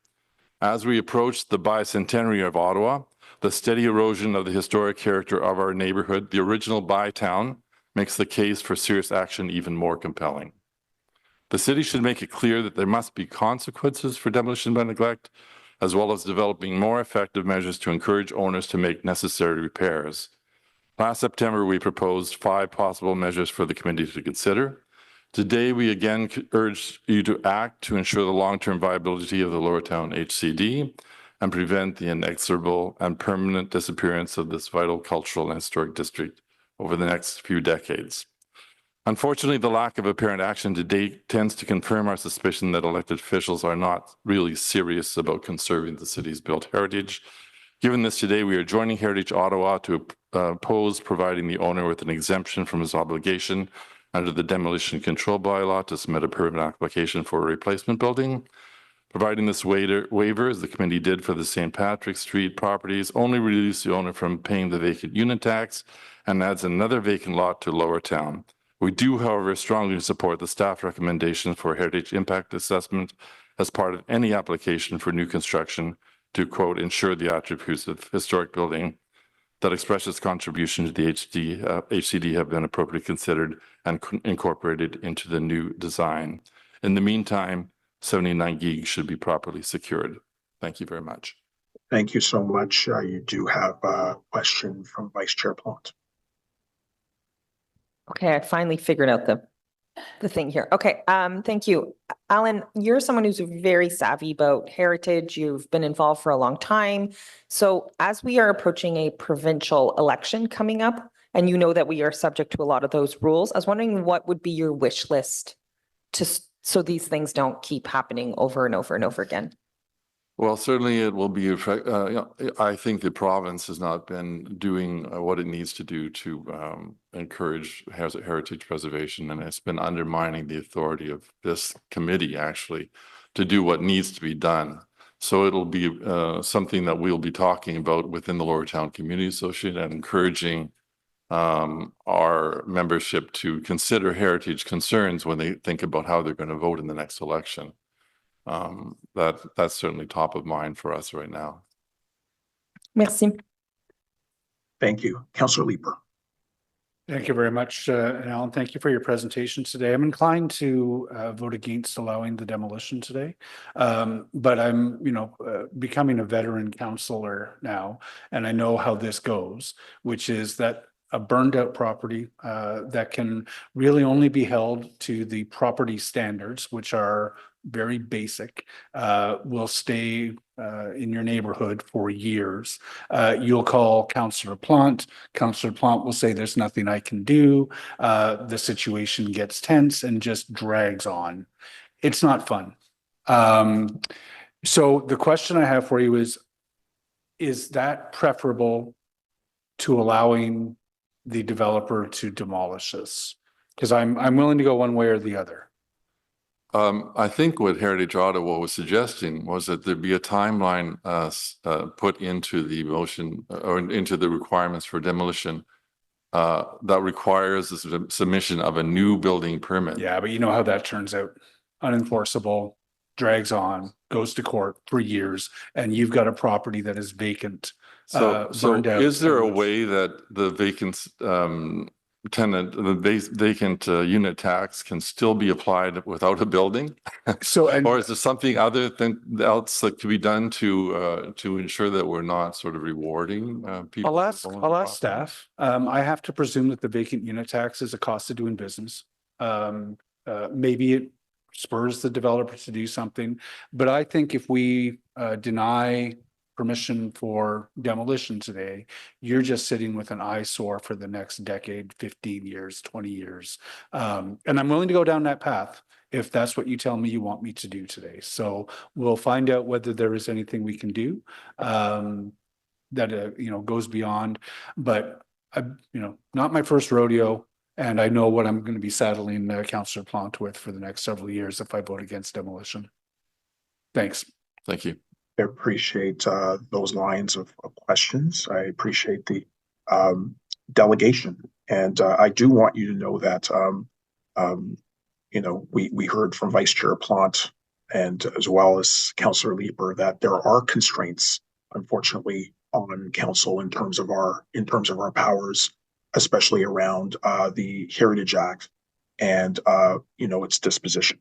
[SPEAKER 11] As we approach the bicentenary of Ottawa, the steady erosion of the historic character of our neighborhood, the original Bytown, makes the case for serious action even more compelling. The city should make it clear that there must be consequences for demolition by neglect, as well as developing more effective measures to encourage owners to make necessary repairs. Last September, we proposed 5 possible measures for the committee to consider. Today, we again urge you to act to ensure the long-term viability of the Lower Town HCD and prevent the inexorable and permanent disappearance of this vital cultural and historic district over the next few decades. Unfortunately, the lack of apparent action to date tends to confirm our suspicion that elected officials are not really serious about conserving the city's built heritage. Given this, today we are joining Heritage Ottawa to oppose providing the owner with an exemption from his obligation under the demolition control bylaw to submit a permit application for a replacement building. Providing this waiver, as the committee did for the St. Patrick Street properties, only relieves the owner from paying the vacant unit tax and adds another vacant lot to Lower Town. We do, however, strongly support the staff recommendation for heritage impact assessment as part of any application for new construction to, quote, ensure the attributes of historic building that express its contribution to the HCD have been appropriately considered and incorporated into the new design. In the meantime, 79 gig should be properly secured. Thank you very much.
[SPEAKER 1] Thank you so much. You do have a question from Vice Chair Plant.
[SPEAKER 8] Okay, I finally figured out the thing here. Okay, thank you. Alan, you're someone who's very savvy about heritage. You've been involved for a long time. So as we are approaching a provincial election coming up, and you know that we are subject to a lot of those rules, I was wondering what would be your wish list so these things don't keep happening over and over and over again?
[SPEAKER 11] Well, certainly it will be, I think the province has not been doing what it needs to do to encourage heritage preservation, and it's been undermining the authority of this committee actually to do what needs to be done. So it'll be something that we'll be talking about within the Lower Town Community Association and encouraging our membership to consider heritage concerns when they think about how they're going to vote in the next election. That's certainly top of mind for us right now.
[SPEAKER 8] Merci.
[SPEAKER 1] Thank you. Councillor Leeper.
[SPEAKER 3] Thank you very much, Alan. Thank you for your presentation today. I'm inclined to vote against allowing the demolition today, but I'm, becoming a veteran councillor now, and I know how this goes, which is that a burned out property that can really only be held to the property standards, which are very basic, will stay in your neighborhood for years. You'll call Councillor Plant. Councillor Plant will say there's nothing I can do. The situation gets tense and just drags on. It's not fun. So the question I have for you is that preferable to allowing the developer to demolish this? Because I'm willing to go one way or the other.
[SPEAKER 11] I think what Heritage Ottawa was suggesting was that there be a timeline put into the motion or into the requirements for demolition that requires the submission of a new building permit.
[SPEAKER 3] Yeah, but you know how that turns out. Unenforceable, drags on, goes to court for years, and you've got a property that is vacant.
[SPEAKER 11] So is there a way that the vacant vacant unit tax can still be applied without a building? Or is there something other than else that can be done to ensure that we're not sort of rewarding people?
[SPEAKER 3] I'll ask staff. I have to presume that the vacant unit tax is a cost of doing business. Maybe it spurs the developer to do something, but I think if we deny permission for demolition today, you're just sitting with an eyesore for the next decade, 15 years, 20 years. And I'm willing to go down that path if that's what you tell me you want me to do today. So we'll find out whether there is anything we can do that goes beyond, but not my first rodeo. And I know what I'm going to be saddling Councillor Plant with for the next several years if I vote against demolition. Thanks.
[SPEAKER 11] Thank you.
[SPEAKER 1] appreciate those lines of questions. I appreciate the delegation. And I do want you to know that, you know, we heard from Vice Chair Plant and as well as Councillor Leeper that there are constraints, unfortunately, on council in terms of our powers, especially around the Heritage Act and you know, its disposition.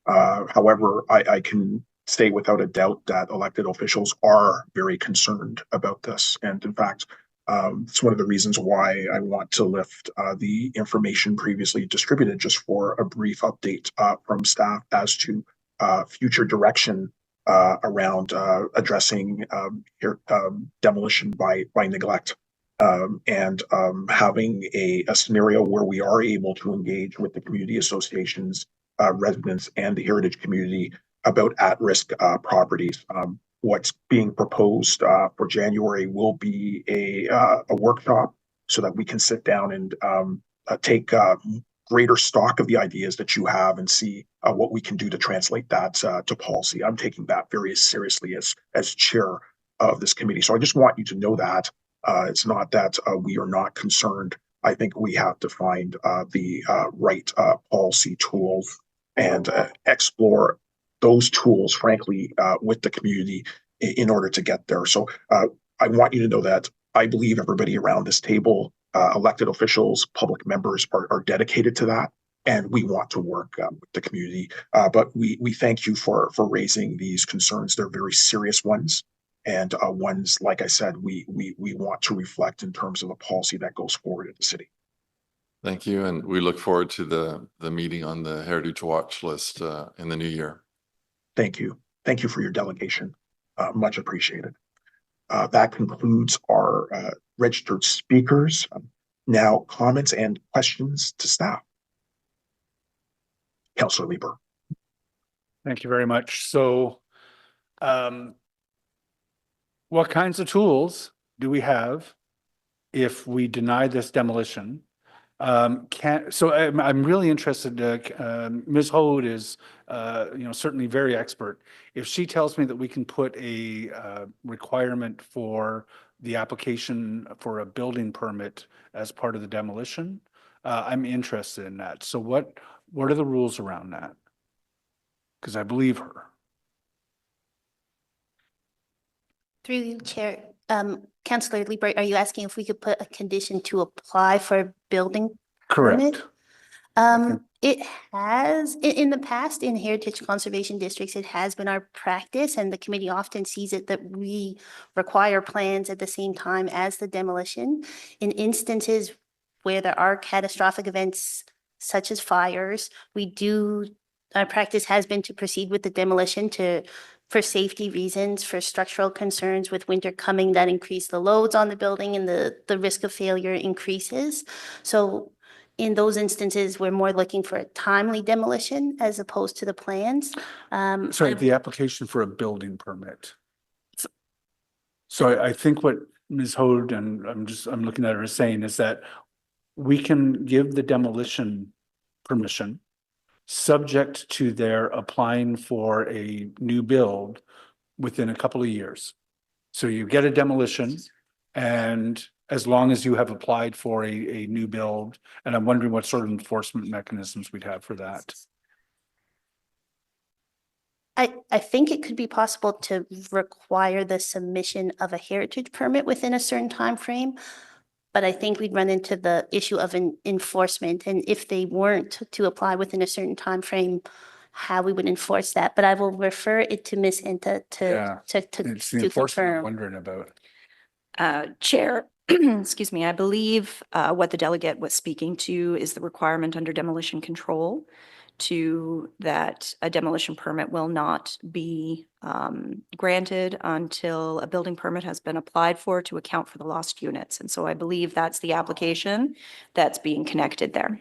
[SPEAKER 1] However, I can say without a doubt that elected officials are very concerned about this. And in fact, it's one of the reasons why I want to lift the information previously distributed just for a brief update from staff as to future direction around addressing demolition by neglect. And having a scenario where we are able to engage with the community associations, residents, and the heritage community about at-risk properties. What's being proposed for January will be a workshop so that we can sit down and take greater stock of the ideas that you have and see what we can do to translate that to policy. I'm taking that very seriously as chair of this committee. So I just want you to know that. It's not that we are not concerned. I think we have to find the right policy tools and explore those tools, frankly, with the community in order to get there. So I want you to know that I believe everybody around this table, elected officials, public members are dedicated to that. And we want to work with the community. But we thank you for raising these concerns. They're very serious ones. And ones, like I said, we want to reflect in terms of a policy that goes forward in the city.
[SPEAKER 11] Thank you, and we look forward to the meeting on the Heritage Watch list in the new year.
[SPEAKER 1] Thank you. Thank you for your delegation. Much appreciated. That concludes our registered speakers. Now, comments and questions to staff. Councillor Leeper.
[SPEAKER 3] Thank you very much. So, what kinds of tools do we have if we deny this demolition? I'm really interested. Ms. Hode is, you know, certainly very expert. If she tells me that we can put a requirement for the application for a building permit as part of the demolition, I'm interested in that. So what are the rules around that? Because I believe her.
[SPEAKER 23] Through you, Chair. Councillor Leeper, are you asking if we could put a condition to apply for a building permit?
[SPEAKER 3] Correct.
[SPEAKER 23] It has, in the past, in heritage conservation districts, it has been our practice, and the committee often sees it that we require plans at the same time as the demolition. In instances where there are catastrophic events such as fires, our practice has been to proceed with the demolition for safety reasons, for structural concerns with winter coming that increase the loads on the building and the risk of failure increases. So in those instances, we're more looking for a timely demolition as opposed to the plans.
[SPEAKER 3] Sorry, the application for a building permit. So I think what Ms. Hode, and I'm looking at her, is saying is that we can give the demolition permission subject to their applying for a new build within a couple of years. So you get a demolition, and as long as you have applied for a new build, and I'm wondering what sort of enforcement mechanisms we'd have for that.
[SPEAKER 23] I think it could be possible to require the submission of a heritage permit within a certain time frame. But I think we'd run into the issue of enforcement, and if they weren't to apply within a certain time frame, how we would enforce that. But I will refer it to Ms. Inta
[SPEAKER 3] It's the enforcement I'm wondering about.
[SPEAKER 6] Chair, excuse me, I believe what the delegate was speaking to is the requirement under demolition control to that a demolition permit will not be granted until a building permit has been applied for to account for the lost units. And so I believe that's the application that's being connected there.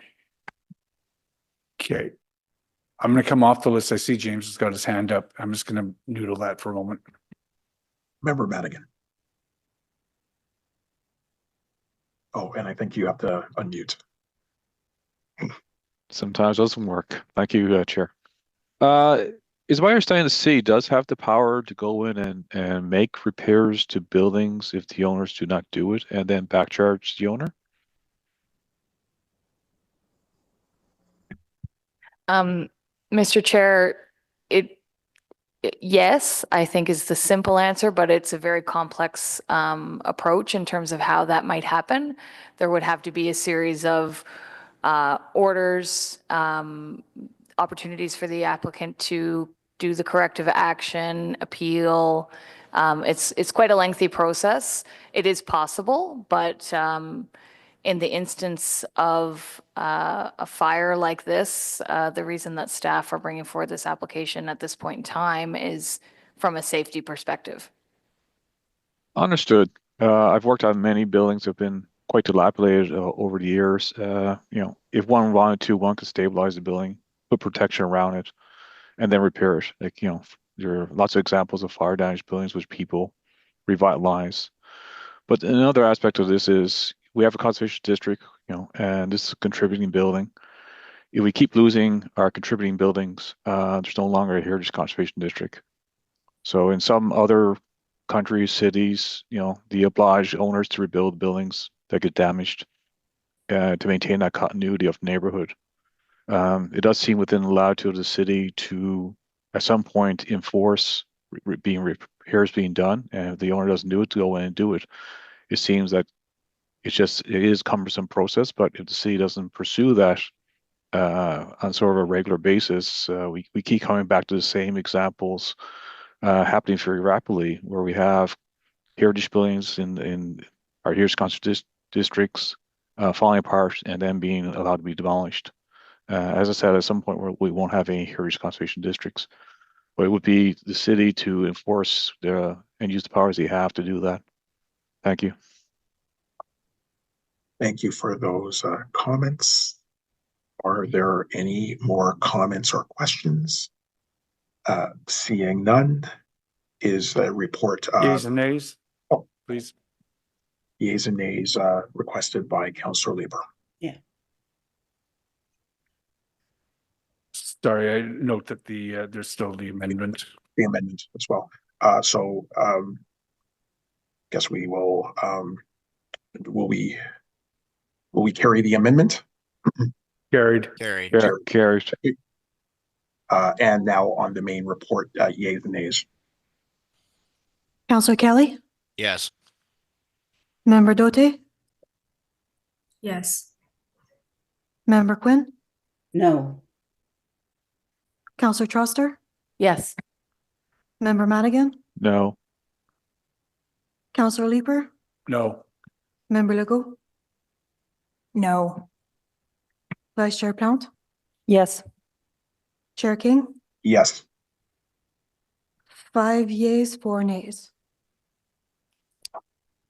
[SPEAKER 3] Okay. I'm going to come off the list. I see James has got his hand up. I'm just going to noodle that for a moment.
[SPEAKER 1] Member Madigan. Oh, and I think you have to unmute.
[SPEAKER 10] Sometimes doesn't work. Thank you, Chair. Is my understanding the city does have the power to go in and make repairs to buildings if the owners do not do it and then back charge the owner?
[SPEAKER 5] Mr. Chair, yes, I think is the simple answer, but it's a very complex approach in terms of how that might happen. There would have to be a series of orders, opportunities for the applicant to do the corrective action, appeal. It's quite a lengthy process. It is possible, but in the instance of a fire like this, the reason that staff are bringing forward this application at this point in time is from a safety perspective.
[SPEAKER 10] Understood. I've worked on many buildings that have been quite dilapidated over the years. If one wanted to, one could stabilize the building, put protection around it, and then repair it. There are lots of examples of fire damaged buildings which people revitalize. But another aspect of this is we have a conservation district, and this is a contributing building. If we keep losing our contributing buildings, there's no longer a heritage conservation district. So in some other countries, cities, they oblige owners to rebuild buildings that get damaged to maintain that continuity of neighborhood. It does seem within the latitude of the city to, at some point, enforce repairs being done, and if the owner doesn't do it, to go in and do it. It seems that it is a cumbersome process, but if the city doesn't pursue that on sort of a regular basis, we keep coming back to the same examples happening very rapidly, where we have heritage buildings in our heritage conservation districts falling apart and then being allowed to be demolished. As I said, at some point we won't have any heritage conservation districts, but it would be the city to enforce and use the powers they have to do that. Thank you.
[SPEAKER 1] Thank you for those comments. Are there any more comments or questions? Seeing none, is the report.
[SPEAKER 3] Yeas and nays, please.
[SPEAKER 1] Yeas and nays requested by Councillor Lieber.
[SPEAKER 7] Yeah.
[SPEAKER 3] Sorry, I note that there's still the amendment.
[SPEAKER 1] The amendment as well. So guess we will. Will we carry the amendment?
[SPEAKER 3] Carried.
[SPEAKER 10] Carried.
[SPEAKER 1] And now on the main report, yeas and nays.
[SPEAKER 2] Councillor Kelly,
[SPEAKER 14] Yes.
[SPEAKER 2] Member Doty,
[SPEAKER 17] Yes.
[SPEAKER 2] Member Quinn,
[SPEAKER 7] No.
[SPEAKER 2] Councillor Troster,
[SPEAKER 9] Yes.
[SPEAKER 2] Member Madigan,
[SPEAKER 10] No.
[SPEAKER 2] Councillor Leeper,
[SPEAKER 3] No.
[SPEAKER 2] Member Legault,
[SPEAKER 22] No.
[SPEAKER 2] Vice Chair Plount,
[SPEAKER 8] Yes.
[SPEAKER 2] Chair King,
[SPEAKER 1] Yes.
[SPEAKER 2] 5 yeas, 4 nays.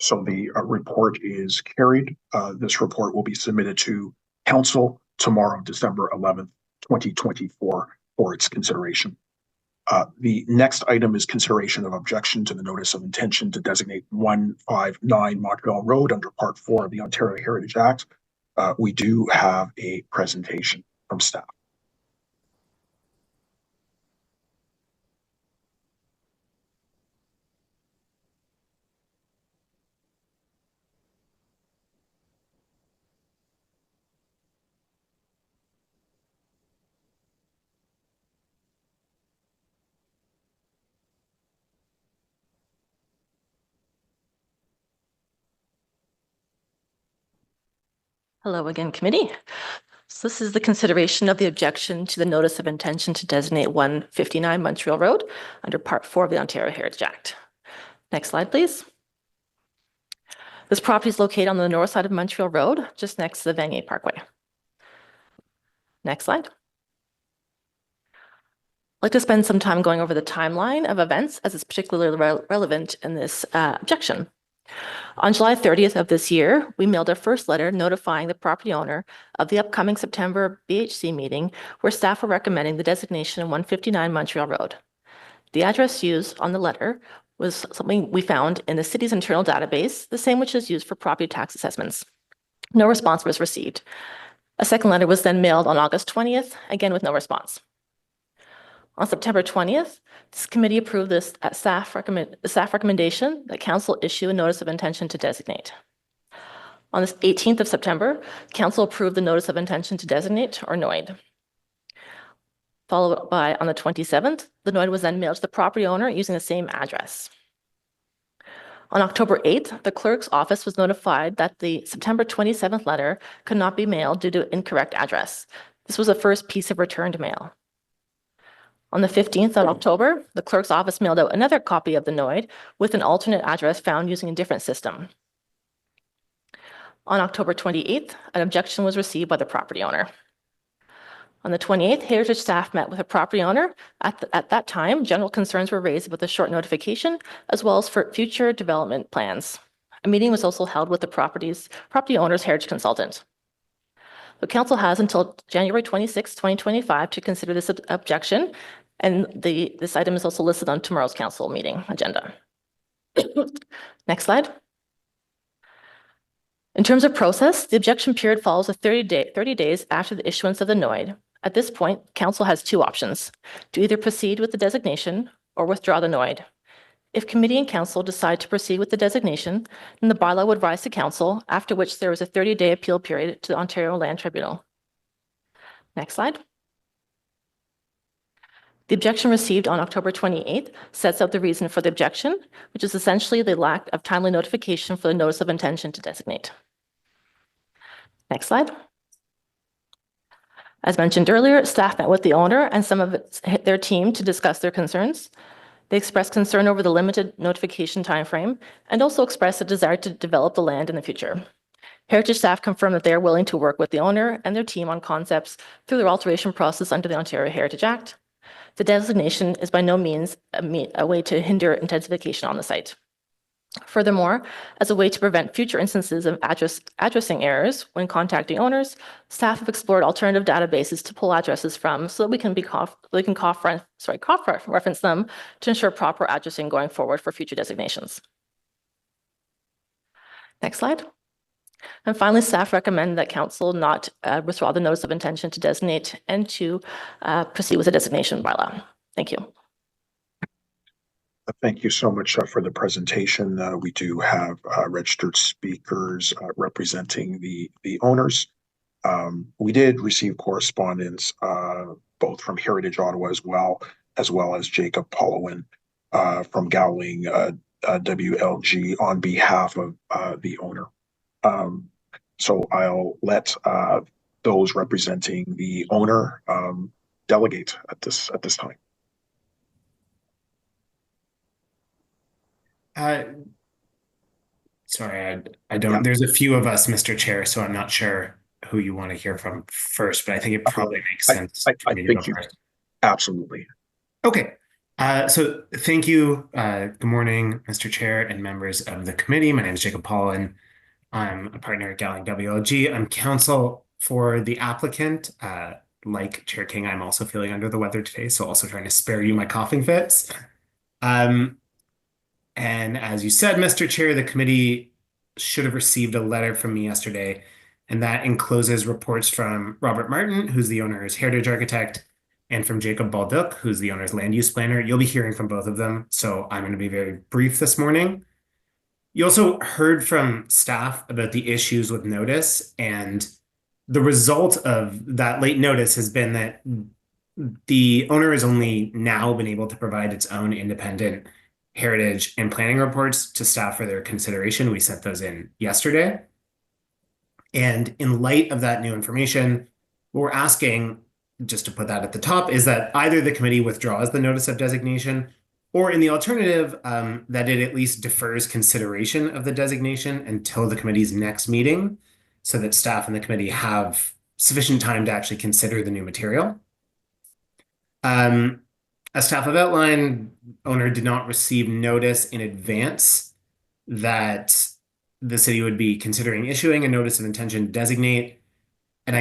[SPEAKER 1] So the report is carried. This report will be submitted to Council tomorrow, December 11th, 2024, for its consideration. The next item is consideration of objection to the notice of intention to designate 159 Montreal Road under Part 4 of the Ontario Heritage Act. We do have a presentation from staff.
[SPEAKER 9] Hello again, committee. So this is the consideration of the objection to the notice of intention to designate 159 Montreal Road under Part 4 of the Ontario Heritage Act. Next slide, please. This property is located on the north side of Montreal Road, just next to the Vanier Parkway. Next slide. I'd like to spend some time going over the timeline of events as it's particularly relevant in this objection. On July 30th of this year, we mailed our first letter notifying the property owner of the upcoming September BHC meeting where staff were recommending the designation of 159 Montreal Road. The address used on the letter was something we found in the city's internal database, the same which is used for property tax assessments. No response was received. A second letter was then mailed on August 20th, again with no response. On September 20th, this committee approved this staff recommendation that council issue a notice of intention to designate. On the 18th of September, council approved the notice of intention to designate, or NOID. Followed by, on the 27th, the NOID was then mailed to the property owner using the same address. On October 8th, the clerk's office was notified that the September 27th letter could not be mailed due to incorrect address. This was the first piece of returned mail. On the 15th of October, the clerk's office mailed out another copy of the NOID with an alternate address found using a different system. On October 28th, an objection was received by the property owner. On the 28th, Heritage staff met with a property owner. At that time, general concerns were raised about the short notification, as well as for future development plans. A meeting was also held with the property owner's heritage consultant. The council has until January 26, 2025 to consider this objection, and this item is also listed on tomorrow's council meeting agenda. Next slide. In terms of process, the objection period follows 30 days after the issuance of the NOID. At this point, council has two options: to either proceed with the designation or withdraw the NOID. If committee and council decide to proceed with the designation, then the bylaw would rise to council, after which there is a 30-day appeal period to the Ontario Land Tribunal. Next slide. The objection received on October 28th sets out the reason for the objection, which is essentially the lack of timely notification for the notice of intention to designate. Next slide. As mentioned earlier, staff met with the owner and some of their team to discuss their concerns. They expressed concern over the limited notification timeframe and also expressed a desire to develop the land in the future. Heritage staff confirmed that they are willing to work with the owner and their team on concepts through their alteration process under the Ontario Heritage Act. The designation is by no means a way to hinder intensification on the site. Furthermore, as a way to prevent future instances of addressing errors when contacting owners, staff have explored alternative databases to pull addresses from so that we can cross-reference them to ensure proper addressing going forward for future designations. Next slide. And finally, staff recommend that council not withdraw the notice of intention to designate and to proceed with the designation bylaw. Thank you.
[SPEAKER 1] Thank you so much for the presentation. We do have registered speakers representing the owners. We did receive correspondence both from Heritage Ottawa as well as Jacob Pollowin from Gowling WLG on behalf of the owner. So I'll let those representing the owner delegate at this time.
[SPEAKER 14] Sorry, I don't. There's a few of us, Mr. Chair, so I'm not sure who you want to hear from first, but I think it probably makes sense for me to go first.
[SPEAKER 1] Absolutely.
[SPEAKER 14] Okay. So thank you. Good morning, Mr. Chair and members of the committee. My name is Jacob Pollowin. I'm a partner at Gowling WLG. I'm counsel for the applicant. Like Chair King, I'm also feeling under the weather today, so also trying to spare you my coughing fits. And as you said, Mr. Chair, the committee should have received a letter from me yesterday, and that encloses reports from Robert Martin, who's the owner's heritage architect, and from Jacob Balduc, who's the owner's land use planner. You'll be hearing from both of them, so I'm going to be very brief this morning. You also heard from staff about the issues with notice, and the result of that late notice has been that the owner has only now been able to provide its own independent heritage and planning reports to staff for their consideration. We sent those in yesterday. And in light of that new information, what we're asking, just to put that at the top, is that either the committee withdraws the notice of designation, or in the alternative, that it at least defers consideration of the designation until the committee's next meeting, so that staff and the committee have sufficient time to actually consider the new material. As staff have outlined, owner did not receive notice in advance that the city would be considering issuing a notice of intention to designate. And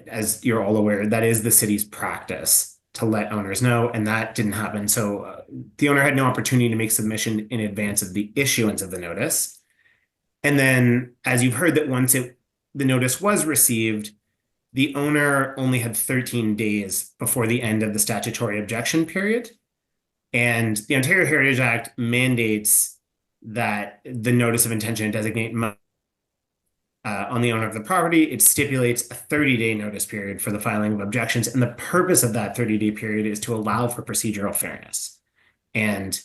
[SPEAKER 14] as you're all aware, that is the city's practice to let owners know, and that didn't happen. So the owner had no opportunity to make submission in advance of the issuance of the notice. And then, as you've heard, that once the notice was received, the owner only had 13 days before the end of the statutory objection period. And the Ontario Heritage Act mandates that the notice of intention to designate on the owner of the property. It stipulates a 30-day notice period for the filing of objections. And the purpose of that 30-day period is to allow for procedural fairness and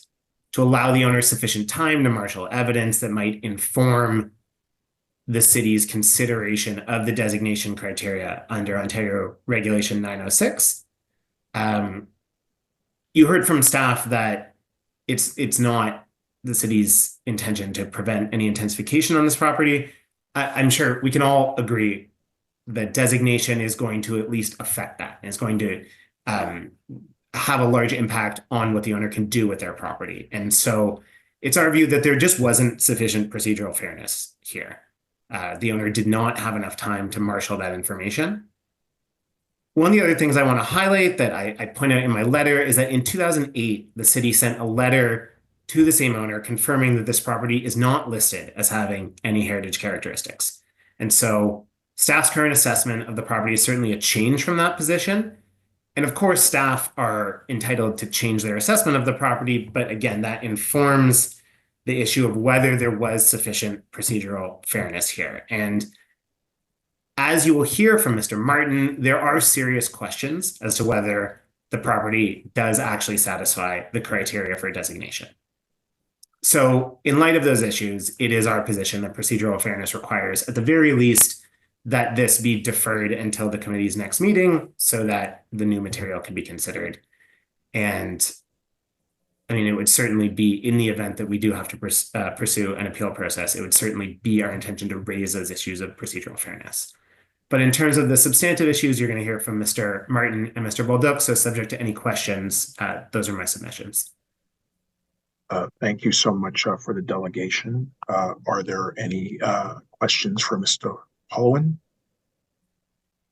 [SPEAKER 14] to allow the owner sufficient time to marshal evidence that might inform the city's consideration of the designation criteria under Ontario Regulation 906. You heard from staff that it's not the city's intention to prevent any intensification on this property. I'm sure we can all agree that designation is going to at least affect that. It's going to have a large impact on what the owner can do with their property. And so it's our view that there just wasn't sufficient procedural fairness here. The owner did not have enough time to marshal that information. One of the other things I want to highlight that I point out in my letter is that in 2008, the city sent a letter to the same owner confirming that this property is not listed as having any heritage characteristics. And so staff's current assessment of the property is certainly a change from that position. And of course, staff are entitled to change their assessment of the property. But again, that informs the issue of whether there was sufficient procedural fairness here. And as you will hear from Mr. Martin, there are serious questions as to whether the property does actually satisfy the criteria for designation. So in light of those issues, it is our position that procedural fairness requires, at the very least, that this be deferred until the committee's next meeting so that the new material can be considered. And I mean, it would certainly be, in the event that we do have to pursue an appeal process, it would certainly be our intention to raise those issues of procedural fairness. But in terms of the substantive issues, you're going to hear from Mr. Martin and Mr. Bolduc. So subject to any questions, those are my submissions.
[SPEAKER 1] Thank you so much for the delegation. Are there any questions for Mr. Hollowin?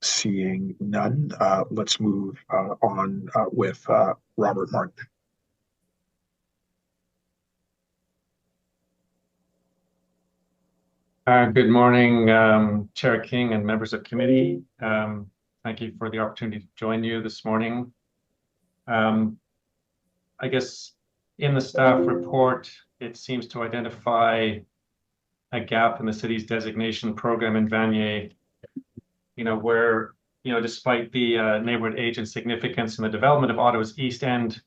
[SPEAKER 1] Seeing none, let's move on with Robert Martin.
[SPEAKER 15] Good morning, Chair King and members of committee. Thank you for the opportunity to join you this morning. I guess in the staff report, it seems to identify a gap in the city's designation program in Vanier, where, despite the neighborhood age and significance in the development of Ottawa's East End,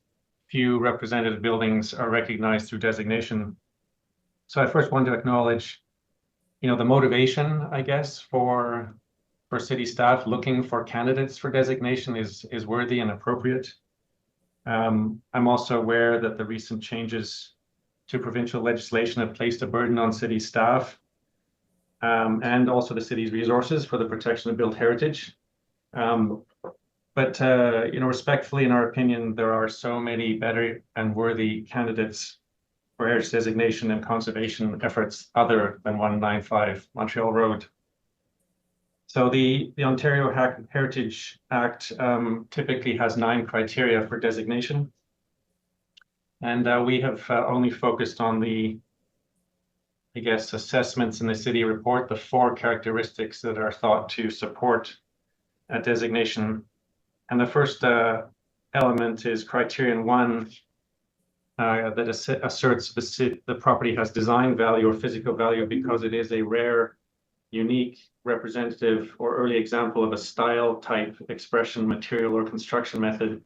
[SPEAKER 15] few representative buildings are recognized through designation. So I first want to acknowledge, the motivation, I guess, for city staff looking for candidates for designation is worthy and appropriate. I'm also aware that the recent changes to provincial legislation have placed a burden on city staff and also the city's resources for the protection of built heritage. But respectfully, in our opinion, there are so many better and worthy candidates for heritage designation and conservation efforts other than 195 Montreal Road. So the Ontario Heritage Act typically has 9 criteria for designation. And we have only focused on the, assessments in the city report, the 4 characteristics that are thought to support a designation. And the first element is criterion 1, that asserts the property has design value or physical value because it is a rare, unique, representative, or early example of a style, type, expression, material, or construction method.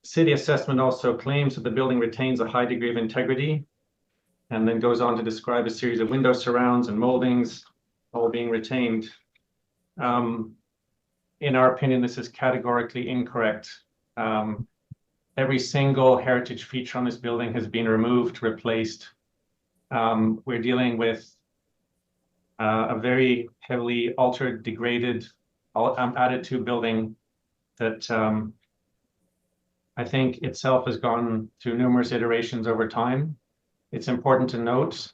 [SPEAKER 15] City assessment also claims that the building retains a high degree of integrity, and then goes on to describe a series of window surrounds and moldings, all being retained. In our opinion, this is categorically incorrect. Every single heritage feature on this building has been removed, replaced. We're dealing with a very heavily altered, degraded, added to building that I think itself has gone through numerous iterations over time. It's important to note,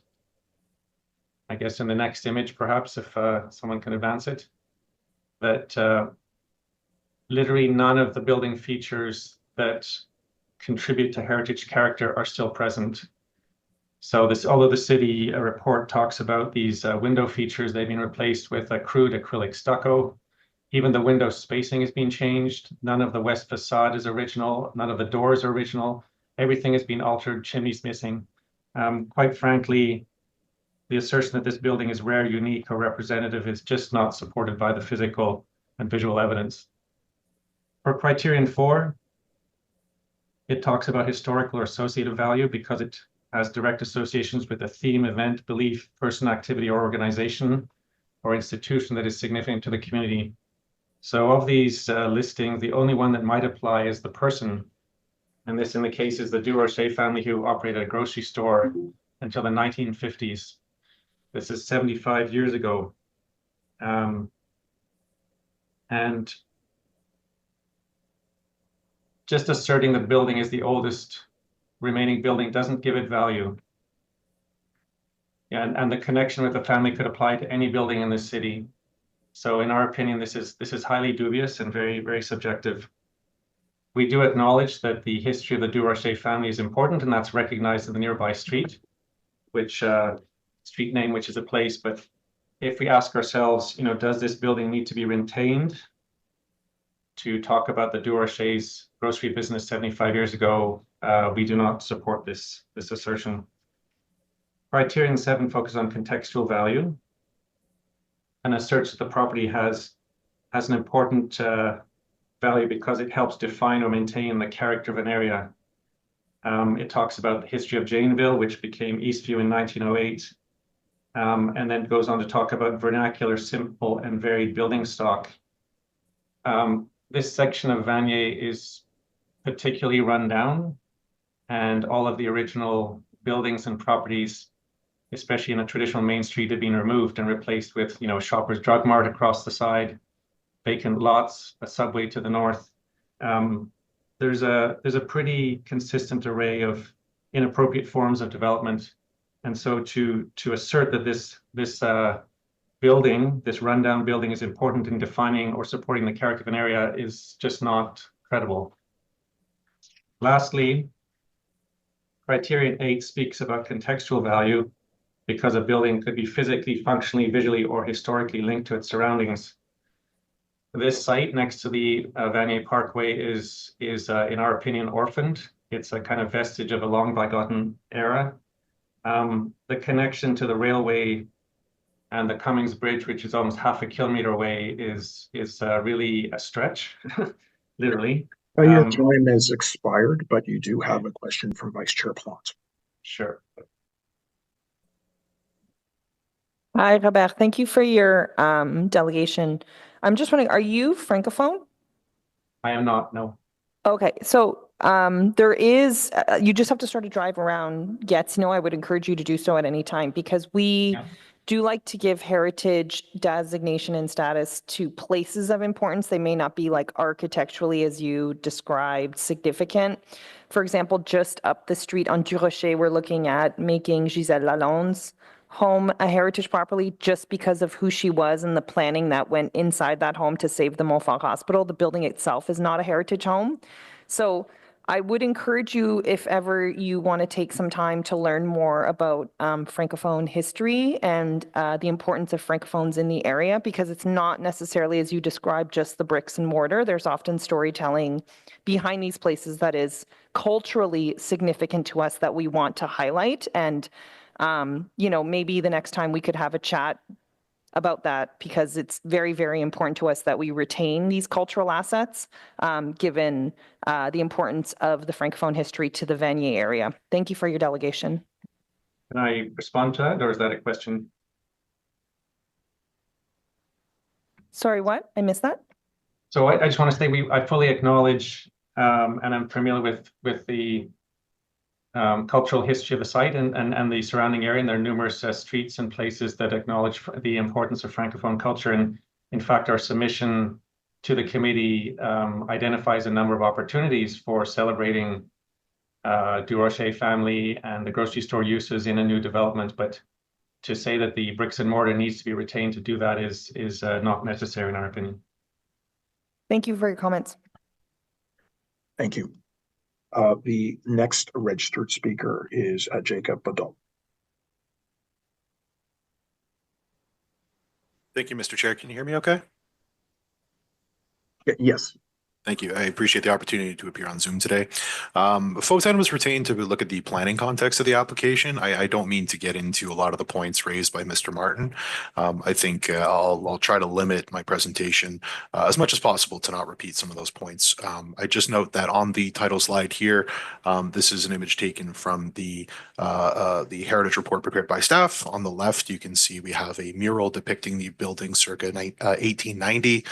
[SPEAKER 15] I guess in the next image, perhaps, if someone can advance it, that literally none of the building features that contribute to heritage character are still present. So although the city report talks about these window features, they've been replaced with a crude acrylic stucco. Even the window spacing has been changed. None of the west facade is original. None of the doors are original. Everything has been altered, chimneys missing. Quite frankly, the assertion that this building is rare, unique, or representative is just not supported by the physical and visual evidence. For criterion 4, it talks about historical or associative value because it has direct associations with a theme, event, belief, person, activity, or organization or institution that is significant to the community. So of these listings, the only one that might apply is the person. And this in the case is the Durocher family who operated a grocery store until the 1950s. This is 75 years ago. And just asserting the building is the oldest remaining building doesn't give it value. Yeah, and the connection with the family could apply to any building in the city. So in our opinion, this is highly dubious and very, very subjective. We do acknowledge that the history of the Durocher family is important, and that's recognized in the nearby street, which street name, which is a place. But if we ask ourselves, does this building need to be retained to talk about the Durocher's grocery business 75 years ago? We do not support this assertion. Criterion 7 focuses on contextual value and asserts that the property has an important value because it helps define or maintain the character of an area. It talks about the history of Janeville, which became Eastview in 1908, and then goes on to talk about vernacular, simple, and varied building stock. This section of Vanier is particularly run down, and all of the original buildings and properties, especially in a traditional main street, have been removed and replaced with, Shoppers Drug Mart across the side, vacant lots, a subway to the north. There's a pretty consistent array of inappropriate forms of development, and so to assert that this building, this rundown building, is important in defining or supporting the character of an area is just not credible. Lastly, criterion 8 speaks about contextual value because a building could be physically, functionally, visually, or historically linked to its surroundings. This site next to the Vanier Parkway is in our opinion, orphaned. It's a kind of vestige of a long bygone era. The connection to the railway and the Cummings Bridge, which is almost half a kilometer away, is really a stretch, literally.
[SPEAKER 1] Your time has expired, but you do have a question from Vice Chair Plante.
[SPEAKER 15] Sure.
[SPEAKER 8] Hi, Robert. Thank you for your delegation. I'm just wondering, are you Francophone?
[SPEAKER 15] I am not, no.
[SPEAKER 8] Okay, so there is, you just have to sort of drive around Gatineau. I would encourage you to do so at any time because we do like to give heritage designation and status to places of importance. They may not be like architecturally, as you described, significant. For example, just up the street on Durocher, we're looking at making Gisèle Lalonde's home a heritage property just because of who she was and the planning that went inside that home to save the Montfort Hospital. The building itself is not a heritage home. So I would encourage you, if ever you want to take some time to learn more about Francophone history and the importance of Francophones in the area, because it's not necessarily, as you described, just the bricks and mortar. There's often storytelling behind these places that is culturally significant to us that we want to highlight. And maybe the next time we could have a chat about that because it's very, very important to us that we retain these cultural assets, given the importance of the Francophone history to the Vanier area. Thank you for your delegation.
[SPEAKER 15] Can I respond to that, or is that a question?
[SPEAKER 8] Sorry, what? I missed that.
[SPEAKER 15] So I just want to say I fully acknowledge and I'm familiar with the cultural history of the site and the surrounding area, and there are numerous streets and places that acknowledge the importance of Francophone culture. And in fact, our submission to the committee identifies a number of opportunities for celebrating Durocher family and the grocery store uses in a new development. But to say that the bricks and mortar needs to be retained to do that is not necessary in our opinion.
[SPEAKER 8] Thank you for your comments.
[SPEAKER 1] Thank you. The next registered speaker is Jacob Badal.
[SPEAKER 16] Thank you, Mr. Chair. Can you hear me okay?
[SPEAKER 1] Yes.
[SPEAKER 16] Thank you. I appreciate the opportunity to appear on Zoom today. Photo 10 was retained to look at the planning context of the application. I don't mean to get into a lot of the points raised by Mr. Martin. I think I'll try to limit my presentation as much as possible to not repeat some of those points. I just note that on the title slide here, this is an image taken from the heritage report prepared by staff. On the left, you can see we have a mural depicting the building circa 1890.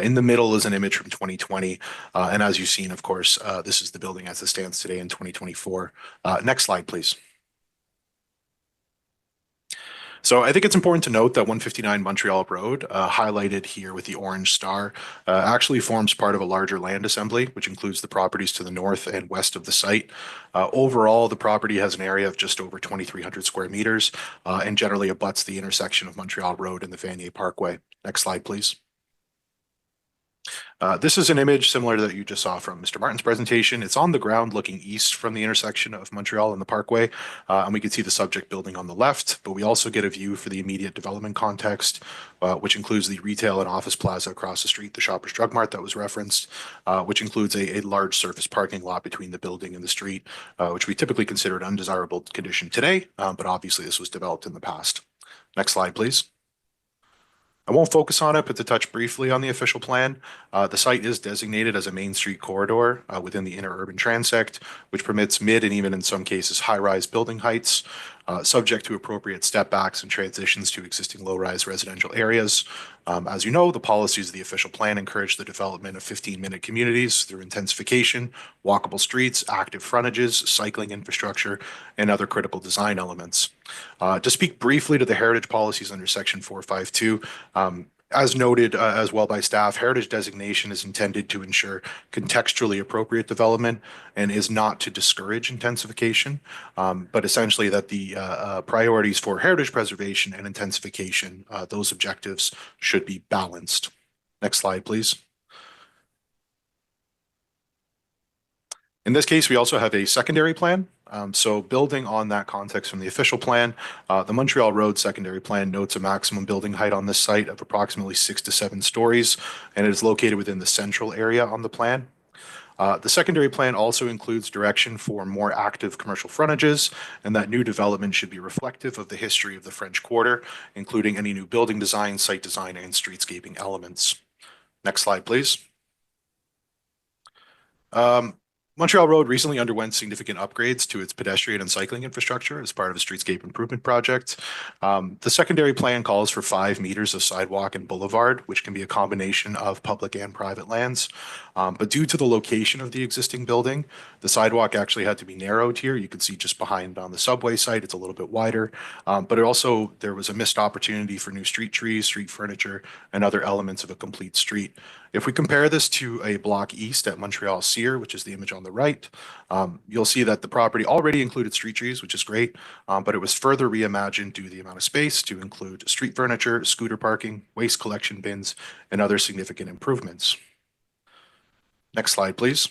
[SPEAKER 16] In the middle is an image from 2020. And as you've seen, of course, this is the building as it stands today in 2024. Next slide, please. So I think it's important to note that 159 Montreal Road, highlighted here with the orange star, actually forms part of a larger land assembly, which includes the properties to the north and west of the site. Overall, the property has an area of just over 2,300 square meters and generally abuts the intersection of Montreal Road and the Vanier Parkway. Next slide, please. This is an image similar to that you just saw from Mr. Martin's presentation. It's on the ground looking east from the intersection of Montreal and the Parkway, and we can see the subject building on the left, but we also get a view for the immediate development context, which includes the retail and office plaza across the street, the Shoppers Drug Mart that was referenced, which includes a large surface parking lot between the building and the street, which we typically consider an undesirable condition today, but obviously this was developed in the past. Next slide, please. I won't focus on it, but to touch briefly on the official plan, the site is designated as a Main Street corridor within the inner urban transect, which permits mid and even in some cases high-rise building heights, subject to appropriate step backs and transitions to existing low-rise residential areas. As you know, the policies of the official plan encourage the development of 15-minute communities through intensification, walkable streets, active frontages, cycling infrastructure, and other critical design elements. To speak briefly to the heritage policies under Section 452, as noted as well by staff, heritage designation is intended to ensure contextually appropriate development and is not to discourage intensification, but essentially that the priorities for heritage preservation and intensification, those objectives should be balanced. Next slide, please. In this case, we also have a secondary plan. So building on that context from the official plan, the Montreal Road secondary plan notes a maximum building height on this site of approximately 6 to 7 stories, and it is located within the central area on the plan. The secondary plan also includes direction for more active commercial frontages, and that new development should be reflective of the history of the French Quarter, including any new building design, site design, and streetscaping elements. Next slide, please. Montreal Road recently underwent significant upgrades to its pedestrian and cycling infrastructure as part of a streetscape improvement project. The secondary plan calls for 5 meters of sidewalk and boulevard, which can be a combination of public and private lands. But due to the location of the existing building, the sidewalk actually had to be narrowed here. You can see just behind on the subway site, it's a little bit wider. But there was a missed opportunity for new street trees, street furniture, and other elements of a complete street. If we compare this to a block east at Montreal Sear, which is the image on the right, you'll see that the property already included street trees, which is great, but it was further reimagined due to the amount of space to include street furniture, scooter parking, waste collection bins, and other significant improvements. Next slide, please.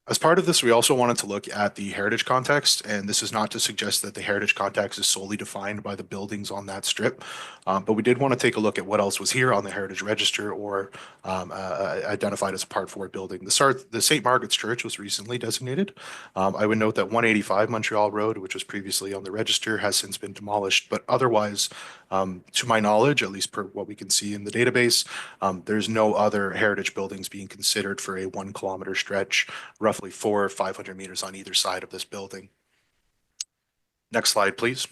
[SPEAKER 16] As part of this, we also wanted to look at the heritage context, and this is not to suggest that the heritage context is solely defined by the buildings on that strip, but we did want to take a look at what else was here on the Heritage Register or identified as a Part 4 building. The St. Margaret's Church was recently designated. I would note that 185 Montreal Road, which was previously on the register, has since been demolished, but otherwise, to my knowledge, at least per what we can see in the database, there's no other heritage buildings being considered for a 1 kilometer stretch, roughly 400 or 500 meters on either side of this building. Next slide, please.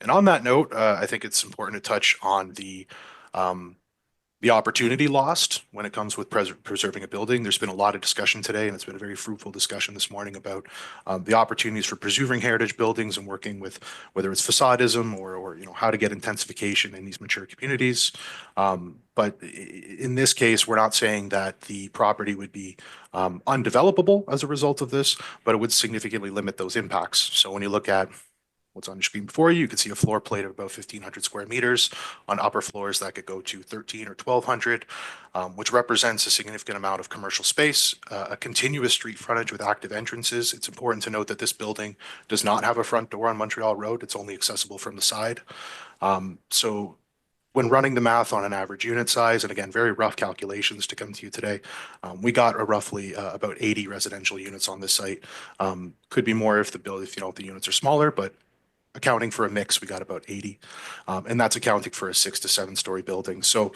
[SPEAKER 16] And on that note, I think it's important to touch on the opportunity lost when it comes with preserving a building. There's been a lot of discussion today, and it's been a very fruitful discussion this morning about the opportunities for preserving heritage buildings and working with whether it's facadism or how to get intensification in these mature communities. But in this case, we're not saying that the property would be undevelopable as a result of this, but it would significantly limit those impacts. So when you look at what's on your screen before you, you can see a floor plate of about 1,500 square meters. On upper floors, that could go to 1,300 or 1,200, which represents a significant amount of commercial space, a continuous street frontage with active entrances. It's important to note that this building does not have a front door on Montreal Road. It's only accessible from the side. So when running the math on an average unit size, and again, very rough calculations to come to you today, we got a roughly about 80 residential units on this site. Could be more if the units are smaller, but accounting for a mix, we got about 80. And that's accounting for a 6 to 7 story building. So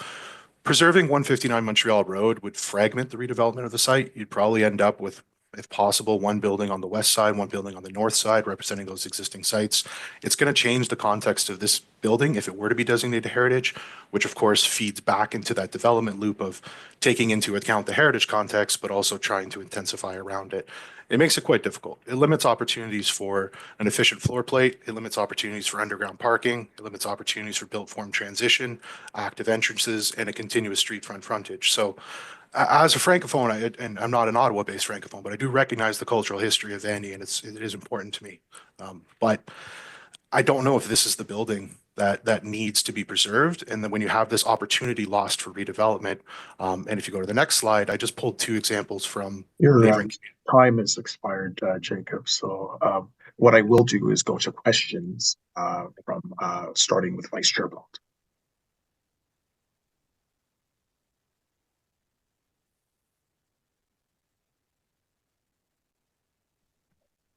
[SPEAKER 16] preserving 159 Montreal Road would fragment the redevelopment of the site. You'd probably end up with, if possible, one building on the west side, one building on the north side, representing those existing sites. It's going to change the context of this building if it were to be designated heritage, which of course feeds back into that development loop of taking into account the heritage context, but also trying to intensify around it. It makes it quite difficult. It limits opportunities for an efficient floor plate. It limits opportunities for underground parking. It limits opportunities for built form transition, active entrances, and a continuous street front frontage. So as a Francophone, and I'm not an Ottawa-based Francophone, but I do recognize the cultural history of Vanier, and it is important to me. But I don't know if this is the building that needs to be preserved. And then when you have this opportunity lost for redevelopment, and if you go to the next slide, I just pulled 2 examples from
[SPEAKER 1] Your time has expired, Jacob. So what I will do is go to questions from starting with Vice Chair Belt.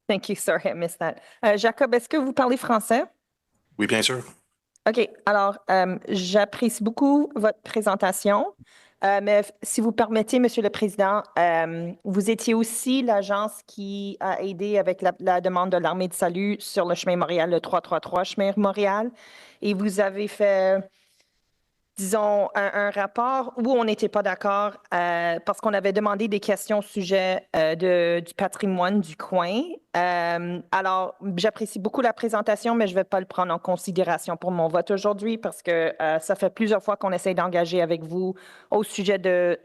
[SPEAKER 8] Thank you. Sorry, I missed that. Jacob, est-ce que vous parlez français?
[SPEAKER 16] Oui, bien sûr.
[SPEAKER 8] OK. Alors, j'apprécie beaucoup votre présentation. Mais si vous permettez, Monsieur le Président, vous étiez aussi l'agence qui a aidé avec la demande de l'Armée de salut sur le chemin Montréal, le 333 chemin Montréal. Et vous avez fait, disons, un rapport où on n'était pas d'accord parce qu'on avait demandé des questions au sujet du patrimoine du coin. Alors, j'apprécie beaucoup la présentation, mais je ne vais pas le prendre en considération pour mon vote aujourd'hui parce que ça fait plusieurs fois qu'on essaie d'engager avec vous au sujet de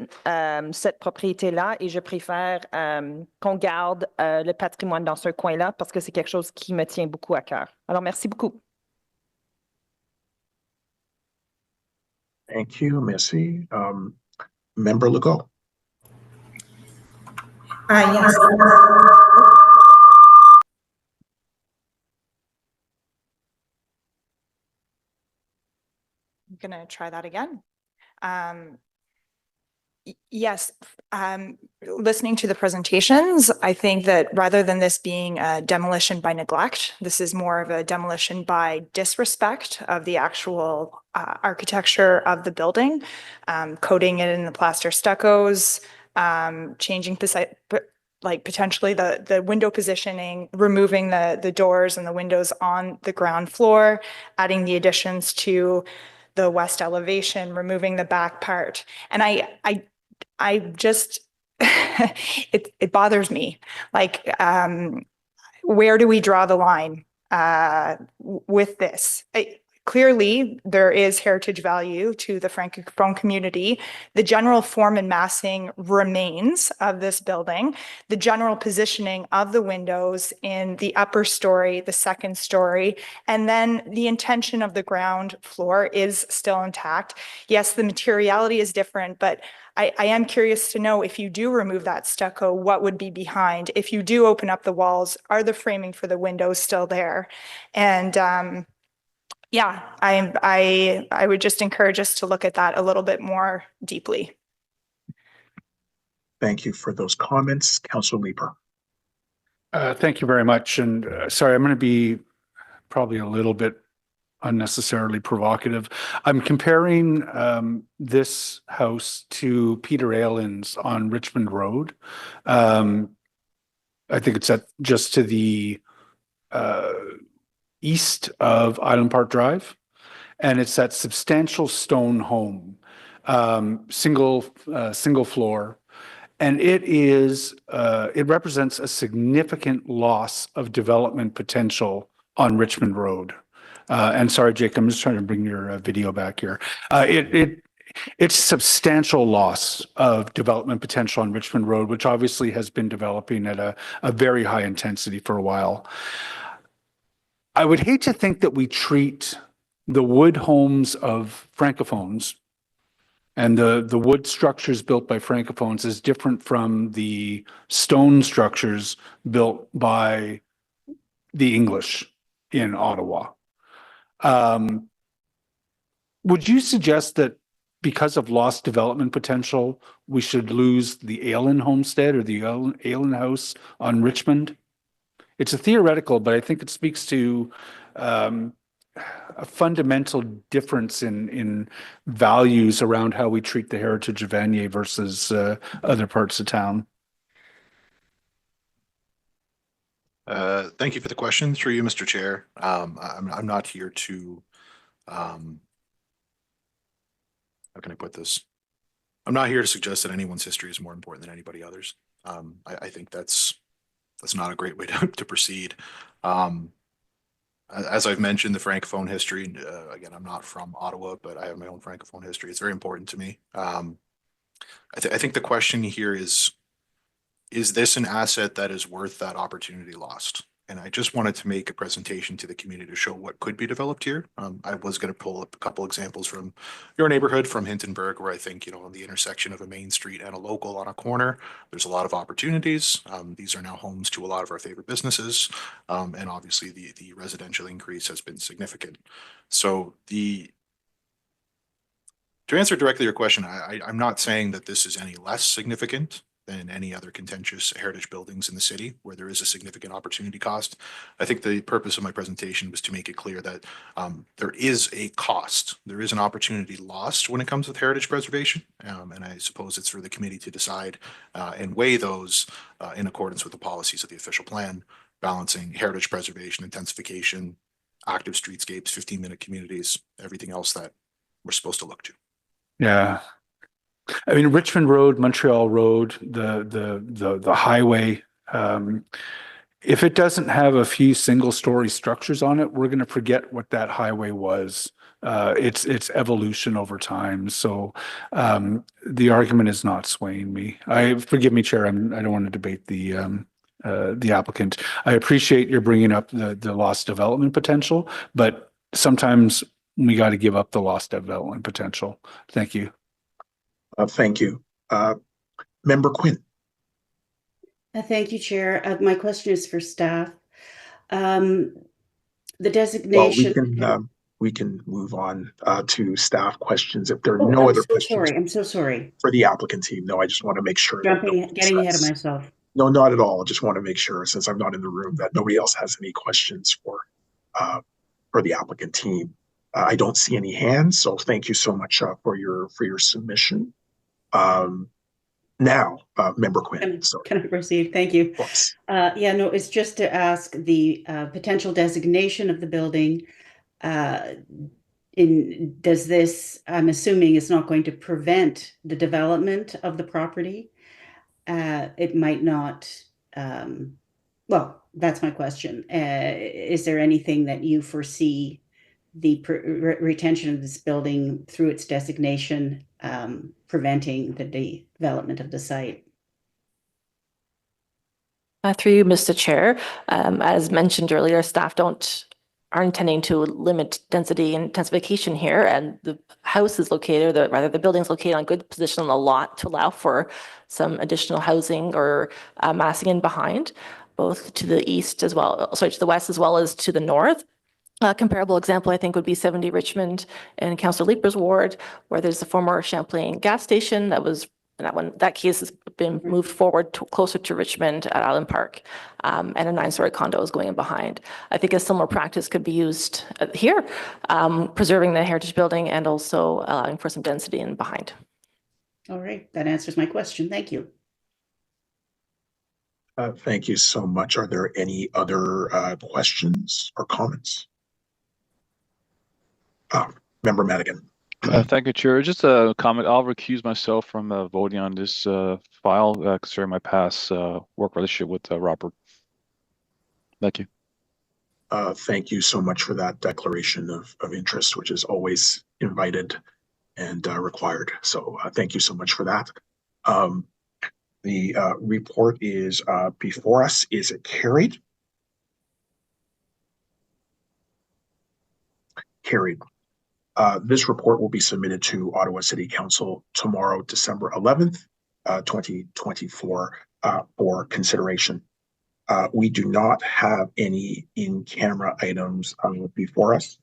[SPEAKER 8] cette propriété-là et je préfère qu'on garde le patrimoine dans ce coin-là parce que c'est quelque chose qui me tient beaucoup à cœur. Alors, merci beaucoup.
[SPEAKER 1] Thank you, Missy. Member Legault.
[SPEAKER 22] Yes. I'm going to try that again. Yes, listening to the presentations, I think that rather than this being a demolition by neglect, this is more of a demolition by disrespect of the actual architecture of the building, coating it in the plaster stuccos, changing like potentially the window positioning, removing the doors and the windows on the ground floor, adding the additions to the west elevation, removing the back part. And I just, it bothers me. Like, where do we draw the line with this? Clearly, there is heritage value to the Francophone community. The general form and massing remains of this building. The general positioning of the windows in the upper story, the second story, and then the intention of the ground floor is still intact. Yes, the materiality is different, but I am curious to know if you do remove that stucco, what would be behind? If you do open up the walls, are the framing for the windows still there? And yeah, I would just encourage us to look at that a little bit more deeply.
[SPEAKER 1] Thank you for those comments. Councilor Leeper.
[SPEAKER 3] Thank you very much. And sorry, I'm going to be probably a little bit unnecessarily provocative. I'm comparing this house to Peter Aylin's on Richmond Road. I think it's just to the east of Island Park Drive, and it's that substantial stone home, single floor, and it represents a significant loss of development potential on Richmond Road. And sorry, Jake, I'm just trying to bring your video back here. It's substantial loss of development potential on Richmond Road, which obviously has been developing at a very high intensity for a while. I would hate to think that we treat the wood homes of Francophones and the wood structures built by Francophones as different from the stone structures built by the English in Ottawa. Would you suggest that because of lost development potential, we should lose the Allen homestead or the Allen house on Richmond? It's a theoretical, but I think it speaks to a fundamental difference in values around how we treat the heritage of Vanier versus other parts of town.
[SPEAKER 16] Thank you for the question. Through you, Mr. Chair. I'm not here to, how can I put this? I'm not here to suggest that anyone's history is more important than anybody others. I think that's not a great way to proceed. As I've mentioned, the Francophone history, again, I'm not from Ottawa, but I have my own Francophone history. It's very important to me. I think the question here is this an asset that is worth that opportunity lost? And I just wanted to make a presentation to the community to show what could be developed here. I was going to pull up a couple examples from your neighborhood, from Hintonburg, where I think, you know, on the intersection of a main street and a local on a corner, there's a lot of opportunities. These are now homes to a lot of our favorite businesses. And obviously the residential increase has been significant. So to answer directly your question, I'm not saying that this is any less significant than any other contentious heritage buildings in the city where there is a significant opportunity cost. I think the purpose of my presentation was to make it clear that there is a cost. There is an opportunity lost when it comes with heritage preservation. And I suppose it's for the committee to decide and weigh those in accordance with the policies of the official plan, balancing heritage preservation, intensification, active streetscapes, 15-minute communities, everything else that we're supposed to look to.
[SPEAKER 3] Yeah. I mean, Richmond Road, Montreal Road, the highway, if it doesn't have a few single-story structures on it, we're going to forget what that highway was. Its evolution over time. So the argument is not swaying me. Forgive me, Chair. I don't want to debate the applicant. I appreciate your bringing up the lost development potential, but sometimes we got to give up the lost development potential. Thank you.
[SPEAKER 1] Thank you. Member Quinn.
[SPEAKER 7] Thank you, Chair. My question is for staff. The designation.
[SPEAKER 1] Well, we can move on to staff questions if there are no other questions.
[SPEAKER 7] I'm so sorry.
[SPEAKER 1] For the applicant team. No, I just want to make sure.
[SPEAKER 7] Getting ahead of myself.
[SPEAKER 1] No, not at all. I just want to make sure, since I'm not in the room, that nobody else has any questions for the applicant team. I don't see any hands, so thank you so much for your submission. Now, Member Quinn.
[SPEAKER 7] Can I proceed? Thank you. Yeah, no, it's just to ask the potential designation of the building. Does this, I'm assuming, is not going to prevent the development of the property? It might not. Well, that's my question. Is there anything that you foresee the retention of this building through its designation preventing the development of the site?
[SPEAKER 9] Through you, Mr. Chair, as mentioned earlier, staff are intending to limit density and intensification here, and the house is located, the building is located on good position on the lot to allow for some additional housing or massing in behind, both to the east as well, sorry, to the west as well as to the north. A comparable example, I think, would be 70 Richmond in Councillor Leaper's ward, where there's a former Champlain gas station that case has been moved forward closer to Richmond at Island Park, and a 9-story condo is going in behind. I think a similar practice could be used here, preserving the heritage building and also allowing for some density in behind.
[SPEAKER 7] All right, that answers my question. Thank you.
[SPEAKER 1] Thank you so much. Are there any other questions or comments? Member Madigan.
[SPEAKER 10] Thank you, Chair. Just a comment. I'll recuse myself from voting on this file concerning my past work relationship with Robert. Thank you.
[SPEAKER 1] Thank you so much for that declaration of interest, which is always invited and required. So thank you so much for that. The report is before us. Is it carried? Carried. This report will be submitted to Ottawa City Council tomorrow, December 11th, 2024, for consideration. We do not have any in-camera items before us.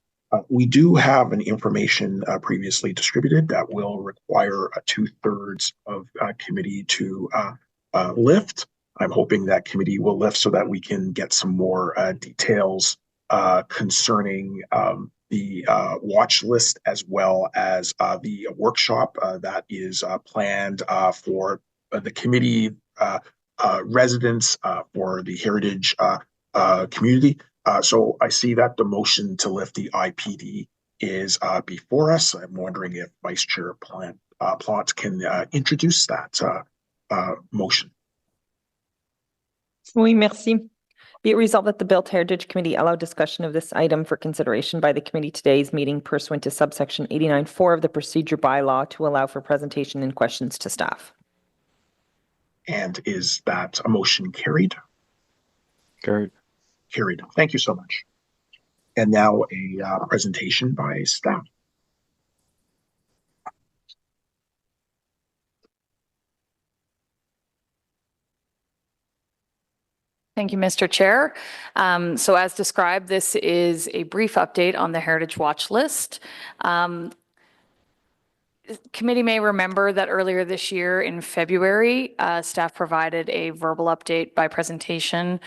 [SPEAKER 1] We do have an information previously distributed that will require a 2/3 of committee to lift. I'm hoping that committee will lift so that we can get some more details concerning the watch list, as well as the workshop that is planned for the committee residents for the heritage community. So I see that the motion to lift the IPD is before us. I'm wondering if Vice Chair Plante can introduce that motion.
[SPEAKER 8] Oui, merci. Be it resolved that the Built Heritage Committee allow discussion of this item for consideration by the committee today's meeting pursuant to subsection 89(4) of the procedure bylaw to allow for presentation and questions to staff.
[SPEAKER 1] And is that a motion carried?
[SPEAKER 10] Carried.
[SPEAKER 1] Carried. Thank you so much. And now a presentation by staff.
[SPEAKER 5] Thank you, Mr. Chair. So as described, this is a brief update on the Heritage Watch List. Committee may remember that earlier this year in February, staff provided a verbal update by presentation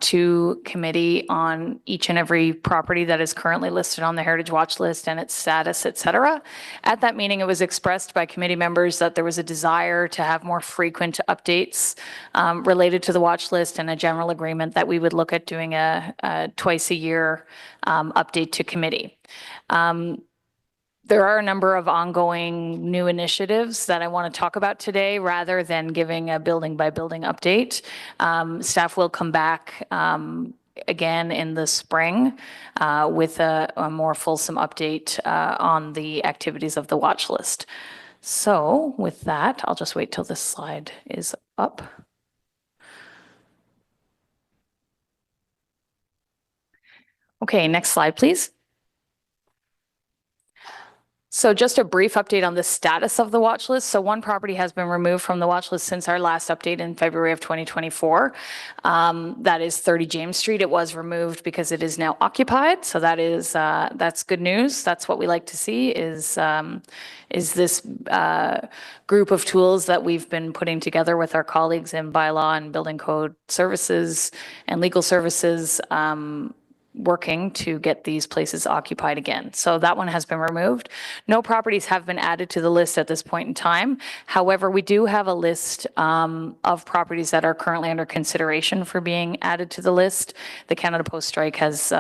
[SPEAKER 5] to committee on each and every property that is currently listed on the Heritage Watch List and its status, et cetera. At that meeting, it was expressed by committee members that there was a desire to have more frequent updates related to the watch list, and a general agreement that we would look at doing a twice a year update to committee. There are a number of ongoing new initiatives that I want to talk about today, rather than giving a building by building update. Staff will come back again in the spring with a more fulsome update on the activities of the watch list. So with that, I'll just wait till this slide is up. Okay, next slide, please. So just a brief update on the status of the watch list. So one property has been removed from the watch list since our last update in February of 2024. That is 30 James Street. It was removed because it is now occupied. So that is that's good news. That's what we like to see is this group of tools that we've been putting together with our colleagues in bylaw and building code services and legal services, working to get these places occupied again. So that one has been removed. No properties have been added to the list at this point in time. However, we do have a list of properties that are currently under consideration for being added to the list. The Canada Post strike has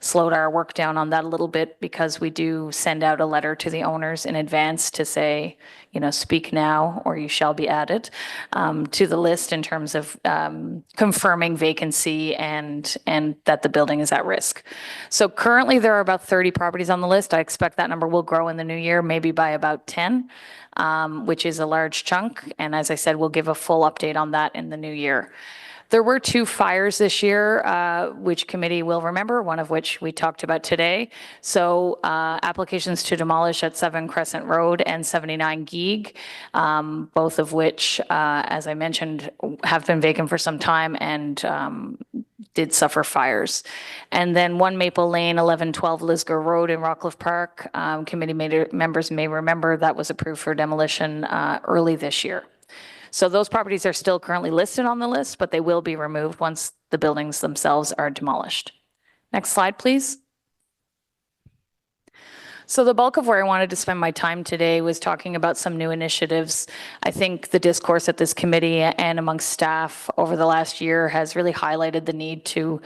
[SPEAKER 5] slowed our work down on that a little bit, because we do send out a letter to the owners in advance to say, you know, speak now or you shall be added to the list, in terms of confirming vacancy and that the building is at risk. So currently there are about 30 properties on the list. I expect that number will grow in the new year, maybe by about 10, which is a large chunk. And as I said, we'll give a full update on that in the new year. There were 2 fires this year, which committee will remember, one of which we talked about today. So applications to demolish at 7 Crescent Road and 79 Geeg, both of which, as I mentioned, have been vacant for some time and did suffer fires. And then 1 Maple Lane, 1112 Lisgar Road in Rockcliffe Park, committee members may remember that was approved for demolition early this year. So those properties are still currently listed on the list, but they will be removed once the buildings themselves are demolished. Next slide, please. So the bulk of where I wanted to spend my time today was talking about some new initiatives. I think the discourse at this committee and amongst staff over the last year has really highlighted the need to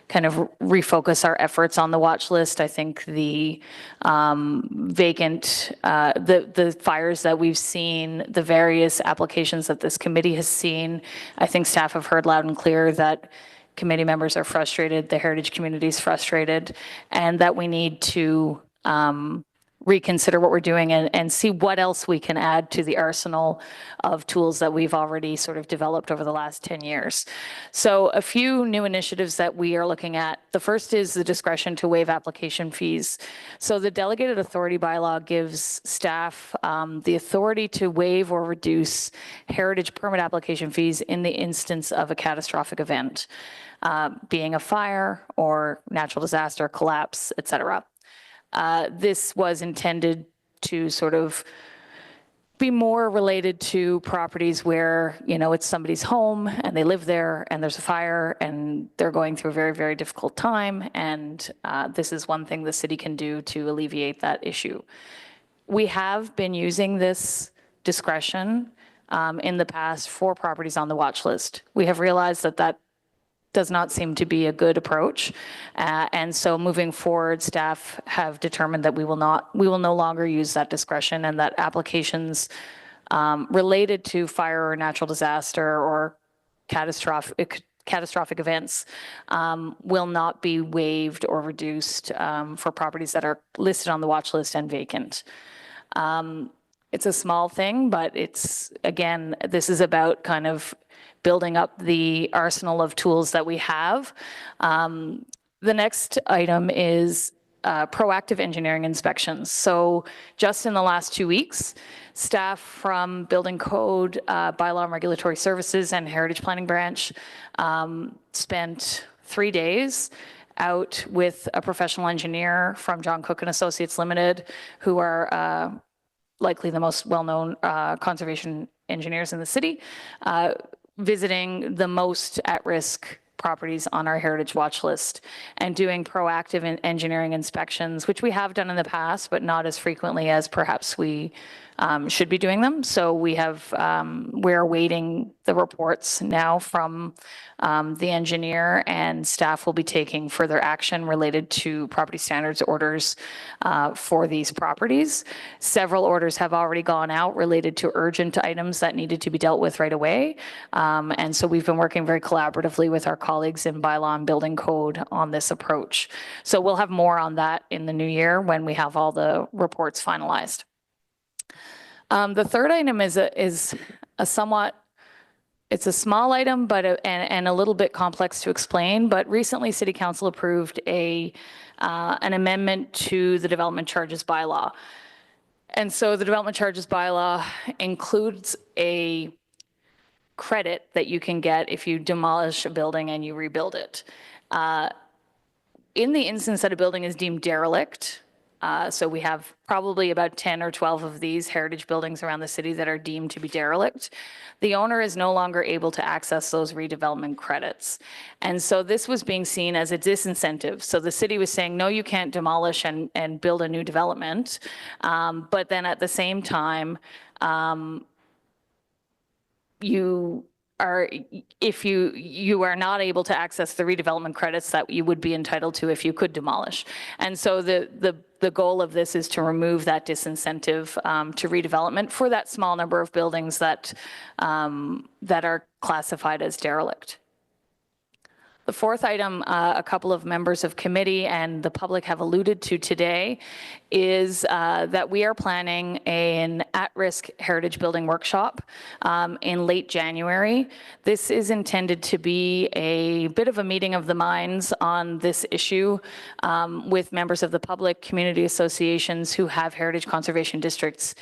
[SPEAKER 5] kind of refocus our efforts on the watch list. I think the the fires that we've seen, the various applications that this committee has seen, I think staff have heard loud and clear that committee members are frustrated, the heritage community is frustrated, and that we need to reconsider what we're doing and see what else we can add to the arsenal of tools that we've already sort of developed over the last 10 years. So a few new initiatives that we are looking at. The first is the discretion to waive application fees. So the delegated authority bylaw gives staff the authority to waive or reduce heritage permit application fees in the instance of a catastrophic event, being a fire or natural disaster, collapse, et cetera. This was intended to sort of be more related to properties where, you know, it's somebody's home and they live there and there's a fire and they're going through a very, very difficult time. And this is one thing the city can do to alleviate that issue. We have been using this discretion in the past for properties on the watch list. We have realized that that does not seem to be a good approach. And so moving forward, staff have determined that we will no longer use that discretion, and that applications related to fire or natural disaster or catastrophic events will not be waived or reduced for properties that are listed on the watch list and vacant. It's a small thing, but it's, again, this is about kind of building up the arsenal of tools that we have. The next item is proactive engineering inspections. So just in the last 2 weeks, staff from Building Code, Bylaw and Regulatory Services, and Heritage Planning Branch spent 3 days out with a professional engineer from John Cook and Associates Limited, who are likely the most well-known conservation engineers in the city, visiting the most at-risk properties on our heritage watch list and doing proactive engineering inspections, which we have done in the past, but not as frequently as perhaps we should be doing them. So we have, we're awaiting the reports now from the engineer, and staff will be taking further action related to property standards orders for these properties. Several orders have already gone out related to urgent items that needed to be dealt with right away. And so we've been working very collaboratively with our colleagues in Bylaw and Building Code on this approach. So we'll have more on that in the new year when we have all the reports finalized. The third item is a somewhat, it's a small item, but and a little bit complex to explain. But recently, City Council approved an amendment to the development charges bylaw. And so the development charges bylaw includes a credit that you can get if you demolish a building and you rebuild it. In the instance that a building is deemed derelict, so we have probably about 10 or 12 of these heritage buildings around the city that are deemed to be derelict. The owner is no longer able to access those redevelopment credits. And so this was being seen as a disincentive. So the city was saying, no, you can't demolish and build a new development. But then at the same time, if you are not able to access the redevelopment credits that you would be entitled to if you could demolish. And so the goal of this is to remove that disincentive to redevelopment for that small number of buildings that are classified as derelict. The fourth item, a couple of members of committee and the public have alluded to today, is that we are planning an at-risk heritage building workshop in late January. This is intended to be a bit of a meeting of the minds on this issue with members of the public, community associations who have heritage conservation districts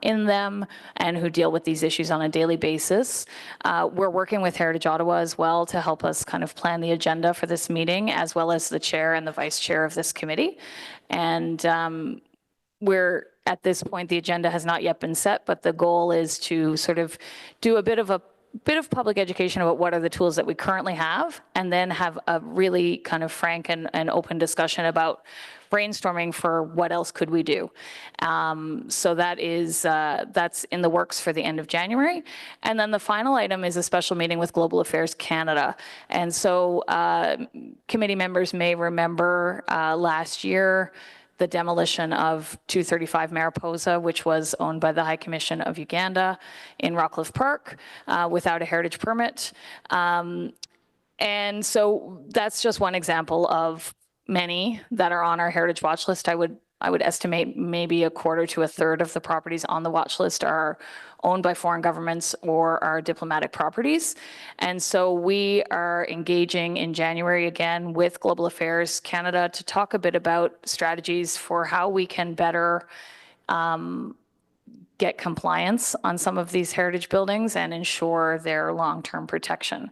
[SPEAKER 5] in them and who deal with these issues on a daily basis. We're working with Heritage Ottawa as well to help us kind of plan the agenda for this meeting, as well as the chair and the vice chair of this committee. And we're at this point, the agenda has not yet been set, but the goal is to sort of do a bit of public education about what are the tools that we currently have, and then have a really kind of frank and open discussion about brainstorming for what else could we do. So that's in the works for the end of January. And then the final item is a special meeting with Global Affairs Canada. And so committee members may remember last year the demolition of 235 Mariposa, which was owned by the High Commission of Uganda in Rockcliffe Park without a heritage permit. And so that's just one example of many that are on our heritage watch list. I would I would estimate maybe a quarter to a third of the properties on the watch list are owned by foreign governments or are diplomatic properties. And so we are engaging in January again with Global Affairs Canada to talk a bit about strategies for how we can better get compliance on some of these heritage buildings and ensure their long-term protection.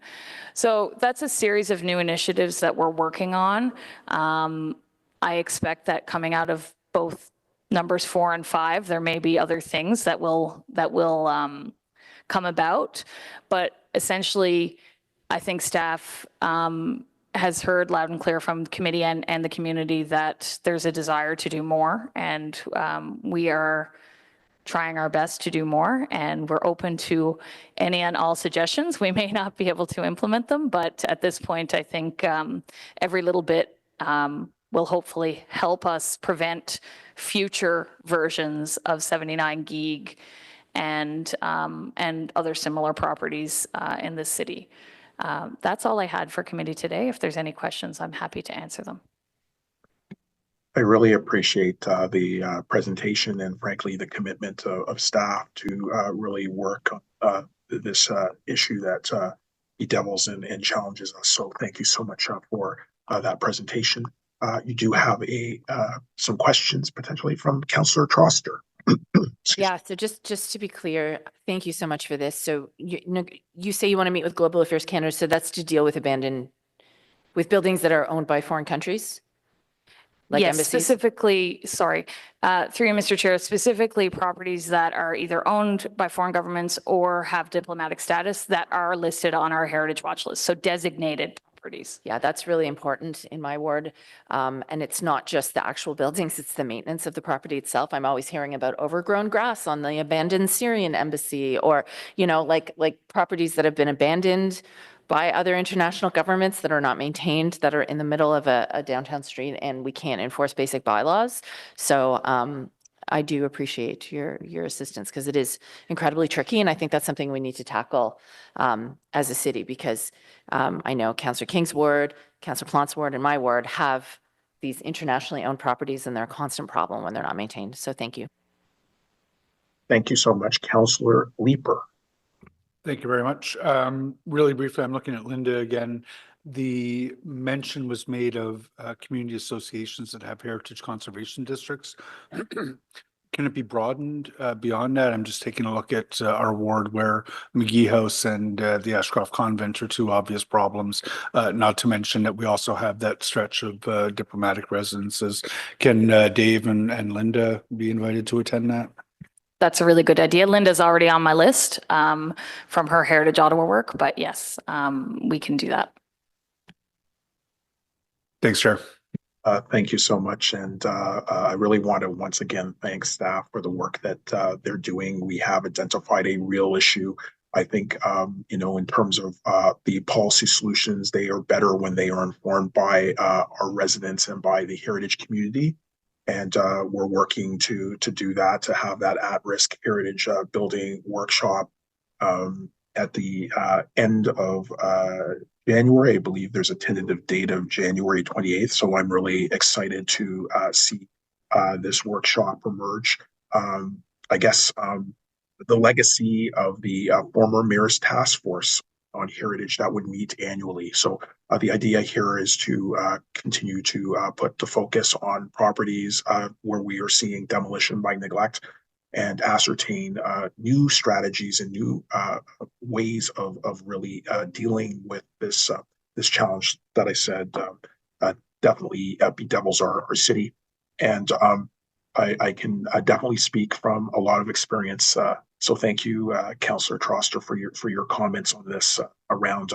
[SPEAKER 5] So that's a series of new initiatives that we're working on. I expect that coming out of both numbers 4 and 5, there may be other things that will come about. But essentially, I think staff has heard loud and clear from the committee and the community that there's a desire to do more, and we are trying our best to do more, and we're open to any and all suggestions. We may not be able to implement them, but at this point, I think every little bit will hopefully help us prevent future versions of 79 Geeg and other similar properties in the city. That's all I had for committee today. If there's any questions, I'm happy to answer them.
[SPEAKER 1] I really appreciate the presentation and frankly the commitment of staff to really work on this issue that bedevils and challenges us. So thank you so much for that presentation. You do have some questions potentially from Councillor Troster.
[SPEAKER 4] Yeah, so just to be clear, thank you so much for this. So you say you want to meet with Global Affairs Canada, so that's to deal with buildings that are owned by foreign countries? Like
[SPEAKER 5] yes,
[SPEAKER 4] embassies?
[SPEAKER 5] Specifically, sorry, through you, Mr. Chair, specifically properties that are either owned by foreign governments or have diplomatic status that are listed on our heritage watch list, so designated properties.
[SPEAKER 4] Yeah, that's really important in my ward. And it's not just the actual buildings, it's the maintenance of the property itself. I'm always hearing about overgrown grass on the abandoned Syrian embassy, or, like properties that have been abandoned by other international governments that are not maintained, that are in the middle of a downtown street, and we can't enforce basic bylaws. So I do appreciate your assistance, because it is incredibly tricky, and I think that's something we need to tackle as a city, because I know Councillor King's ward, Councillor Plant's ward, and my ward have these internationally owned properties, and they're a constant problem when they're not maintained. So thank you.
[SPEAKER 1] Thank you so much, Councillor Leeper.
[SPEAKER 3] Thank you very much. Really briefly, I'm looking at Linda again. The mention was made of community associations that have heritage conservation districts. Can it be broadened beyond that? I'm just taking a look at our ward where McGee House and the Ashcroft Convent are two obvious problems, not to mention that we also have that stretch of diplomatic residences. Can Dave and Linda be invited to attend that?
[SPEAKER 5] That's a really good idea. Linda's already on my list from her Heritage Ottawa work, but yes, we can do that.
[SPEAKER 3] Thanks, Chair.
[SPEAKER 1] Thank you so much. And I really want to once again thank staff for the work that they're doing. We have identified a real issue. I think, in terms of the policy solutions, they are better when they are informed by our residents and by the heritage community. And we're working to do that, to have that at-risk heritage building workshop at the end of January. I believe there's a tentative date of January 28th. So I'm really excited to see this workshop emerge. I guess the legacy of the former Mayor's Task Force on Heritage that would meet annually. So the idea here is to continue to put the focus on properties where we are seeing demolition by neglect, and ascertain new strategies and new ways of really dealing with this challenge that I said definitely bedevils our city. And I can definitely speak from a lot of experience. So thank you, Councillor Troster, for your comments on this around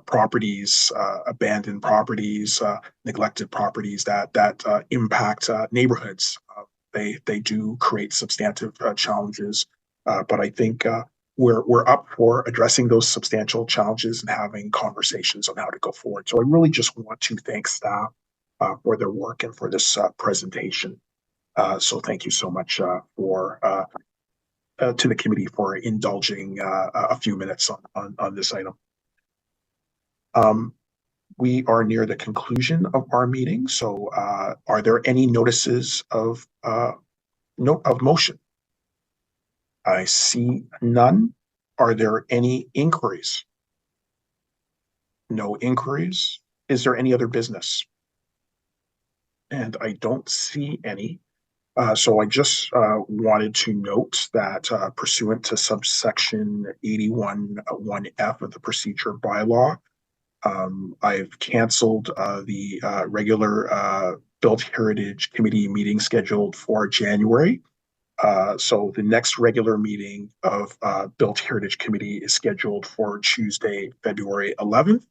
[SPEAKER 1] properties, abandoned properties, neglected properties that impact neighborhoods. They do create substantive challenges, but I think we're up for addressing those substantial challenges and having conversations on how to go forward. So I really just want to thank staff for their work and for this presentation. So thank you so much for to the committee for indulging a few minutes on this item. we are near the conclusion of our meeting. So are there any notices of motion? I see none. Are there any inquiries? No inquiries. Is there any other business? And I don't see any. So I just wanted to note that pursuant to subsection 81(1)(f) of the procedure bylaw, I've canceled the regular Built Heritage Committee meeting scheduled for January. So the next regular meeting of Built Heritage Committee is scheduled for Tuesday, February 11th,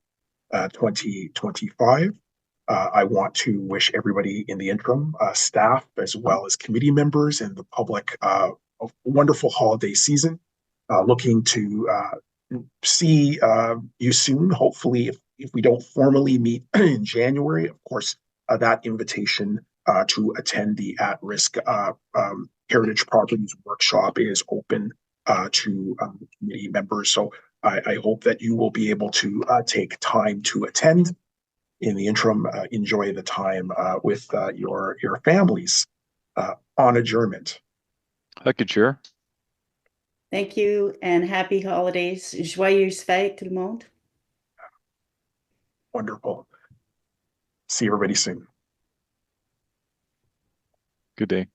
[SPEAKER 1] 2025. I want to wish everybody in the interim, staff, as well as committee members and the public, a wonderful holiday season. Looking to see you soon. Hopefully, if we don't formally meet in January, of course, that invitation to attend the at-risk Heritage Properties Workshop is open to committee members. So I hope that you will be able to take time to attend. In the interim, enjoy the time with your families. On adjournment.
[SPEAKER 10] Thank you, Chair.
[SPEAKER 7] Thank you and happy holidays. Joyeuses fêtes, tout le monde.
[SPEAKER 1] Wonderful. See everybody soon.
[SPEAKER 10] Good day.